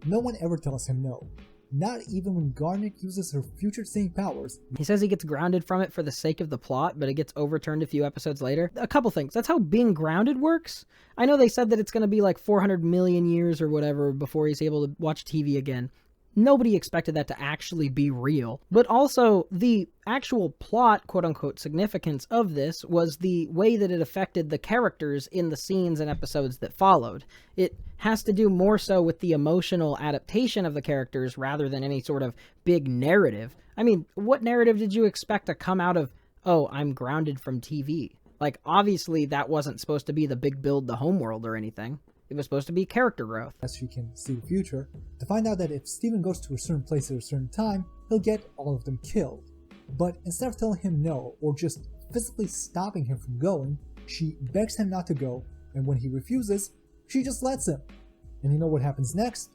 No one ever tells him no. Not even when Garnet uses her future-seeing powers. He says he gets grounded from it for the sake of the plot, but it gets overturned a few episodes later. A couple things. That's how being grounded works. I know they said that it's going to be like 400 million years or whatever before he's able to watch TV again. Nobody expected that to actually be real. But also, the actual plot, quote-unquote, significance of this was the way that it affected the characters in the scenes and episodes that followed. It has to do more so with the emotional adaptation of the characters rather than any sort of big narrative. I mean, what narrative did you expect to come out of, oh, I'm grounded from TV? Like, obviously that wasn't supposed to be the big build the homeworld or anything. It was supposed to be character growth. As she can see the future, to find out that if Steven goes to a certain place at a certain time, he'll get all of them killed. But instead of telling him no, or just physically stopping him from going, she begs him not to go, and when he refuses, she just lets him. And you know what happens next?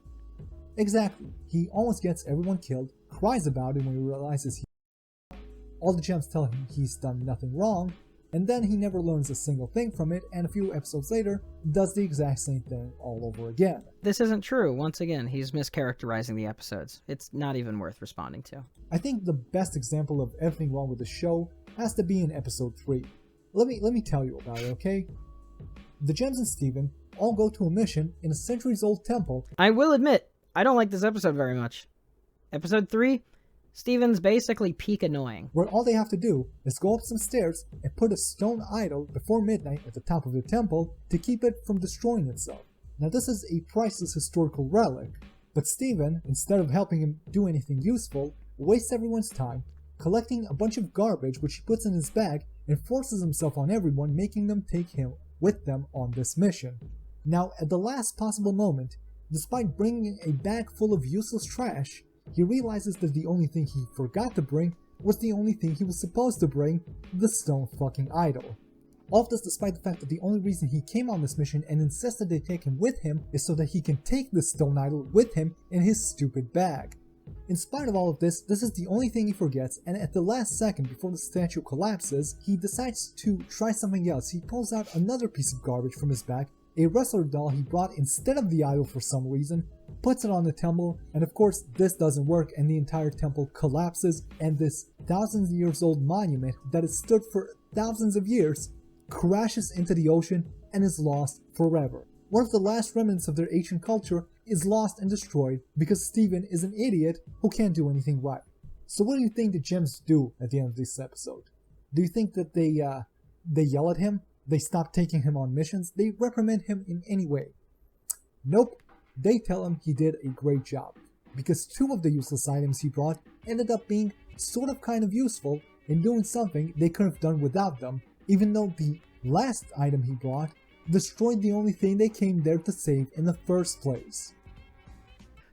Exactly. He almost gets everyone killed, cries about it when he realizes all the gems tell him he's done nothing wrong, and then he never learns a single thing from it, and a few episodes later, does the exact same thing all over again. This isn't true. Once again, he's mischaracterizing the episodes. It's not even worth responding to. I think the best example of everything wrong with the show has to be in episode 3. Let me tell you about it, okay? The Gems and Steven all go to a mission in a centuries-old temple. I will admit, I don't like this episode very much. Episode 3? Steven's basically peak annoying. Where all they have to do is go up some stairs and put a stone idol before midnight at the top of the temple to keep it from destroying itself. Now this is a priceless historical relic, but Steven, instead of helping him do anything useful, wastes everyone's time, collecting a bunch of garbage which he puts in his bag and forces himself on everyone, making them take him with them on this mission. Now at the last possible moment, despite bringing a bag full of useless trash, he realizes that the only thing he forgot to bring was the only thing he was supposed to bring, the stone fucking idol. All of this despite the fact that the only reason he came on this mission and insisted they take him with him is so that he can take the stone idol with him in his stupid bag. In spite of all of this, this is the only thing he forgets, and at the last second before the statue collapses, he decides to try something else. He pulls out another piece of garbage from his bag, a wrestler doll he brought instead of the idol for some reason, puts it on the temple, and of course this doesn't work and the entire temple collapses, and this thousands of years old monument that has stood for thousands of years crashes into the ocean and is lost forever. One of the last remnants of their ancient culture is lost and destroyed because Steven is an idiot who can't do anything right. So what do you think the Gems do at the end of this episode? Do you think that they yell at him? They stop taking him on missions? They reprimand him in any way? Nope. They tell him he did a great job, because 2 of the useless items he brought ended up being sort of kind of useful in doing something they could have done without them, even though the last item he brought destroyed the only thing they came there to save in the first place.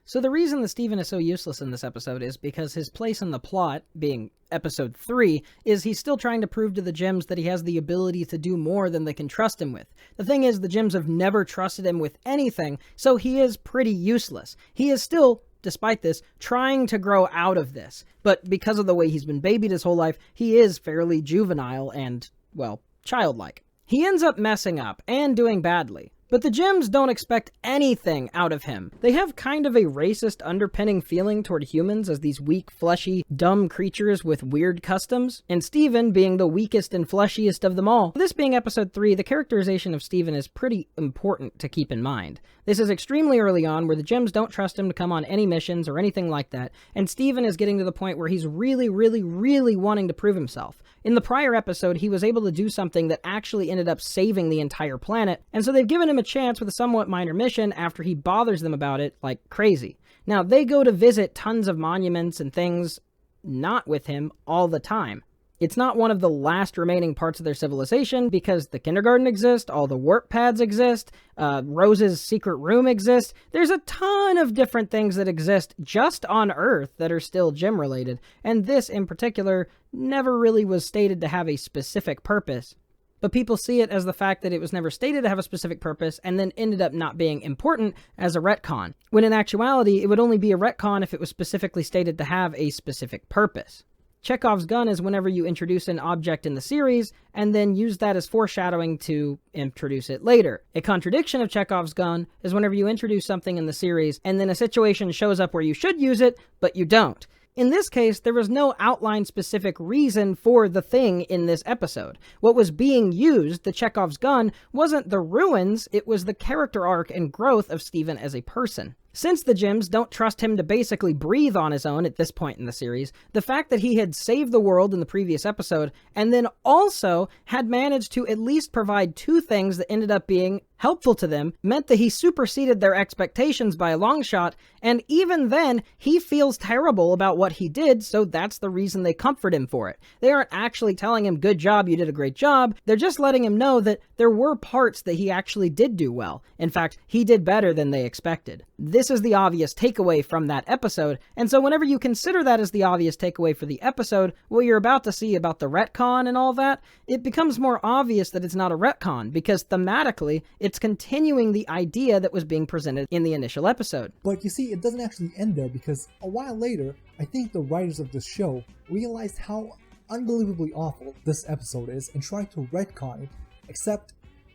So the reason that Steven is so useless in this episode is because his place in the plot, being episode 3, is he's still trying to prove to the Gems that he has the ability to do more than they can trust him with. The thing is, the Gems have never trusted him with anything, so he is pretty useless. He is still, despite this, trying to grow out of this. But because of the way he's been babied his whole life, he is fairly juvenile and, well, childlike. He ends up messing up and doing badly. But the Gems don't expect anything out of him. They have kind of a racist underpinning feeling toward humans as these weak, fleshy, dumb creatures with weird customs, and Steven being the weakest and fleshiest of them all. This being episode 3, the characterization of Steven is pretty important to keep in mind. This is extremely early on, where the Gems don't trust him to come on any missions or anything like that, and Steven is getting to the point where he's really wanting to prove himself. In the prior episode, he was able to do something that actually ended up saving the entire planet, and so they've given him a chance with a somewhat minor mission after he bothers them about it like crazy. Now, they go to visit tons of monuments and things not with him all the time. It's not one of the last remaining parts of their civilization because the kindergarten exists, all the warp pads exist, Rose's secret room exists. There's a ton of different things that exist just on Earth that are still gem related, and this in particular never really was stated to have a specific purpose. But people see it as the fact that it was never stated to have a specific purpose and then ended up not being important as a retcon, when in actuality it would only be a retcon if it was specifically stated to have a specific purpose. Chekhov's gun is whenever you introduce an object in the series and then use that as foreshadowing to introduce it later. A contradiction of Chekhov's gun is whenever you introduce something in the series and then a situation shows up where you should use it, but you don't. In this case, there was no outline-specific reason for the thing in this episode. What was being used, the Chekhov's gun, wasn't the ruins, it was the character arc and growth of Steven as a person. Since the gyms don't trust him to basically breathe on his own at this point in the series, the fact that he had saved the world in the previous episode, and then also had managed to at least provide two things that ended up being helpful to them, meant that he superseded their expectations by a long shot, and even then, he feels terrible about what he did, so that's the reason they comfort him for it. They aren't actually telling him, good job, you did a great job, they're just letting him know that there were parts that he actually did do well. In fact, he did better than they expected. This is the obvious takeaway from that episode, and so whenever you consider that as the obvious takeaway for the episode, what you're about to see about the retcon and all that, it becomes more obvious that it's not a retcon, because thematically, it's continuing the idea that was being presented in the initial episode. But you see, it doesn't actually end there, because a while later, I think the writers of the show realized how unbelievably awful this episode is and tried to retcon it, except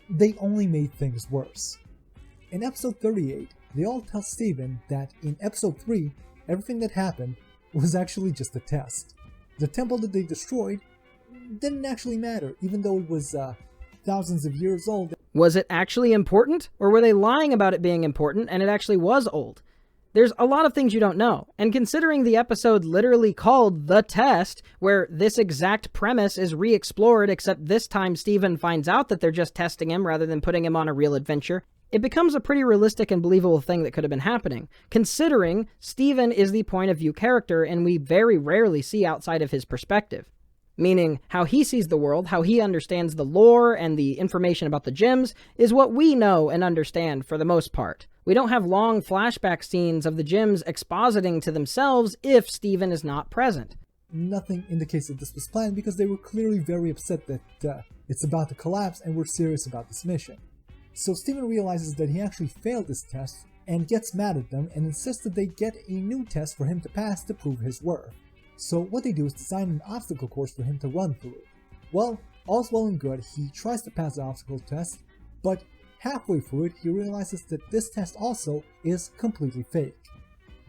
they only made things worse. In episode 38, they all tell Steven that in episode 3, everything that happened was actually just a test. The temple that they destroyed didn't actually matter, even though it was thousands of years old. Was it actually important? Or were they lying about it being important and it actually was old? There's a lot of things you don't know, and considering the episode literally called The Test, where this exact premise is re-explored except this time Steven finds out that they're just testing him rather than putting him on a real adventure, it becomes a pretty realistic and believable thing that could have been happening, considering Steven is the point of view character and we very rarely see outside of his perspective. Meaning, how he sees the world, how he understands the lore and the information about the gyms, is what we know and understand for the most part. We don't have long flashback scenes of the gyms expositing to themselves if Steven is not present. Nothing indicates that this was planned because they were clearly very upset that it's about to collapse and were serious about this mission. So Steven realizes that he actually failed this test and gets mad at them and insists that they get a new test for him to pass to prove his worth. So what they do is design an obstacle course for him to run through. Well, all's well and good, he tries to pass the obstacle test, but halfway through it he realizes that this test also is completely fake.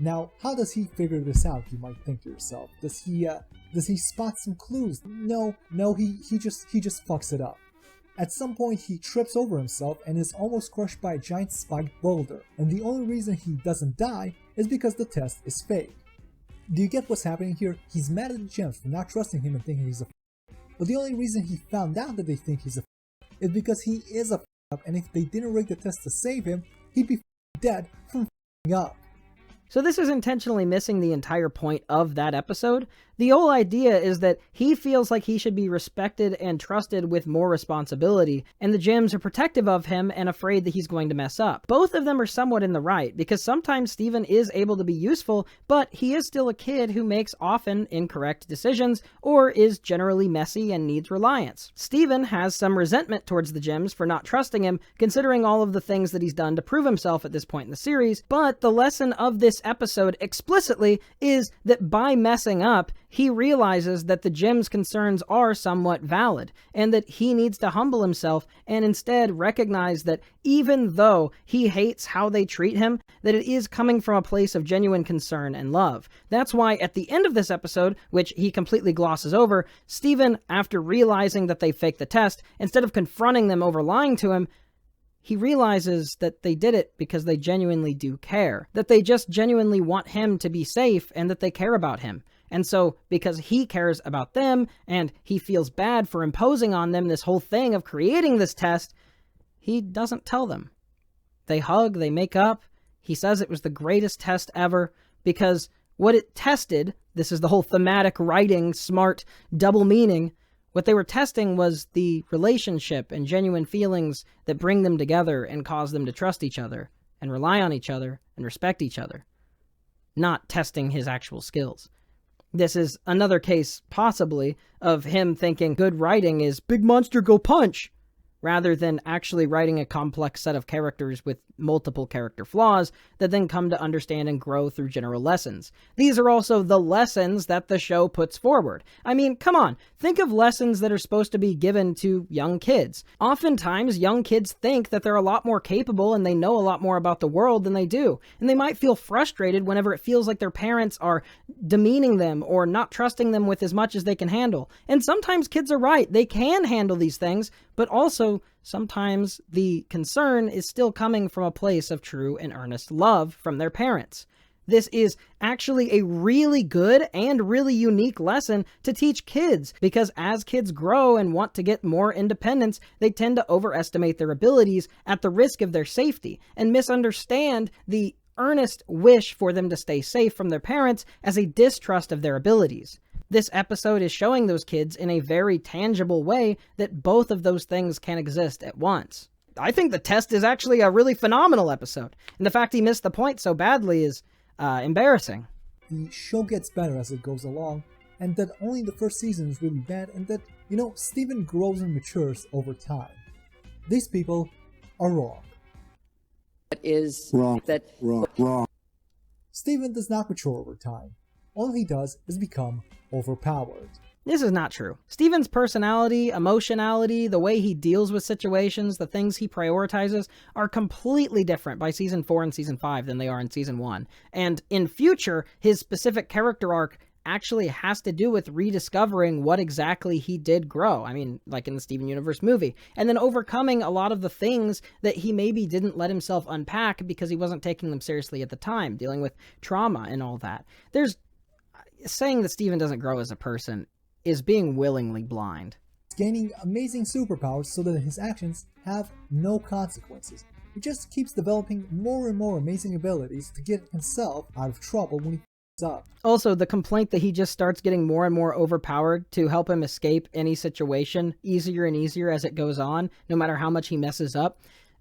Now, how does he figure this out, you might think to yourself? Does he spot some clues? No, he just fucks it up. At some point he trips over himself and is almost crushed by a giant spiked boulder, and the only reason he doesn't die is because the test is fake. Do you get what's happening here? He's mad at the gems for not trusting him and thinking he's a but the only reason he found out that they think he's a is because he is a up, and if they didn't rig the test to save him, he'd be dead from up. So this is intentionally missing the entire point of that episode. The whole idea is that he feels like he should be respected and trusted with more responsibility, and the gyms are protective of him and afraid that he's going to mess up. Both of them are somewhat in the right, because sometimes Steven is able to be useful, but he is still a kid who makes often incorrect decisions, or is generally messy and needs reliance. Steven has some resentment towards the gyms for not trusting him, considering all of the things that he's done to prove himself at this point in the series, but the lesson of this episode explicitly is that by messing up, he realizes that the gym's concerns are somewhat valid, and that he needs to humble himself and instead recognize that even though he hates how they treat him, that it is coming from a place of genuine concern and love. That's why at the end of this episode, which he completely glosses over, Steven, after realizing that they faked the test, instead of confronting them over lying to him, he realizes that they did it because they genuinely do care, that they just genuinely want him to be safe and that they care about him. And so, because he cares about them, and he feels bad for imposing on them this whole thing of creating this test, he doesn't tell them. They hug, they make up. He says it was the greatest test ever, because what it tested, this is the whole thematic writing, smart, double meaning, what they were testing was the relationship and genuine feelings that bring them together and cause them to trust each other, and rely on each other, and respect each other. Not testing his actual skills. This is another case, possibly, of him thinking good writing is big monster go punch, rather than actually writing a complex set of characters with multiple character flaws that then come to understand and grow through general lessons. These are also the lessons that the show puts forward. I mean, come on, think of lessons that are supposed to be given to young kids. Oftentimes, young kids think that they're a lot more capable and they know a lot more about the world than they do, and they might feel frustrated whenever it feels like their parents are demeaning them or not trusting them with as much as they can handle. And sometimes kids are right, they can handle these things, but also also sometimes the concern is still coming from a place of true and earnest love from their parents. This is actually a really good and really unique lesson to teach kids, because as kids grow and want to get more independence, they tend to overestimate their abilities at the risk of their safety and misunderstand the earnest wish for them to stay safe from their parents as a distrust of their abilities. This episode is showing those kids in a very tangible way that both of those things can exist at once. I think the test is actually a really phenomenal episode, and the fact he missed the point so badly is embarrassing. The show gets better as it goes along, and that only the first season is really bad, and that, Steven grows and matures over time. These people are wrong. That is wrong. Wrong. Steven does not mature over time. All he does is become overpowered. This is not true. Steven's personality, emotionality, the way he deals with situations, the things he prioritizes are completely different by Season 4 and Season 5 than they are in Season 1. And in future, his specific character arc actually has to do with rediscovering what exactly he did grow. I mean, like in the Steven Universe movie. And then overcoming a lot of the things that he maybe didn't let himself unpack because he wasn't taking them seriously at the time, dealing with trauma and all that. Saying that Steven doesn't grow as a person is being willingly blind. He's gaining amazing superpowers so that his actions have no consequences. He just keeps developing more and more amazing abilities to get himself out of trouble when he f***s up. Also, the complaint that he just starts getting more and more overpowered to help him escape any situation easier and easier as it goes on, no matter how much he messes up.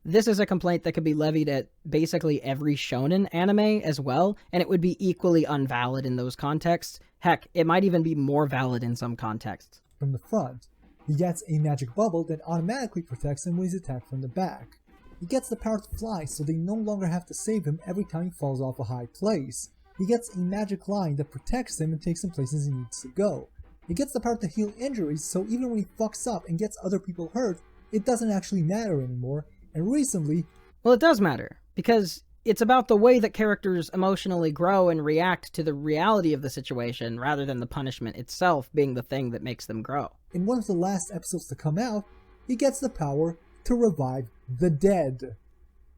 This is a complaint that could be levied at basically every shonen anime as well, and it would be equally unvalid in those contexts. Heck, it might even be more valid in some contexts. From the front, he gets a magic bubble that automatically protects him when he's attacked from the back. He gets the power to fly so they no longer have to save him every time he falls off a high place. He gets a magic line that protects him and takes him places he needs to go. He gets the power to heal injuries, so even when he fucks up and gets other people hurt, it doesn't actually matter anymore. And recently... Well, it does matter, because it's about the way that characters emotionally grow and react to the reality of the situation, rather than the punishment itself being the thing that makes them grow. In one of the last episodes to come out, he gets the power to revive the dead.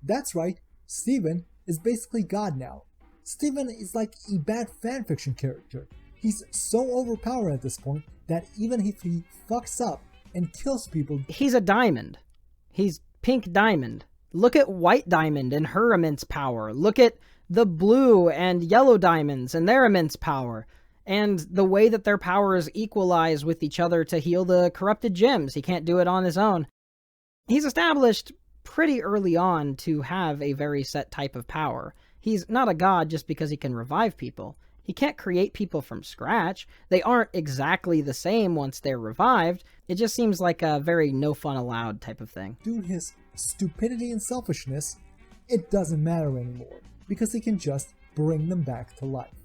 That's right, Steven is basically God now. Steven is like a bad fanfiction character. He's so overpowered at this point that even if he fucks up and kills people... He's a diamond. He's Pink Diamond. Look at White Diamond and her immense power. Look at the Blue and Yellow Diamonds and their immense power. And the way that their powers equalize with each other to heal the corrupted gems. He can't do it on his own. He's established pretty early on to have a very set type of power. He's not a god just because he can revive people. He can't create people from scratch. They aren't exactly the same once they're revived. It just seems like a very no fun allowed type of thing. Due to his stupidity and selfishness, it doesn't matter anymore, because he can just bring them back to life.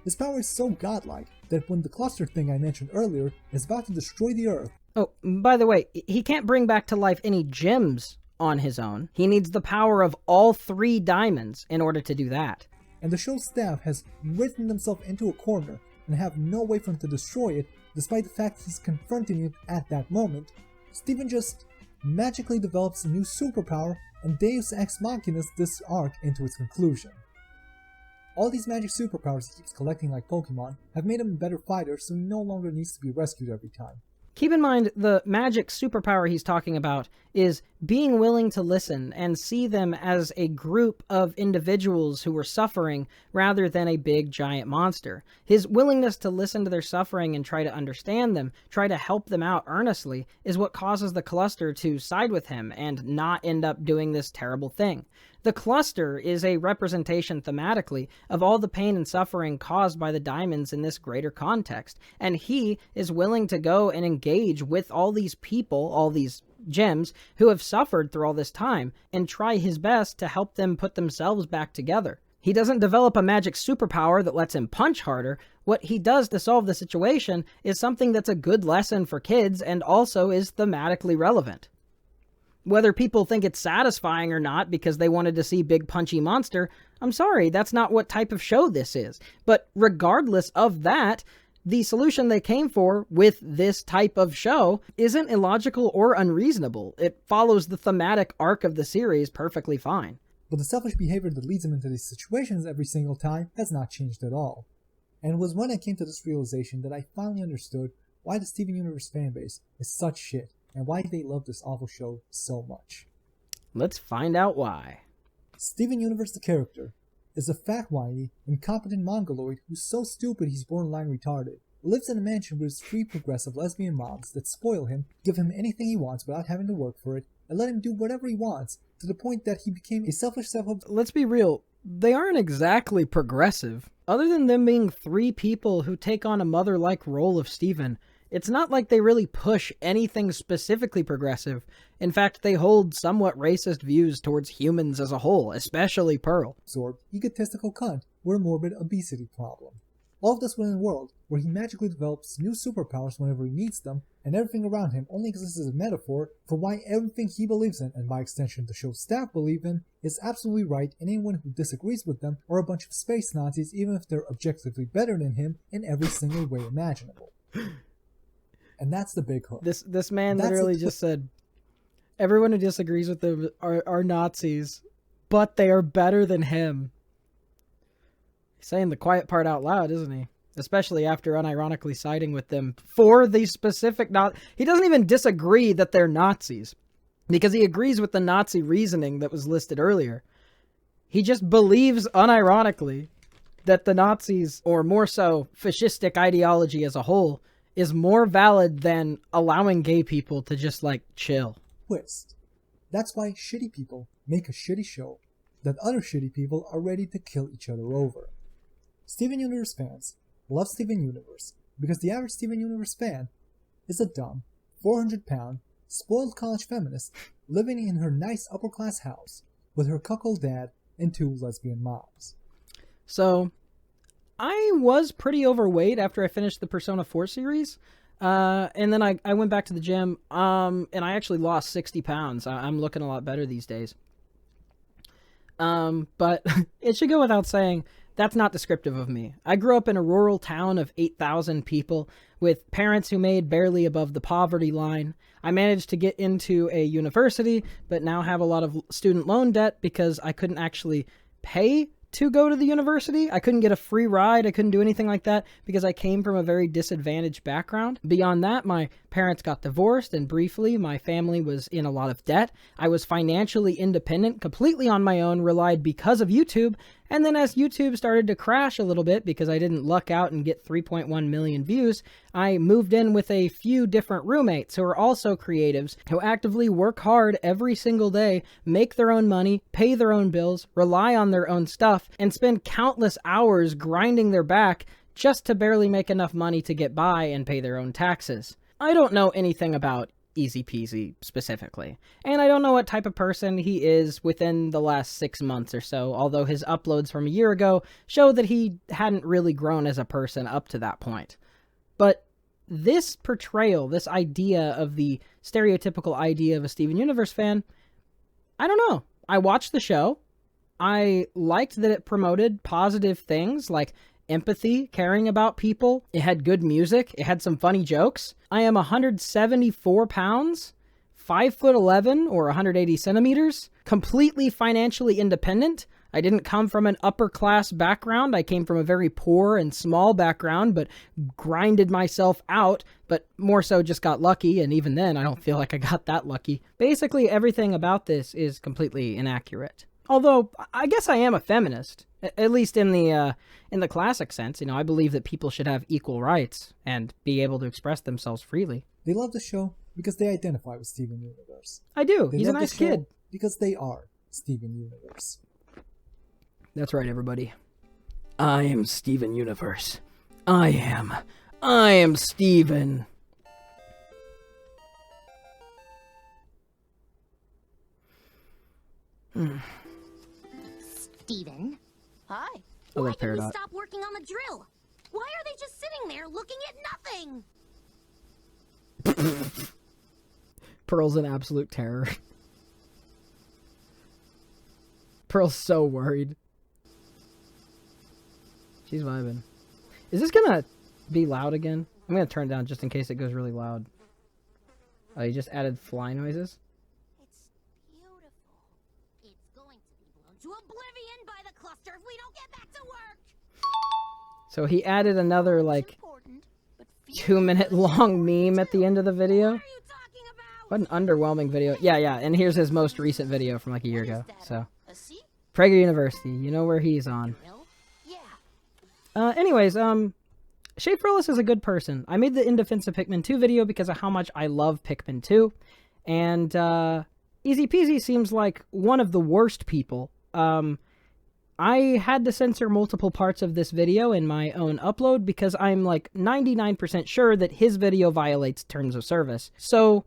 His power is so godlike that when the cluster thing I mentioned earlier is about to destroy the Earth... Oh, by the way, he can't bring back to life any gems on his own. He needs the power of all 3 diamonds in order to do that. And the show's staff has written themselves into a corner and have no way for him to destroy it, despite the fact he's confronting it at that moment. Steven just magically develops a new superpower and Deus Ex Machinas this arc into its conclusion. All these magic superpowers he keeps collecting like Pokemon have made him a better fighter, so he no longer needs to be rescued every time. Keep in mind, the magic superpower he's talking about is being willing to listen and see them as a group of individuals who are suffering rather than a big giant monster. His willingness to listen to their suffering and try to understand them, try to help them out earnestly, is what causes the cluster to side with him and not end up doing this terrible thing. The cluster is a representation thematically of all the pain and suffering caused by the diamonds in this greater context, and he is willing to go and engage with all these people, all these gems, who have suffered through all this time, and try his best to help them put themselves back together. He doesn't develop a magic superpower that lets him punch harder. What he does to solve the situation is something that's a good lesson for kids and also is thematically relevant. Whether people think it's satisfying or not because they wanted to see big punchy monster, I'm sorry, that's not what type of show this is. But regardless of that, The solution they came for with this type of show isn't illogical or unreasonable. It follows the thematic arc of the series perfectly fine. But the selfish behavior that leads him into these situations every single time has not changed at all. And it was when I came to this realization that I finally understood why the Steven Universe fanbase is such shit, and why they love this awful show so much. Let's find out why. Steven Universe the character is a fat, whiny, incompetent mongoloid who's so stupid he's borderline retarded. Lives in a mansion with his three progressive lesbian moms that spoil him, give him anything he wants without having to work for it, and let him do whatever he wants, to the point that he became a selfish Let's be real, they aren't exactly progressive. Other than them being three people who take on a mother-like role of Steven, it's not like they really push anything specifically progressive. In fact, they hold somewhat racist views towards humans as a whole, especially Pearl. Absorbed, egotistical cunt with a morbid obesity problem. All of this within a world where he magically develops new superpowers whenever he needs them, and everything around him only exists as a metaphor for why everything he believes in, and by extension the show's staff believe in, is absolutely right, and anyone who disagrees with them are a bunch of space Nazis, even if they're objectively better than him in every single way imaginable. And that's the big hook. This man literally just said, everyone who disagrees with them are Nazis, but they are better than him. He's saying the quiet part out loud, isn't he? Especially after unironically siding with them for the specific he doesn't even disagree that they're Nazis, because he agrees with the Nazi reasoning that was listed earlier. He just believes unironically that the Nazis, or more so fascistic ideology as a whole, is more valid than allowing gay people to just, like, chill. Twist. That's why shitty people make a shitty show that other shitty people are ready to kill each other over. Steven Universe fans love Steven Universe because the average Steven Universe fan is a dumb, 400-pound, spoiled college feminist living in her nice upper-class house with her cuckold dad and two lesbian moms. So, I was pretty overweight after I finished the Persona 4 series, and then I went back to the gym, and I actually lost 60 pounds. I'm looking a lot better these days. But it should go without saying, that's not descriptive of me. I grew up in a rural town of 8,000 people with parents who made barely above the poverty line. I managed to get into a university, but now have a lot of student loan debt because I couldn't actually pay to go to the university. I couldn't get a free ride. I couldn't do anything like that because I came from a very disadvantaged background. Beyond that, my parents got divorced, and briefly, my family was in a lot of debt. I was financially independent, completely on my own, relied because of YouTube, and then as YouTube started to crash a little bit because I didn't luck out and get 3.1 million views, I moved in with a few different roommates who are also creatives, who actively work hard every single day, make their own money, pay their own bills, rely on their own stuff, and spend countless hours grinding their back just to barely make enough money to get by and pay their own taxes. I don't know anything about EzPz specifically, and I don't know what type of person he is within the last 6 months or so, although his uploads from a year ago show that he hadn't really grown as a person up to that point. But this portrayal, this idea of the stereotypical idea of a Steven Universe fan, I don't know. I watched the show. I liked that it promoted positive things like empathy, caring about people. It had good music. It had some funny jokes. I am 174 pounds, 5'11" or 180 centimeters, completely financially independent. I didn't come from an upper class background. I came from a very poor and small background, but grinded myself out, but more so just got lucky, and even then I don't feel like I got that lucky. Basically everything about this is completely inaccurate. Although, I guess I am a feminist, at least in the classic sense. You know, I believe that people should have equal rights and be able to express themselves freely. They love the show because they identify with Steven Universe. I do. They He's a love nice the show kid. because they are Steven Universe. That's right, everybody. I am Steven Universe. I am Steven. Steven? Hi. Why did we Paradox. stop working on the drill? Why are they just sitting there looking at nothing? Pearl's in absolute terror. Pearl's so worried. She's vibing. Is this gonna be loud again? I'm gonna turn it down just in case it goes really loud. Oh, you just added fly noises? It's beautiful. It's going to be blown to oblivion by the cluster if we don't get back to work. So he added another, like, 2-minute long meme at the end of the video? What an underwhelming video. Yeah, and here's his most recent video from like a year ago. So, Prager University, you know where he's on. Anyways, Schaefer Ellis is a good person. I made the In Defense of Pikmin 2 video because of how much I love Pikmin 2. And, EzPz seems like one of the worst people. I had to censor multiple parts of this video in my own upload because I'm like 99% sure that his video violates terms of service. So,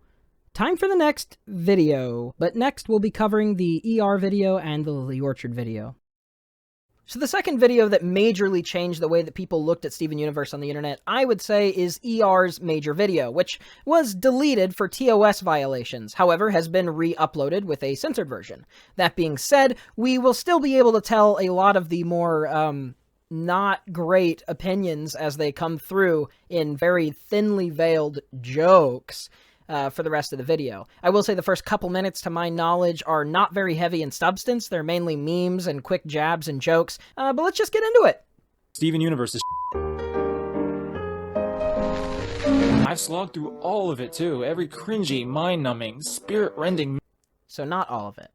time for the next video. But next we'll be covering the ER video and the Lily Orchard video. So the second video that majorly changed the way that people looked at Steven Universe on the internet, I would say, is ER's major video, which was deleted for TOS violations, however, has been re-uploaded with a censored version. That being said, we will still be able to tell a lot of the more, not great opinions as they come through in very thinly veiled jokes for the rest of the video. I will say the first couple minutes, to my knowledge, are not very heavy in substance. They're mainly memes and quick jabs and jokes, but let's just get into it. Steven Universe is I've slogged through all of it too. Every cringy, mind-numbing, spirit-rending... So not all of it.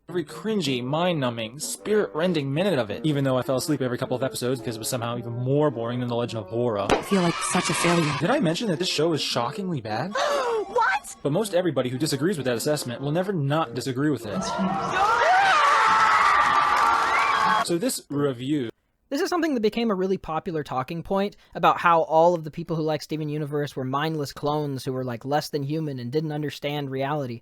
Every cringy, mind-numbing, spirit-rending minute of it. Even though I fell asleep every couple of episodes because it was somehow even more boring than The Legend of Korra. I feel like such a failure. Did I mention that this show is shockingly bad? What? But most everybody who disagrees with that assessment will never not disagree with it. So this review... This is something that became a really popular talking point about how all of the people who like Steven Universe were mindless clones who were like less than human and didn't understand reality.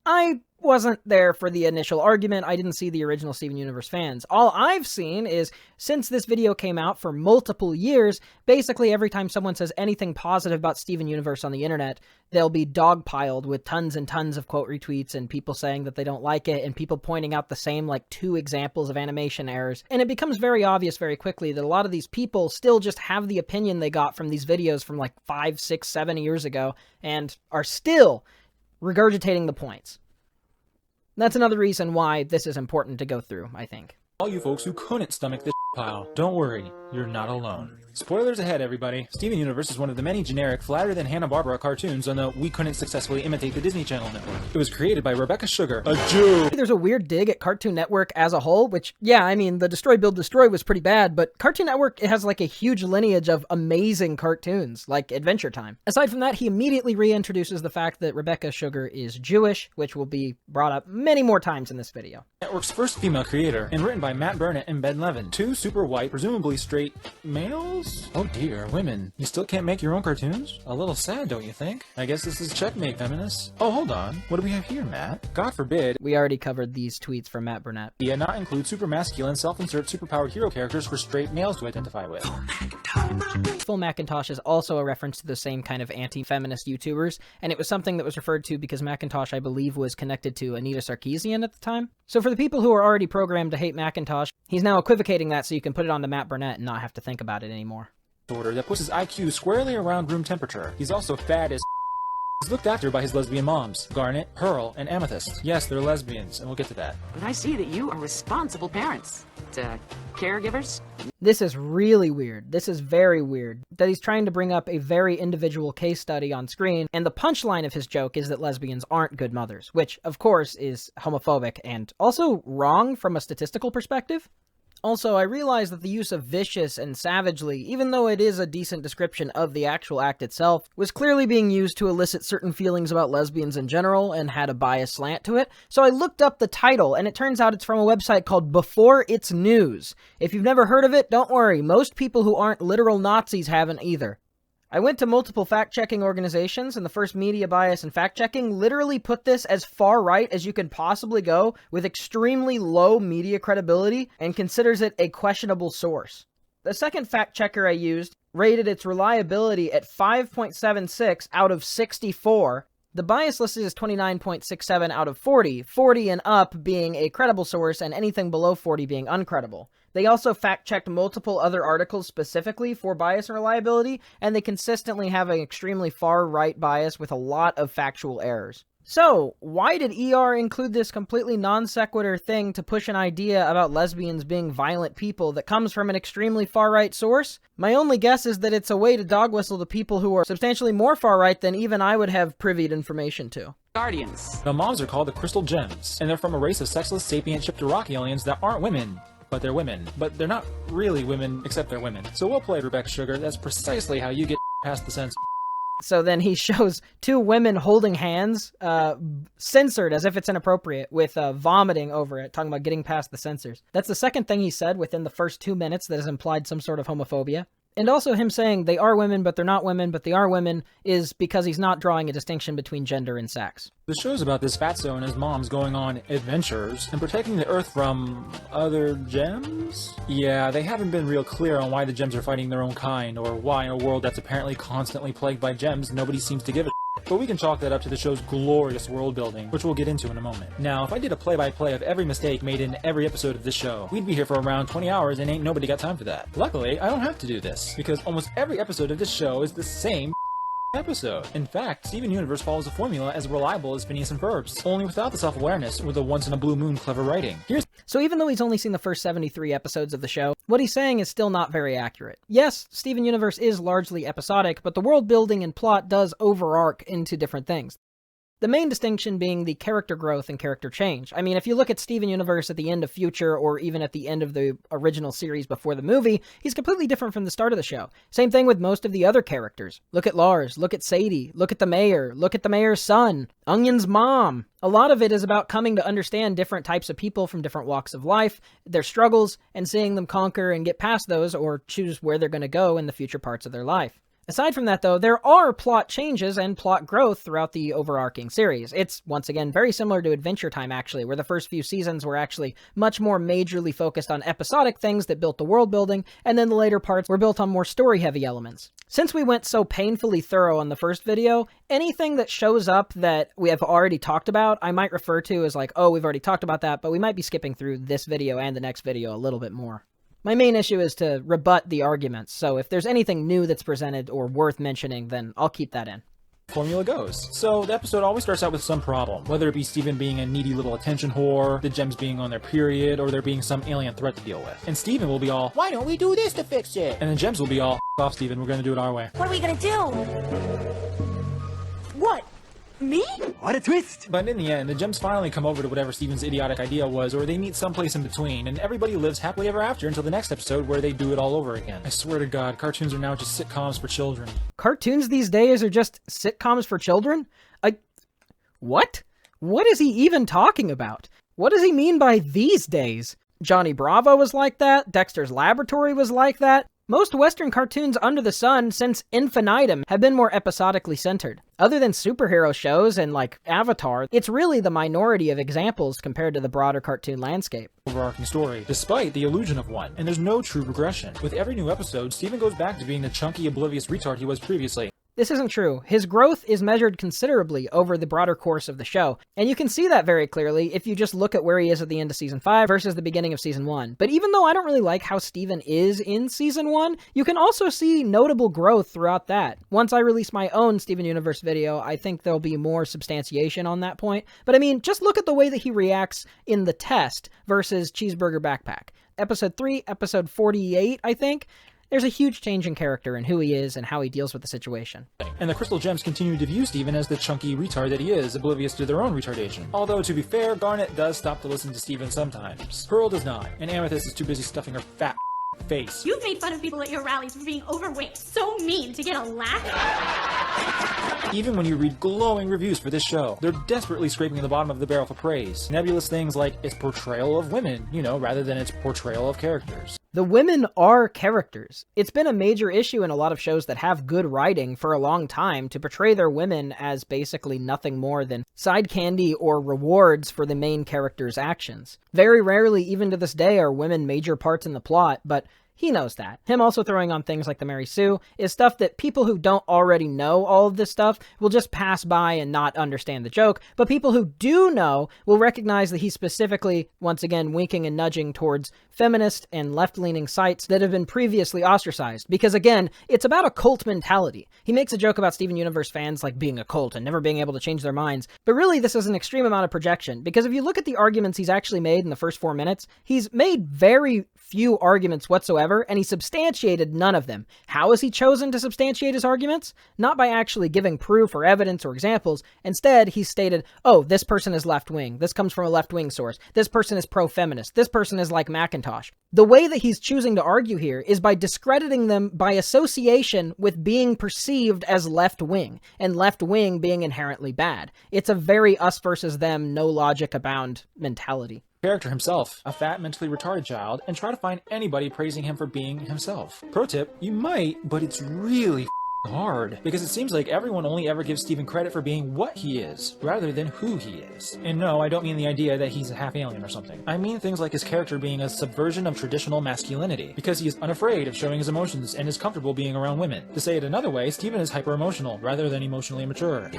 I wasn't there for the initial argument. I didn't see the original Steven Universe fans. All I've seen is, since this video came out for multiple years, basically every time someone says anything positive about Steven Universe on the internet, they'll be dogpiled with tons and tons of quote retweets and people saying that they don't like it and people pointing out the same like 2 examples of animation errors. And it becomes very obvious very quickly that a lot of these people still just have the opinion they got from these videos from like 5, 6, 7 years ago and are still regurgitating the points. That's another reason why this is important to go through, I think. All you folks who couldn't stomach this pile, don't worry, you're not alone. Spoilers ahead, everybody. Steven Universe is one of the many generic, flatter than Hanna-Barbera cartoons on the we couldn't successfully imitate the Disney Channel network. It was created by Rebecca Sugar, a Jew. There's a weird dig at Cartoon Network as a whole, which, yeah, I mean, the Destroy Build Destroy was pretty bad, but Cartoon Network, it has like a huge lineage of amazing cartoons, like Adventure Time. Aside from that, he immediately reintroduces the fact that Rebecca Sugar is Jewish, which will be brought up many more times in this video. Network's first female creator, and written by Matt Burnett and Ben Levin. 2 super white, presumably straight males? Oh dear, women. You still can't make your own cartoons? A little sad, don't you think? I guess this is checkmate, feminists. Oh, hold on. What do we have here, Matt? God forbid. We already covered these tweets from Matt Burnett. Yeah, not include super masculine, self-insert, superpowered hero characters for straight males to identify with. Full Macintosh is also a reference to the same kind of anti-feminist YouTubers, and it was something that was referred to because Macintosh, I believe, was connected to Anita Sarkeesian at the time. So for the people who are already programmed to hate Macintosh, he's now equivocating that so you can put it onto Matt Burnett and not have to think about it anymore. Order that puts his IQ squarely around room temperature. He's also fat as He's looked after by his lesbian moms, Garnet, Pearl, and Amethyst. Yes, they're lesbians, and we'll get to that. But I see that you are responsible parents. Caregivers? This is really weird. This is very weird. That he's trying to bring up a very individual case study on screen, and the punchline of his joke is that lesbians aren't good mothers, which, of course, is homophobic and also wrong from a statistical perspective. Also, I realize that the use of vicious and savagely, even though it is a decent description of the actual act itself, was clearly being used to elicit certain feelings about lesbians in general and had a biased slant to it. So I looked up the title, and it turns out it's from a website called Before It's News. If you've never heard of it, don't worry, most people who aren't literal Nazis haven't either. I went to multiple fact-checking organizations, and the first media bias and fact-checking literally put this as far right as you can possibly go with extremely low media credibility and considers it a questionable source. The second fact-checker I used rated its reliability at 5.76 out of 64. The bias listed is 29.67 out of 40, 40 and up being a credible source and anything below 40 being uncredible. They also fact-checked multiple other articles specifically for bias and reliability, and they consistently have an extremely far-right bias with a lot of factual errors. So, why did ER include this completely non-sequitur thing to push an idea about lesbians being violent people that comes from an extremely far-right source? My only guess is that it's a way to dog whistle to people who are substantially more far-right than even I would have privied information to. Guardians. The moms are called the Crystal Gems, and they're from a race of sexless sapient Ship-Rock aliens that aren't women. But they're women. But they're not really women, except they're women. So well played, Rebecca Sugar. That's precisely how you get past the censor. So then he shows two women holding hands, censored as if it's inappropriate, with vomiting over it, talking about getting past the censors. That's the second thing he said within the first 2 minutes that has implied some sort of homophobia. And also him saying they are women, but they're not women, but they are women, is because he's not drawing a distinction between gender and sex. The show's about this fatso and his moms going on adventures and protecting the Earth from other gems? Yeah, they haven't been real clear on why the gems are fighting their own kind, or why in a world that's apparently constantly plagued by gems, nobody seems to give a shit. But we can chalk that up to the show's glorious world building, which we'll get into in a moment. Now, if I did a play-by-play of every mistake made in every episode of this show, we'd be here for around 20 hours and ain't nobody got time for that. Luckily, I don't have to do this, because almost every episode of this show is the same episode. In fact, Steven Universe follows a formula as reliable as Phineas and Ferb's, only without the self-awareness with the once-in-a-blue-moon clever writing. So even though he's only seen the first 73 episodes of the show, what he's saying is still not very accurate. Yes, Steven Universe is largely episodic, but the world building and plot does overarch into different things. The main distinction being the character growth and character change. I mean, if you look at Steven Universe at the end of Future, or even at the end of the original series before the movie, he's completely different from the start of the show. Same thing with most of the other characters. Look at Lars, look at Sadie, look at the mayor, look at the mayor's son, Onion's mom. A lot of it is about coming to understand different types of people from different walks of life, their struggles, and seeing them conquer and get past those, or choose where they're going to go in the future parts of their life. Aside from that, though, there are plot changes and plot growth throughout the overarching series. It's, once again, very similar to Adventure Time, actually, where the first few seasons were actually much more majorly focused on episodic things that built the world building, and then the later parts were built on more story-heavy elements. Since we went so painfully thorough on the first video, anything that shows up that we have already talked about, I might refer to as like, oh, we've already talked about that, but we might be skipping through this video and the next video a little bit more. My main issue is to rebut the arguments, so if there's anything new that's presented or worth mentioning, then I'll keep that in. Formula goes. So the episode always starts out with some problem, whether it be Steven being a needy little attention whore, the gems being on their period, or there being some alien threat to deal with. And Steven will be all, why don't we do this to fix it? And the gems will be all, off Steven, we're gonna do it our way. What are we gonna do? What? Me? What a twist! But in the end, the gems finally come over to whatever Steven's idiotic idea was, or they meet someplace in between, and everybody lives happily ever after until the next episode where they do it all over again. I swear to God, cartoons are now just sitcoms for children. Cartoons these days are just sitcoms for children? What? What is he even talking about? What does he mean by these days? Johnny Bravo was like that, Dexter's Laboratory was like that. Most Western cartoons under the sun since infinitum have been more episodically centered. Other than superhero shows and like Avatar, it's really the minority of examples compared to the broader cartoon landscape. Overarching story, despite the illusion of one, and there's no true progression. With every new episode, Steven goes back to being the chunky, oblivious retard he was previously. This isn't true. His growth is measured considerably over the broader course of the show, and you can see that very clearly if you just look at where he is at the end of Season 5 versus the beginning of Season 1. But even though I don't really like how Steven is in Season 1, you can also see notable growth throughout that. Once I release my own Steven Universe video, I think there'll be more substantiation on that point. But I mean, just look at the way that he reacts in The Test versus Cheeseburger Backpack. Episode 3, episode 48, I think. There's a huge change in character and who he is and how he deals with the situation. And the Crystal Gems continue to view Steven as the chunky retard that he is, oblivious to their own retardation. Although, to be fair, Garnet does stop to listen to Steven sometimes. Pearl does not, and Amethyst is too busy stuffing her fat face. You've made fun of people at your rallies for being overweight. So mean to get a laugh. Even when you read glowing reviews for this show, they're desperately scraping the bottom of the barrel for praise. Nebulous things like its portrayal of women, rather than its portrayal of characters. The women are characters. It's been a major issue in a lot of shows that have good writing for a long time to portray their women as basically nothing more than side candy or rewards for the main character's actions. Very rarely, even to this day, are women major parts in the plot, but He knows that. Him also throwing on things like the Mary Sue is stuff that people who don't already know all of this stuff will just pass by and not understand the joke, but people who do know will recognize that he's specifically, once again, winking and nudging towards feminist and left-leaning sites that have been previously ostracized. Because again, it's about a cult mentality. He makes a joke about Steven Universe fans like being a cult and never being able to change their minds, but really this is an extreme amount of projection, because if you look at the arguments he's actually made in the first 4 minutes, he's made very few arguments whatsoever, and he substantiated none of them. How has he chosen to substantiate his arguments? Not by actually giving proof or evidence or examples. Instead, he stated, oh, this person is left-wing, this comes from a left-wing source, this person is pro-feminist, this person is like Macintosh. The way that he's choosing to argue here is by discrediting them by association with being perceived as left-wing, and left-wing being inherently bad. It's a very us versus them, no logic abound mentality. Character himself, a fat, mentally retarded child, and try to find anybody praising him for being himself. Pro tip, you might, but it's really hard, because it seems like everyone only ever gives Steven credit for being what he is, rather than who he is. And no, I don't mean the idea that he's a half alien or something. I mean things like his character being a subversion of traditional masculinity, because he is unafraid of showing his emotions and is comfortable being around women. To say it another way, Steven is hyper-emotional, rather than emotionally immature.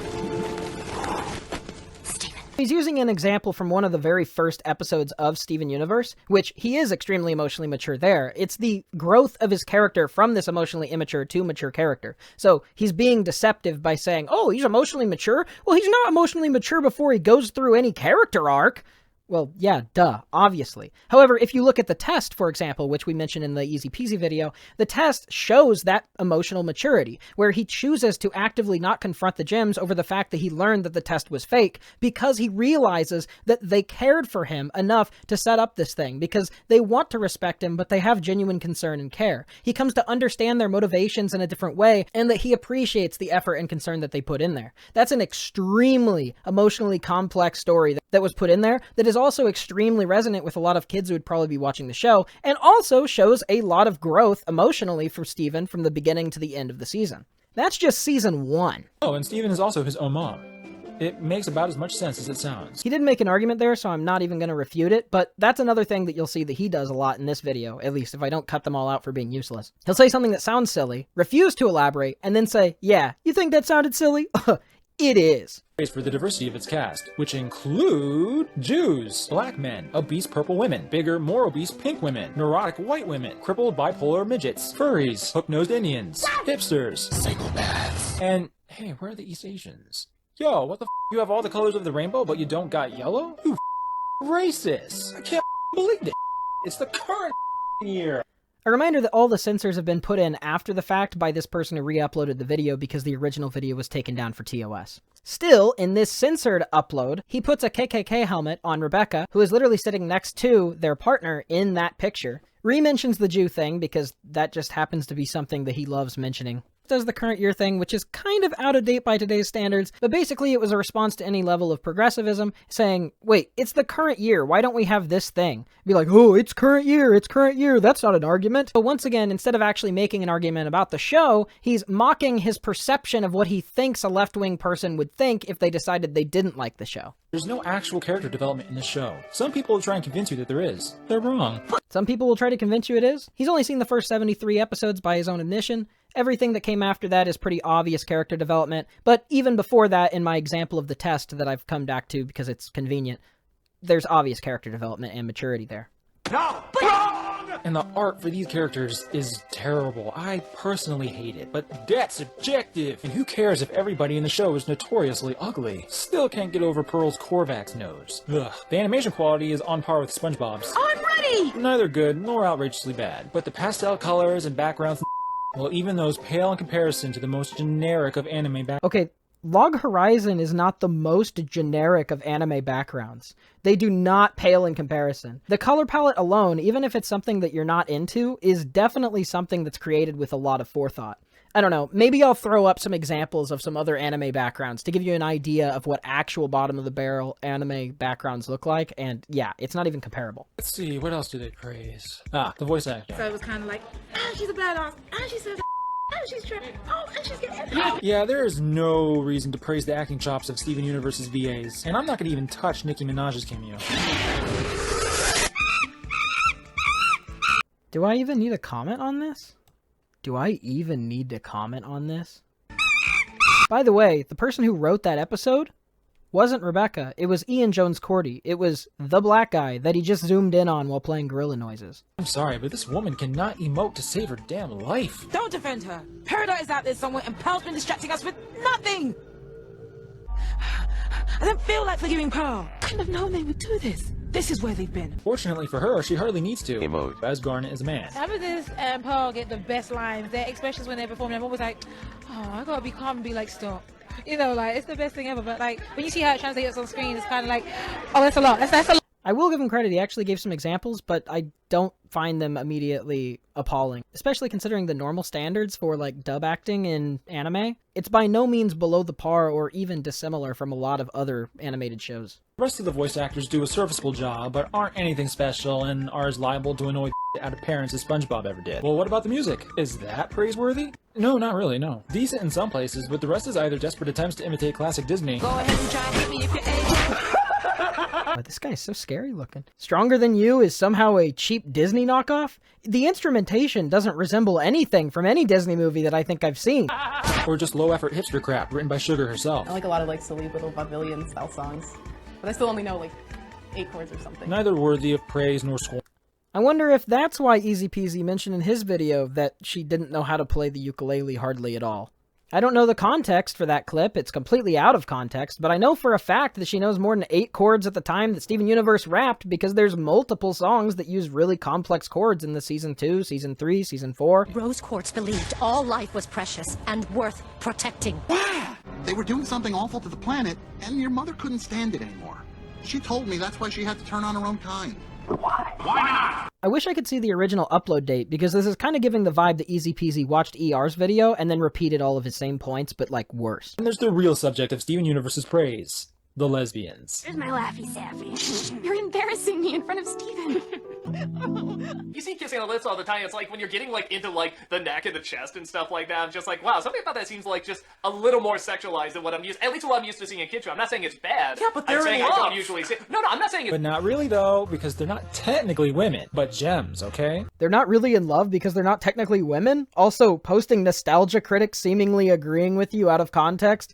He's using an example from one of the very first episodes of Steven Universe, which he is extremely emotionally mature there. It's the growth of his character from this emotionally immature to mature character. So he's being deceptive by saying, oh, he's emotionally mature? Well, he's not emotionally mature before he goes through any character arc. Well, yeah, duh, obviously. However, if you look at the test, for example, which we mentioned in the EzPz video, the test shows that emotional maturity, where he chooses to actively not confront the gyms over the fact that he learned that the test was fake, because he realizes that they cared for him enough to set up this thing, because they want to respect him, but they have genuine concern and care. He comes to understand their motivations in a different way, and that he appreciates the effort and concern that they put in there. That's an extremely emotionally complex story that was put in there that is also extremely resonant with a lot of kids who would probably be watching the show, and also shows a lot of growth emotionally for Steven from the beginning to the end of the season. That's just season 1. Oh, and Steven is also his own mom. It makes about as much sense as it sounds. He did make an argument there, so I'm not even going to refute it, but that's another thing that you'll see that he does a lot in this video, at least if I don't cut them all out for being useless. He'll say something that sounds silly, refuse to elaborate, and then say, yeah, you think that sounded silly? It is. For the diversity of its cast, which include Jews, black men, obese purple women, bigger, more obese pink women, neurotic white women, crippled bipolar midgets, furries, hook-nosed Indians, hipsters, psychopaths, and hey, where are the East Asians? Yo, what the f***? You have all the colors of the rainbow, but you don't got yellow? You racist! I can't believe this. It's the current year. A reminder that all the censors have been put in after the fact by this person who re-uploaded the video because the original video was taken down for TOS. Still, in this censored upload, he puts a KKK helmet on Rebecca, who is literally sitting next to their partner in that picture. Re-mentions the Jew thing because that just happens to be something that he loves mentioning. Does the current year thing, which is kind of out of date by today's standards, but basically it was a response to any level of progressivism, saying, wait, it's the current year, why don't we have this thing? Be like, oh, it's current year, that's not an argument. But once again, instead of actually making an argument about the show, he's mocking his perception of what he thinks a left-wing person would think if they decided they didn't like the show. There's no actual character development in this show. Some people will try and convince you that there is. They're wrong. Some people will try to convince you it is. He's only seen the first 73 episodes by his own admission. Everything that came after that is pretty obvious character development, but even before that, in my example of the test that I've come back to because it's convenient, there's obvious character development and maturity there. No! Wrong! And the art for these characters is terrible. I personally hate it, but that's subjective. And who cares if everybody in the show is notoriously ugly? Still can't get over Pearl's Korvac's nose. Ugh. The animation quality is on par with SpongeBob's. I'm ready! Neither good nor outrageously bad, but the pastel colors and backgrounds, well, even those pale in comparison to the most generic of anime backgrounds. Okay, Log Horizon is not the most generic of anime backgrounds. They do not pale in comparison. The color palette alone, even if it's something that you're not into, is definitely something that's created with a lot of forethought. I don't know, maybe I'll throw up some examples of some other anime backgrounds to give you an idea of what actual bottom-of-the-barrel anime backgrounds look like, and yeah, it's not even comparable. Let's see, what else do they praise? Ah, the voice acting. So it was kind of like, she's a badass, she's so she's tripping, and she's getting Yeah, there is no reason to praise the acting chops of Steven Universe's VAs, and I'm not going to even touch Nicki Minaj's cameo. Do I even need to comment on this? Do I even need to comment on this? By the way, the person who wrote that episode wasn't Rebecca. It was Ian Jones-Cordy. It was the black guy that he just zoomed in on while playing gorilla noises. I'm sorry, but this woman cannot emote to save her damn life. Don't defend her. Peridot is out there somewhere and Pearl's been distracting us with nothing. I don't feel like forgiving Pearl. Couldn't have known they would do this. This is where they've been. Fortunately for her, she hardly needs to emote, as Garnet is a man. Amethyst and Pearl get the best lines. Their expressions when they're performing, I'm always like, oh, I gotta be calm and be like, stop. You know, like, it's the best thing ever. But, like, when you see how it translates on screen, it's kind of like, oh, that's a lot. That's a lot. I will give him credit, he actually gave some examples, but I don't find them immediately appalling. Especially considering the normal standards for, like, dub acting in anime. It's by no means below the par or even dissimilar from a lot of other animated shows. The rest of the voice actors do a serviceable job, but aren't anything special and are as liable to annoy out of parents as SpongeBob ever did. Well, what about the music? Is that praiseworthy? No, not really, no. Decent in some places, but the rest is either desperate attempts to imitate classic Disney. Go ahead and try and hit me if you're able. This guy is so scary looking. Stronger Than You is somehow a cheap Disney knockoff? The instrumentation doesn't resemble anything from any Disney movie that I think I've seen. Or just low-effort hipster crap written by Sugar herself. I like a lot of like silly little vaudevillian style songs, but I still only know like 8 chords or something. Neither worthy of praise nor scorn. I wonder if that's why EzPz mentioned in his video that she didn't know how to play the ukulele hardly at all. I don't know the context for that clip, it's completely out of context, but I know for a fact that she knows more than 8 chords at the time that Steven Universe rapped because there's multiple songs that use really complex chords in the Season 2, Season 3, Season 4. Rose Quartz believed all life was precious and worth protecting. They were doing something awful to the planet, and your mother couldn't stand it anymore. She told me that's why she had to turn on her own kind. Why? Why not? I wish I could see the original upload date, because this is kind of giving the vibe that EzPz watched ER's video and then repeated all of his same points, but like worse. And there's the real subject of Steven Universe's praise. The lesbians. Here's my Laffy Saffy. You're embarrassing me in front of Steven. You see kissing on the lips all the time. It's like when you're getting like into like the neck and the chest and stuff like that. I'm just like, wow, something about that seems like just a little more sexualized than what I'm used. At least what I'm used to seeing in kids show. I'm not saying it's bad. Yeah, but they're I'm saying in I love. don't usually see. No, I'm not saying it's. But not really though, because they're not technically women, but gems. Okay. They're not really in love because they're not technically women. Also, posting nostalgia critics seemingly agreeing with you out of context.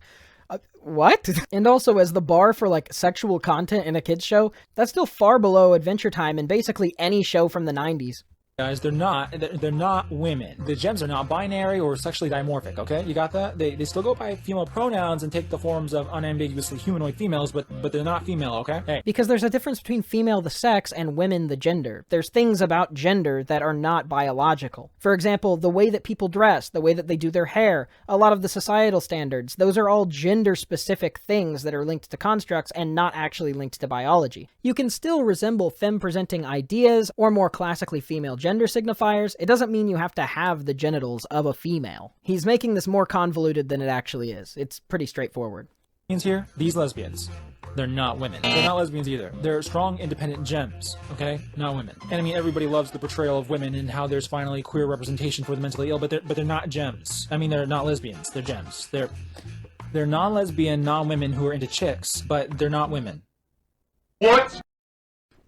What? And also, as the bar for, like, sexual content in a kid's show, that's still far below Adventure Time and basically any show from the 90s. Guys, they're not women. The gems are not binary or sexually dimorphic, okay? You got that? They still go by female pronouns and take the forms of unambiguously humanoid females, but they're not female, okay? Hey. Because there's a difference between female the sex and women the gender. There's things about gender that are not biological. For example, the way that people dress, the way that they do their hair, a lot of the societal standards, those are all gender-specific things that are linked to constructs and not actually linked to biology. You can still resemble femme-presenting ideas or more classically female gender signifiers. It doesn't mean you have to have the genitals of a female. He's making this more convoluted than it actually is. It's pretty straightforward. Here, these lesbians. They're not women. They're not lesbians either. They're strong, independent gems, okay? Not women. And I mean, everybody loves the portrayal of women and how there's finally queer representation for the mentally ill, but they're not gems. I mean, they're not lesbians. They're gems. They're non-lesbian, non-women who are into chicks, but they're not women. What?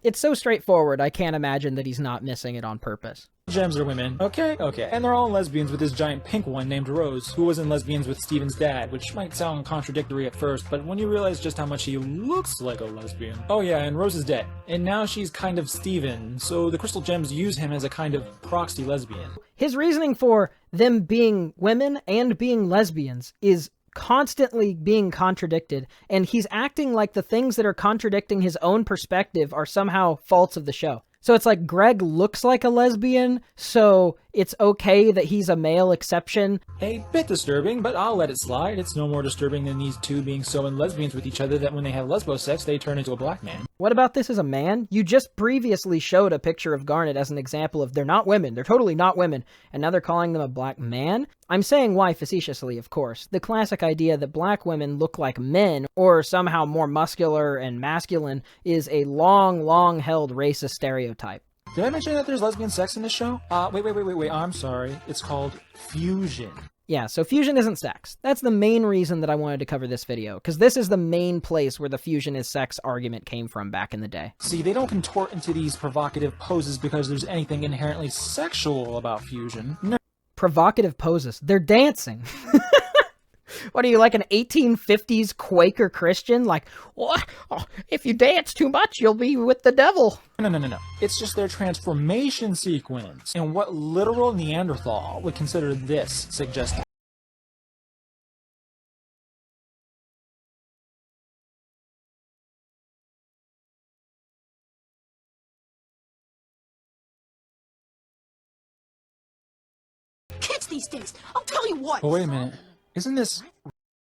It's so straightforward, I can't imagine that he's not missing it on purpose. Gems are women. Okay. And they're all lesbians with this giant pink one named Rose, who was in Lesbians with Steven's dad, which might sound contradictory at first, but when you realize just how much he looks like a lesbian. Oh yeah, and Rose is dead. And now she's kind of Steven, so the crystal gems use him as a kind of proxy lesbian. His reasoning for them being women and being lesbians is constantly being contradicted, and he's acting like the things that are contradicting his own perspective are somehow faults of the show. So it's like Greg looks like a lesbian, so it's okay that he's a male exception. A bit disturbing, but I'll let it slide. It's no more disturbing than these two being so in lesbians with each other that when they have lesbo sex, they turn into a black man. What about this as a man? You just previously showed a picture of Garnet as an example of they're not women, they're totally not women, and now they're calling them a black man? I'm saying why facetiously, of course. The classic idea that black women look like men, or somehow more muscular and masculine, is a long held racist stereotype. Did I mention that there's lesbian sex in this show? Wait, I'm sorry. It's called fusion. Yeah, so fusion isn't sex. That's the main reason that I wanted to cover this video, because this is the main place where the fusion is sex argument came from back in the day. See, they don't contort into these provocative poses because there's anything inherently sexual about fusion. No. Provocative poses. They're dancing. What are you, like an 1850s Quaker Christian? Like, what? Oh, if you dance too much, you'll be with the devil. No. It's just their transformation sequence. And what literal Neanderthal would consider this suggestive? Kids these days, I'll tell you what. Oh, wait a minute. Isn't this...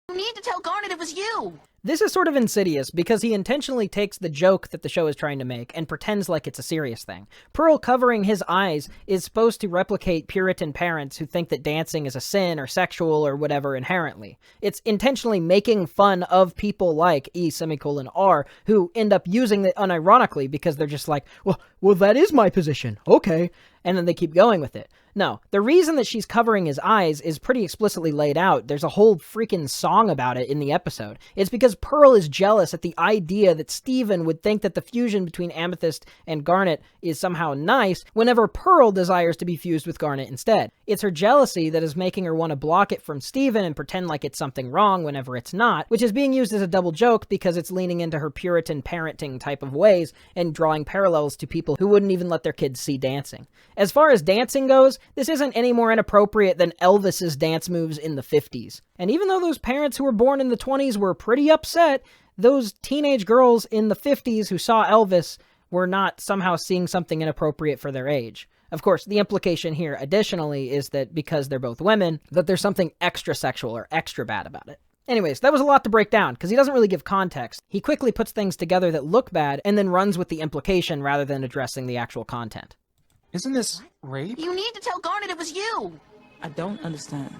You need to tell Garnet it was you. This is sort of insidious because he intentionally takes the joke that the show is trying to make and pretends like it's a serious thing. Pearl covering his eyes is supposed to replicate Puritan parents who think that dancing is a sin or sexual or whatever inherently. It's intentionally making fun of people like E:R who end up using it unironically because they're just like, well, that is my position. Okay. And then they keep going with it. No, the reason that she's covering his eyes is pretty explicitly laid out. There's a whole freaking song about it in the episode. It's because Pearl is jealous at the idea that Steven would think that the fusion between Amethyst and Garnet is somehow nice whenever Pearl desires to be fused with Garnet instead. It's her jealousy that is making her want to block it from Steven and pretend like it's something wrong whenever it's not, which is being used as a double joke because it's leaning into her Puritan parenting type of ways and drawing parallels to people who wouldn't even let their kids see dancing. As far as dancing goes, this isn't any more inappropriate than Elvis's dance moves in the 50s. And even though those parents who were born in the 20s were pretty upset, those teenage girls in the 50s who saw Elvis were not somehow seeing something inappropriate for their age. Of course, the implication here additionally is that because they're both women, that there's something extra sexual or extra bad about it. Anyways, that was a lot to break down, because he doesn't really give context. He quickly puts things together that look bad, and then runs with the implication rather than addressing the actual content. Isn't this rape? You need to tell Garnet it was you. I don't understand.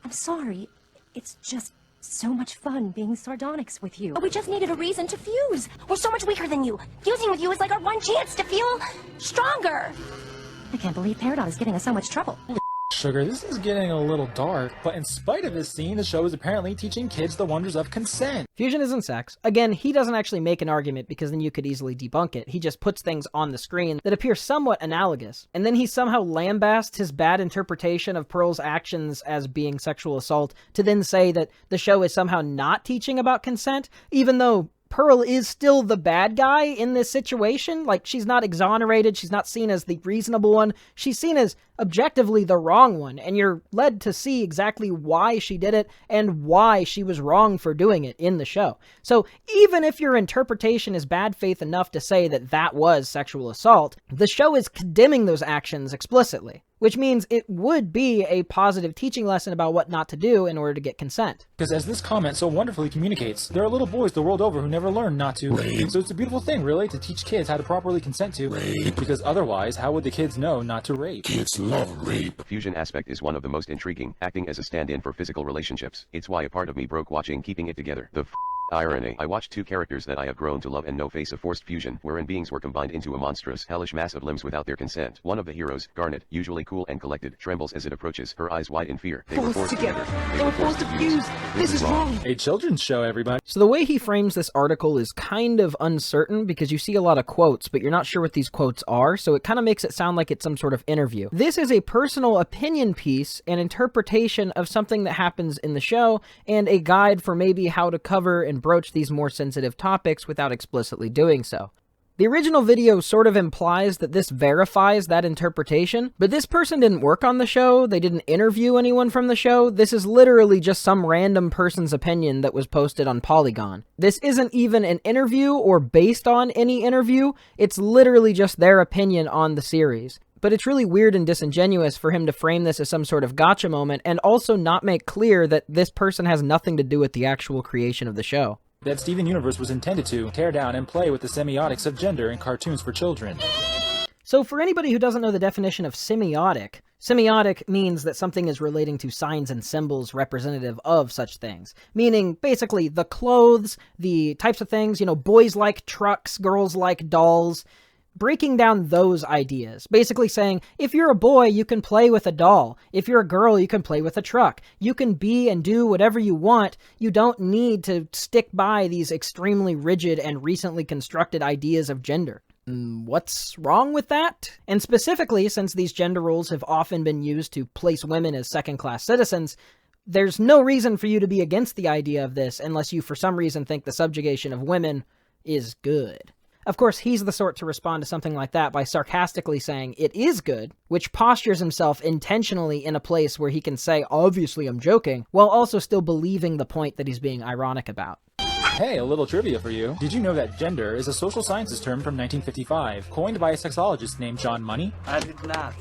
I'm sorry. It's just so much fun being sardonyx with you. We just needed a reason to fuse. We're so much weaker than you. Fusing with you is like our one chance to feel stronger. I can't believe Peridot is giving us so much trouble. Sugar, this is getting a little dark, but in spite of this scene, the show is apparently teaching kids the wonders of consent. Fusion isn't sex. Again, he doesn't actually make an argument because then you could easily debunk it. He just puts things on the screen that appear somewhat analogous, and then he somehow lambasts his bad interpretation of Pearl's actions as being sexual assault to then say that the show is somehow not teaching about consent, even though Pearl is still the bad guy in this situation. Like, she's not exonerated, she's not seen as the reasonable one, she's seen as objectively the wrong one, and you're led to see exactly why she did it and why she was wrong for doing it in the show. So even if your interpretation is bad faith enough to say that that was sexual assault, the show is condemning those actions explicitly, which means it would be a positive teaching lesson about what not to do in order to get consent. Because as this comment so wonderfully communicates, there are little boys the world over who never learn not to rape. So it's a beautiful thing, really, to teach kids how to properly consent to rape. Because otherwise, how would the kids know not to rape? Kids love rape. The fusion aspect is one of the most intriguing, acting as a stand-in for physical relationships. It's why a part of me broke watching Keeping It Together. The irony. I watched two characters that I have grown to love and know face a forced fusion, wherein beings were combined into a monstrous, hellish mass of limbs without their consent. One of the heroes, Garnet, usually cool and collected, trembles as it approaches, her eyes wide in fear. They were forced together. They were forced to fuse. This is wrong. A children's show, everybody. So the way he frames this article is kind of uncertain because you see a lot of quotes, but you're not sure what these quotes are, so it kind of makes it sound like it's some sort of interview. This is a personal opinion piece, an interpretation of something that happens in the show, and a guide for maybe how to cover and broach these more sensitive topics without explicitly doing so. The original video sort of implies that this verifies that interpretation, but this person didn't work on the show, they didn't interview anyone from the show, this is literally just some random person's opinion that was posted on Polygon. This isn't even an interview or based on any interview, it's literally just their opinion on the series. But it's really weird and disingenuous for him to frame this as some sort of gotcha moment and also not make clear that this person has nothing to do with the actual creation of the show. That Steven Universe was intended to tear down and play with the semiotics of gender in cartoons for children. So for anybody who doesn't know the definition of semiotic, semiotic means that something is relating to signs and symbols representative of such things. Meaning, basically, the clothes, the types of things, you know, boys like trucks, girls like dolls, breaking down those ideas, basically saying, if you're a boy, you can play with a doll. If you're a girl, you can play with a truck. You can be and do whatever you want. You don't need to stick by these extremely rigid and recently constructed ideas of gender. What's wrong with that? And specifically, since these gender roles have often been used to place women as second-class citizens, there's no reason for you to be against the idea of this unless you for some reason think the subjugation of women is good. Of course, he's the sort to respond to something like that by sarcastically saying it is good, which postures himself intentionally in a place where he can say, obviously I'm joking, while also still believing the point that he's being ironic about. Hey, a little trivia for you. Did you know that gender is a social sciences term from 1955, coined by a sexologist named John Money? I did not.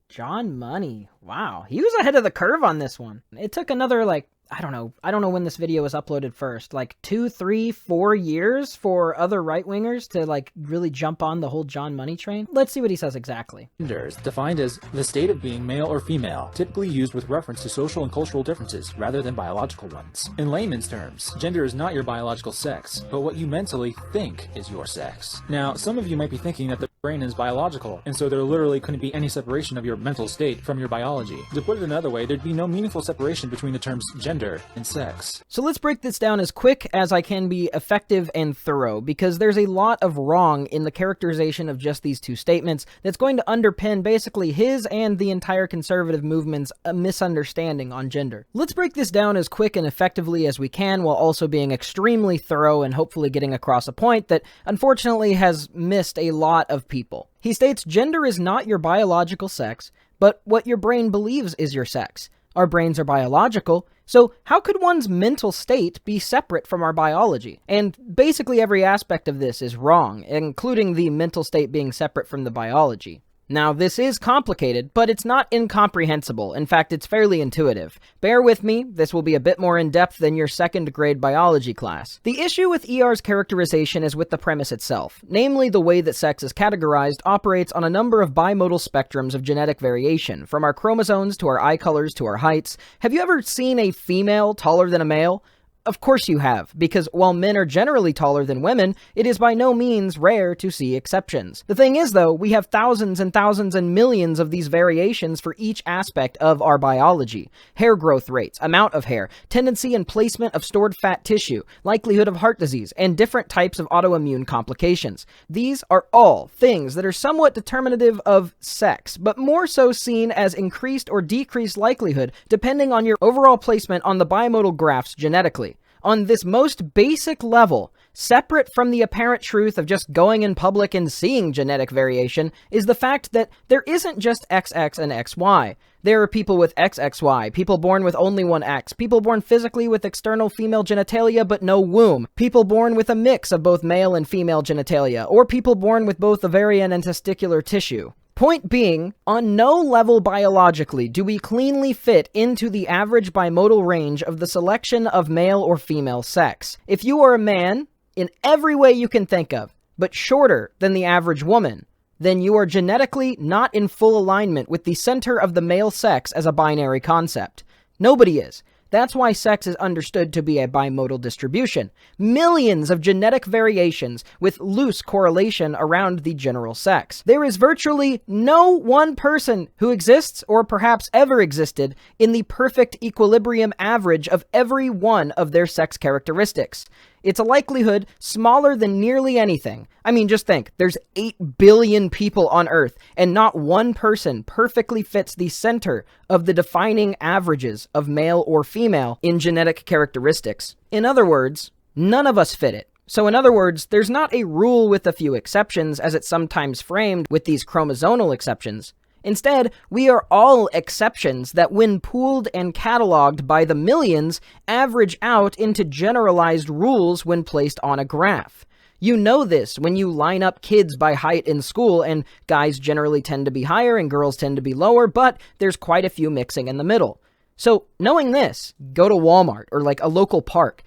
John Money. Wow, he was ahead of the curve on this one. It took another, I don't know when this video was uploaded first, 2, 3, 4 years for other right-wingers to, really jump on the whole John Money train. Let's see what he says exactly. Gender is defined as the state of being male or female, typically used with reference to social and cultural differences rather than biological ones. In layman's terms, gender is not your biological sex, but what you mentally think is your sex. Now, some of you might be thinking that the brain is biological, and so there literally couldn't be any separation of your mental state from your biology. To put it another way, there'd be no meaningful separation between the terms gender and sex. So let's break this down as quick as I can be effective and thorough, because there's a lot of wrong in the characterization of just these two statements that's going to underpin basically his and the entire conservative movement's misunderstanding on gender. Let's break this down as quick and effectively as we can while also being extremely thorough and hopefully getting across a point that unfortunately has missed a lot of people. He states gender is not your biological sex, but what your brain believes is your sex. Our brains are biological, so how could one's mental state be separate from our biology? And basically every aspect of this is wrong, including the mental state being separate from the biology. Now, this is complicated, but it's not incomprehensible. In fact, it's fairly intuitive. Bear with me, this will be a bit more in-depth than your second-grade biology class. The issue with ER's characterization is with the premise itself. Namely, the way that sex is categorized operates on a number of bimodal spectrums of genetic variation, from our chromosomes to our eye colors to our heights. Have you ever seen a female taller than a male? Of course you have, because while men are generally taller than women, it is by no means rare to see exceptions. The thing is, though, we have thousands and thousands and millions of these variations for each aspect of our biology. Hair growth rates, amount of hair, tendency and placement of stored fat tissue, likelihood of heart disease, and different types of autoimmune complications. These are all things that are somewhat determinative of sex, but more so seen as increased or decreased likelihood depending on your overall placement on the bimodal graphs genetically. On this most basic level, separate from the apparent truth of just going in public and seeing genetic variation, is the fact that there isn't just XX and XY. There are people with XXY, people born with only one X, people born physically with external female genitalia but no womb, people born with a mix of both male and female genitalia, or people born with both ovarian and testicular tissue. Point being, on no level biologically do we cleanly fit into the average bimodal range of the selection of male or female sex. If you are a man, in every way you can think of, but shorter than the average woman, then you are genetically not in full alignment with the center of the male sex as a binary concept. Nobody is. That's why sex is understood to be a bimodal distribution. Millions of genetic variations with loose correlation around the general sex. There is virtually no one person who exists, or perhaps ever existed, in the perfect equilibrium average of every one of their sex characteristics. It's a likelihood smaller than nearly anything. I mean, just think, there's 8 billion people on Earth, and not one person perfectly fits the center of the defining averages of male or female in genetic characteristics. In other words, none of us fit it. So in other words, there's not a rule with a few exceptions, as it's sometimes framed with these chromosomal exceptions. Instead, we are all exceptions that, when pooled and cataloged by the millions, average out into generalized rules when placed on a graph. You know this when you line up kids by height in school, and guys generally tend to be higher and girls tend to be lower, but there's quite a few mixing in the middle. So, knowing this, go to Walmart or a local park.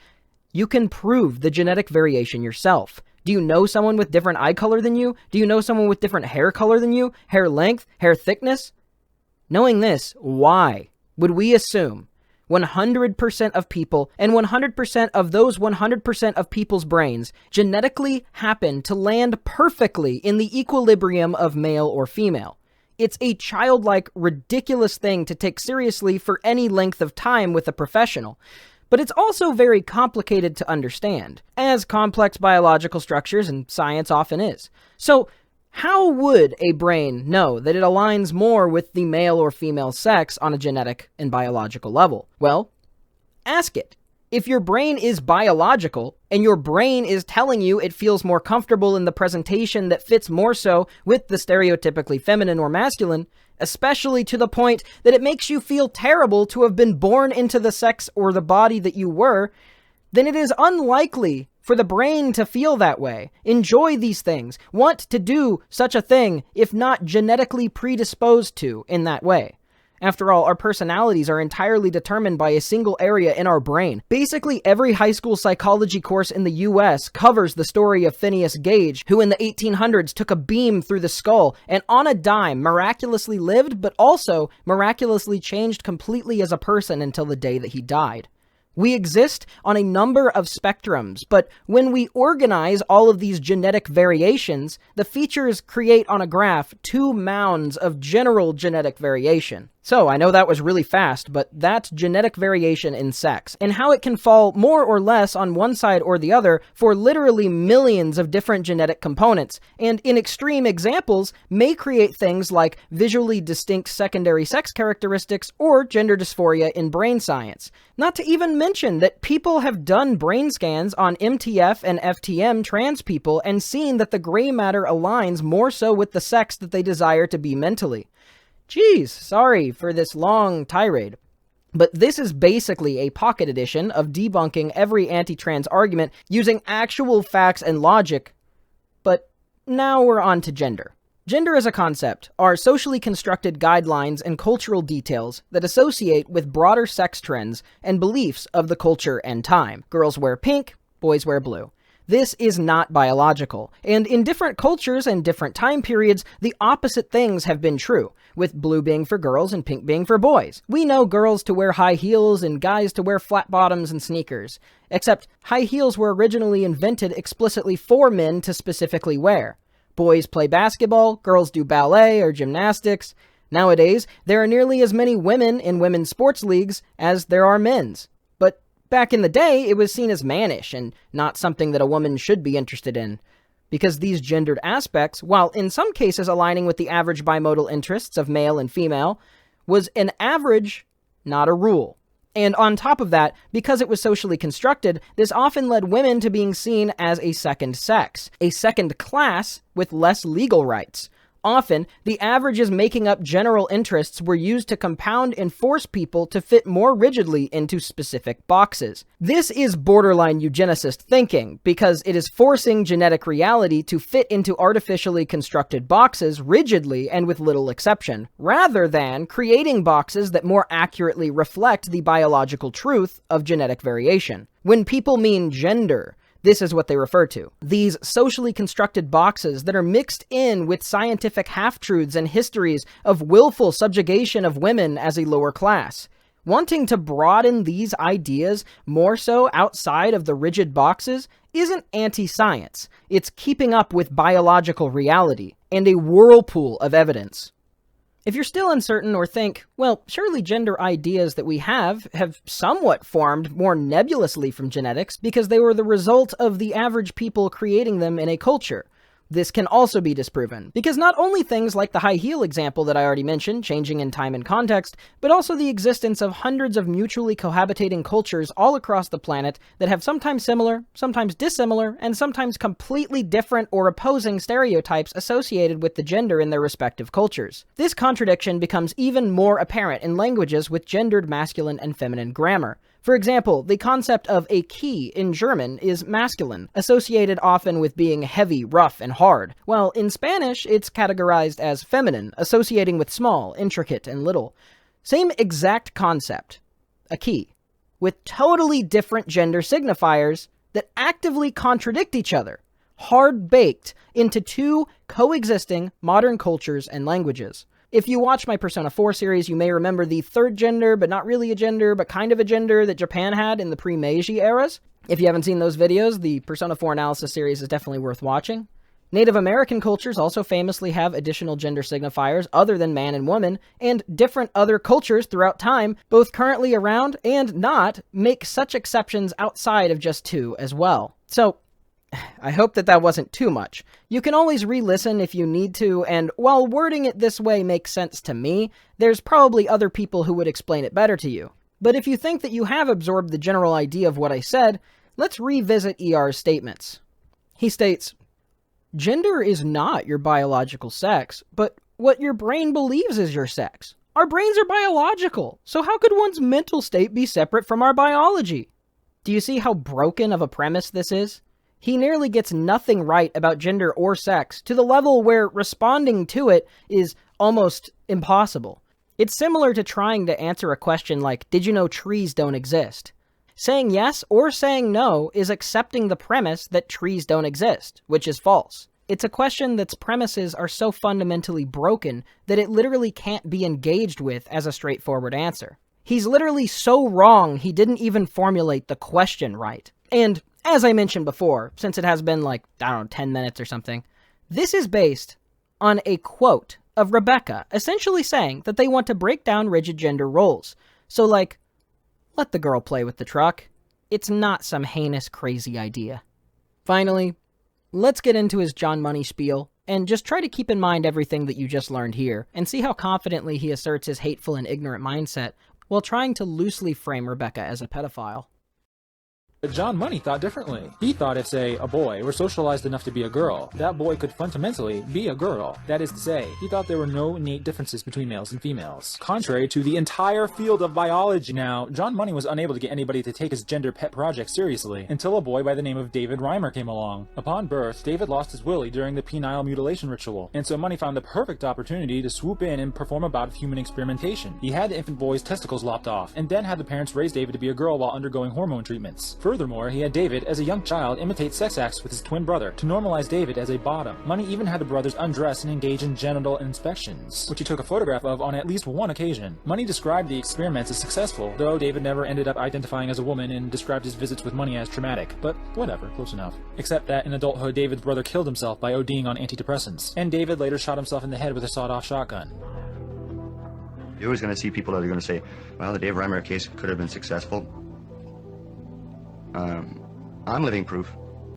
You can prove the genetic variation yourself. Do you know someone with different eye color than you? Do you know someone with different hair color than you? Hair length? Hair thickness? Knowing this, why would we assume 100% of people, and 100% of those 100% of people's brains genetically happen to land perfectly in the equilibrium of male or female. It's a childlike, ridiculous thing to take seriously for any length of time with a professional. But it's also very complicated to understand, as complex biological structures and science often is. So, how would a brain know that it aligns more with the male or female sex on a genetic and biological level? Well, ask it. If your brain is biological, and your brain is telling you it feels more comfortable in the presentation that fits more so with the stereotypically feminine or masculine, especially to the point that it makes you feel terrible to have been born into the sex or the body that you were, then it is unlikely for the brain to feel that way, enjoy these things, want to do such a thing, if not genetically predisposed to in that way. After all, our personalities are entirely determined by a single area in our brain. Basically, every high school psychology course in the US covers the story of Phineas Gage, who in the 1800s took a beam through the skull and on a dime miraculously lived, but also miraculously changed completely as a person until the day that he died. We exist on a number of spectrums, but when we organize all of these genetic variations, the features create on a graph 2 mounds of general genetic variation. So, I know that was really fast, but that's genetic variation in sex, and how it can fall more or less on one side or the other for literally millions of different genetic components, and in extreme examples, may create things like visually distinct secondary sex characteristics or gender dysphoria in brain science. Not to even mention that people have done brain scans on MTF and FTM trans people and seen that the gray matter aligns more so with the sex that they desire to be mentally. Geez, sorry for this long tirade. But this is basically a pocket edition of debunking every anti-trans argument using actual facts and logic. But now we're on to gender. Gender as a concept are socially constructed guidelines and cultural details that associate with broader sex trends and beliefs of the culture and time. Girls wear pink, boys wear blue. This is not biological, and in different cultures and different time periods, the opposite things have been true, with blue being for girls and pink being for boys. We know girls to wear high heels and guys to wear flat bottoms and sneakers, except high heels were originally invented explicitly for men to specifically wear. Boys play basketball, girls do ballet or gymnastics. Nowadays, there are nearly as many women in women's sports leagues as there are men's. Back in the day, it was seen as mannish and not something that a woman should be interested in. Because these gendered aspects, while in some cases aligning with the average bimodal interests of male and female, was an average, not a rule. And on top of that, because it was socially constructed, this often led women to being seen as a second sex, a second class with less legal rights. Often, the averages making up general interests were used to compound and force people to fit more rigidly into specific boxes. This is borderline eugenicist thinking, because it is forcing genetic reality to fit into artificially constructed boxes rigidly and with little exception, rather than creating boxes that more accurately reflect the biological truth of genetic variation. When people mean gender, this is what they refer to. These socially constructed boxes that are mixed in with scientific half-truths and histories of willful subjugation of women as a lower class. Wanting to broaden these ideas more so outside of the rigid boxes isn't anti-science. It's keeping up with biological reality and a whirlpool of evidence. If you're still uncertain or think, well, surely gender ideas that we have somewhat formed more nebulously from genetics because they were the result of the average people creating them in a culture. This can also be disproven, because not only things like the high heel example that I already mentioned, changing in time and context, but also the existence of hundreds of mutually cohabitating cultures all across the planet that have sometimes similar, sometimes dissimilar, and sometimes completely different or opposing stereotypes associated with the gender in their respective cultures. This contradiction becomes even more apparent in languages with gendered masculine and feminine grammar. For example, the concept of a key in German is masculine, associated often with being heavy, rough, and hard, while in Spanish it's categorized as feminine, associating with small, intricate, and little. Same exact concept, a key, with totally different gender signifiers that actively contradict each other, hard-baked into two coexisting modern cultures and languages. If you watch my Persona 4 series, you may remember the third gender, but not really a gender, but kind of a gender that Japan had in the pre-Meiji eras. If you haven't seen those videos, the Persona 4 analysis series is definitely worth watching. Native American cultures also famously have additional gender signifiers other than man and woman, and different other cultures throughout time, both currently around and not, make such exceptions outside of just two as well. So, I hope that wasn't too much. You can always re-listen if you need to, and while wording it this way makes sense to me, there's probably other people who would explain it better to you. But if you think that you have absorbed the general idea of what I said, let's revisit ER's statements. He states, "Gender is not your biological sex, but what your brain believes is your sex. Our brains are biological, so how could one's mental state be separate from our biology?" Do you see how broken of a premise this is? He nearly gets nothing right about gender or sex, to the level where responding to it is almost impossible. It's similar to trying to answer a question like, did you know trees don't exist? Saying yes or saying no is accepting the premise that trees don't exist, which is false. It's a question that's premises are so fundamentally broken that it literally can't be engaged with as a straightforward answer. He's literally so wrong he didn't even formulate the question right. And as I mentioned before, since it has been like, 10 minutes or something, this is based on a quote of Rebecca essentially saying that they want to break down rigid gender roles. So like, let the girl play with the truck. It's not some heinous, crazy idea. Finally, let's get into his John Money spiel, and just try to keep in mind everything that you just learned here, and see how confidently he asserts his hateful and ignorant mindset, while trying to loosely frame Rebecca as a pedophile. But John Money thought differently. He thought if, say, a boy were socialized enough to be a girl, that boy could fundamentally be a girl. That is to say, he thought there were no innate differences between males and females, contrary to the entire field of biology. Now, John Money was unable to get anybody to take his gender pet project seriously, until a boy by the name of David Reimer came along. Upon birth, David lost his willy during the penile mutilation ritual, and so Money found the perfect opportunity to swoop in and perform a bout of human experimentation. He had the infant boy's testicles lopped off, and then had the parents raise David to be a girl while undergoing hormone treatments. Furthermore, he had David, as a young child, imitate sex acts with his twin brother to normalize David as a bottom. Money even had the brothers undress and engage in genital inspections, which he took a photograph of on at least one occasion. Money described the experiments as successful, though David never ended up identifying as a woman and described his visits with Money as traumatic. But whatever, close enough. Except that in adulthood, David's brother killed himself by ODing on antidepressants, and David later shot himself in the head with a sawed-off shotgun. You're always going to see people that are going to say, well, the Dave Reimer case could have been successful. I'm living proof.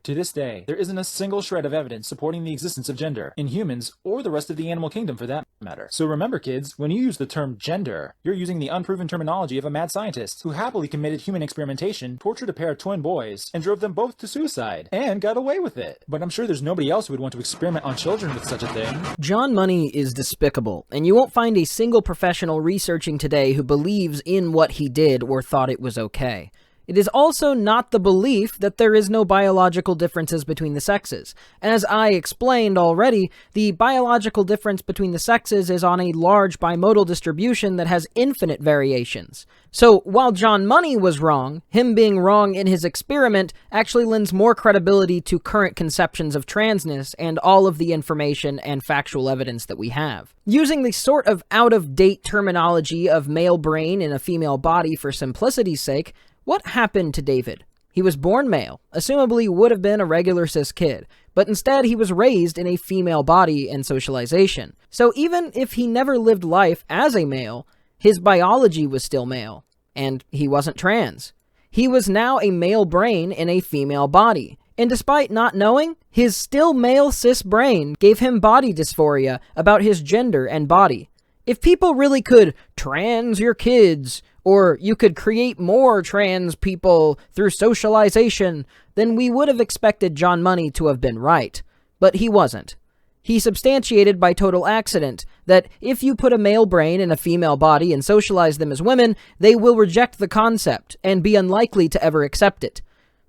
To this day, there isn't a single shred of evidence supporting the existence of gender, in humans, or the rest of the animal kingdom for that matter. So remember kids, when you use the term gender, you're using the unproven terminology of a mad scientist who happily committed human experimentation, tortured a pair of twin boys, and drove them both to suicide, and got away with it. But I'm sure there's nobody else who would want to experiment on children with such a thing. John Money is despicable, and you won't find a single professional researching today who believes in what he did or thought it was okay. It is also not the belief that there is no biological differences between the sexes. As I explained already, the biological difference between the sexes is on a large bimodal distribution that has infinite variations. So while John Money was wrong, him being wrong in his experiment actually lends more credibility to current conceptions of transness and all of the information and factual evidence that we have. Using the sort of out-of-date terminology of male brain in a female body for simplicity's sake, what happened to David? He was born male, assumably would have been a regular cis kid, but instead he was raised in a female body and socialization. So even if he never lived life as a male, his biology was still male, and he wasn't trans. He was now a male brain in a female body, and despite not knowing, his still male cis brain gave him body dysphoria about his gender and body. If people really could trans your kids, or you could create more trans people through socialization, then we would have expected John Money to have been right. But he wasn't. He substantiated by total accident that if you put a male brain in a female body and socialize them as women, they will reject the concept and be unlikely to ever accept it.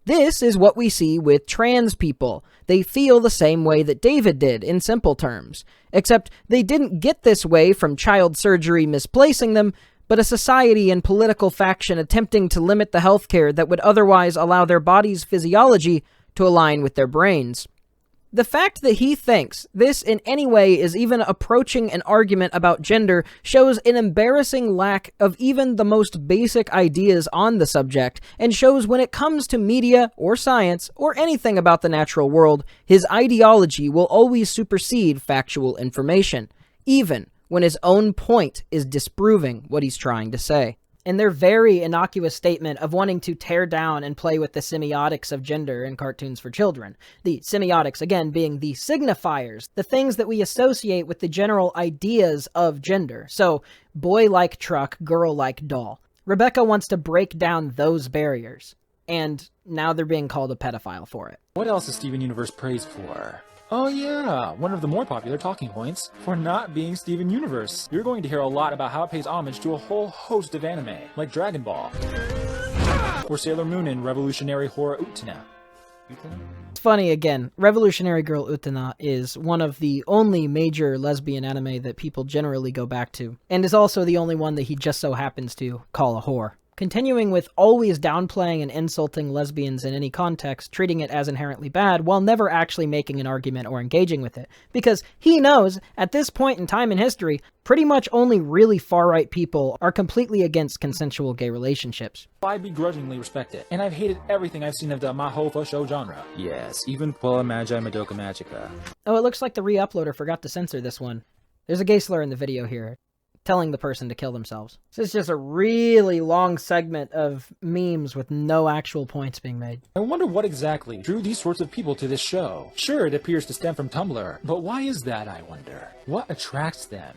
This is what we see with trans people. They feel the same way that David did, in simple terms. Except they didn't get this way from child surgery misplacing them, but a society and political faction attempting to limit the healthcare that would otherwise allow their body's physiology to align with their brains. The fact that he thinks this in any way is even approaching an argument about gender shows an embarrassing lack of even the most basic ideas on the subject, and shows when it comes to media or science or anything about the natural world, his ideology will always supersede factual information, even when his own point is disproving what he's trying to say. In their very innocuous statement of wanting to tear down and play with the semiotics of gender in cartoons for children. The semiotics, again, being the signifiers, the things that we associate with the general ideas of gender. So, boy like truck, girl like doll. Rebecca wants to break down those barriers, and now they're being called a pedophile for it. What else is Steven Universe praised for? Oh yeah, one of the more popular talking points for not being Steven Universe. You're going to hear a lot about how it pays homage to a whole host of anime, like Dragon Ball, or Sailor Moon and Revolutionary Horror Utena. It's funny again, Revolutionary Girl Utena is one of the only major lesbian anime that people generally go back to, and is also the only one that he just so happens to call a whore. Continuing with always downplaying and insulting lesbians in any context, treating it as inherently bad, while never actually making an argument or engaging with it. Because he knows, at this point in time in history, pretty much only really far-right people are completely against consensual gay relationships. I begrudgingly respect it, and I've hated everything I've seen of the Mahou Fusho genre. Yes, even Puella Magi Madoka Magica. Oh, it looks like the re-uploader forgot to censor this one. There's a gay slur in the video here, telling the person to kill themselves. This is just a really long segment of memes with no actual points being made. I wonder what exactly drew these sorts of people to this show. Sure, it appears to stem from Tumblr, but why is that, I wonder? What attracts them?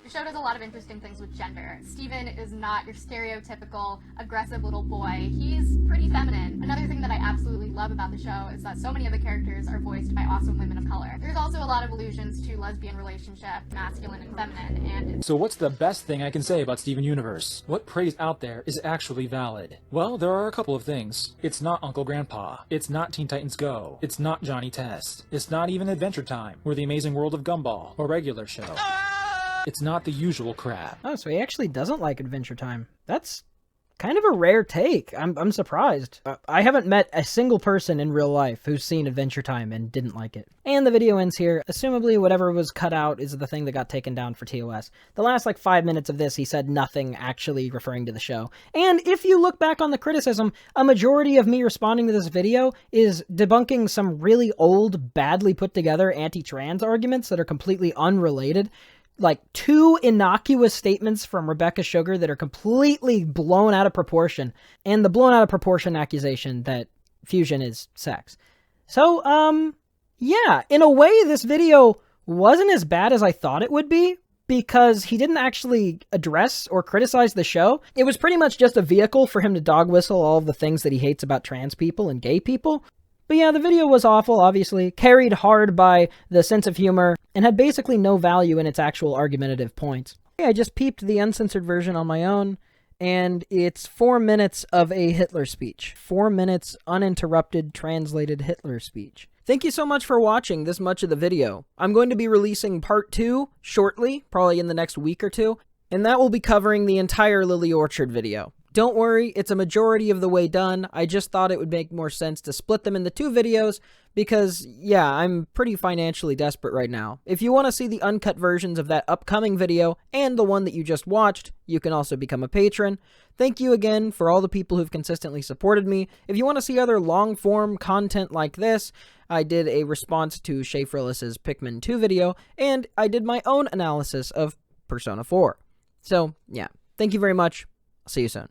The show does a lot of interesting things with gender. Steven is not your stereotypical aggressive little boy. He's pretty feminine. Another thing that I absolutely love about the show is that so many of the characters are voiced by awesome women of color. There's also a lot of allusions to lesbian relationship, masculine and feminine, and So what's the best thing I can say about Steven Universe? What praise out there is actually valid? Well, there are a couple of things. It's not Uncle Grandpa. It's not Teen Titans Go. It's not Johnny Test. It's not even Adventure Time, or The Amazing World of Gumball, or Regular Show. It's not the usual crap. Oh, so he actually doesn't like Adventure Time. That's kind of a rare take. I'm surprised. I haven't met a single person in real life who's seen Adventure Time and didn't like it. And the video ends here. Assumably whatever was cut out is the thing that got taken down for TOS. The last 5 minutes of this, he said nothing actually referring to the show. And if you look back on the criticism, a majority of me responding to this video is debunking some really old, badly put together anti-trans arguments that are completely unrelated. 2 innocuous statements from Rebecca Sugar that are completely blown out of proportion, and the blown out of proportion accusation that fusion is sex. So, yeah, in a way this video wasn't as bad as I thought it would be, because he didn't actually address or criticize the show. It was pretty much just a vehicle for him to dog whistle all of the things that he hates about trans people and gay people. But yeah, the video was awful, obviously, carried hard by the sense of humor, and had basically no value in its actual argumentative points. I just peeped the uncensored version on my own, and it's 4 minutes of a Hitler speech. 4 minutes uninterrupted, translated Hitler speech. Thank you so much for watching this much of the video. I'm going to be releasing part 2 shortly, probably in the next week or two, and that will be covering the entire Lily Orchard video. Don't worry, it's a majority of the way done. I just thought it would make more sense to split them into 2 videos because, yeah, I'm pretty financially desperate right now. If you want to see the uncut versions of that upcoming video and the one that you just watched, you can also become a patron. Thank you again for all the people who've consistently supported me. If you want to see other long-form content like this, I did a response to Shay Frillis's Pikmin 2 video, and I did my own analysis of Persona 4. So, yeah, thank you very much. I'll see you soon.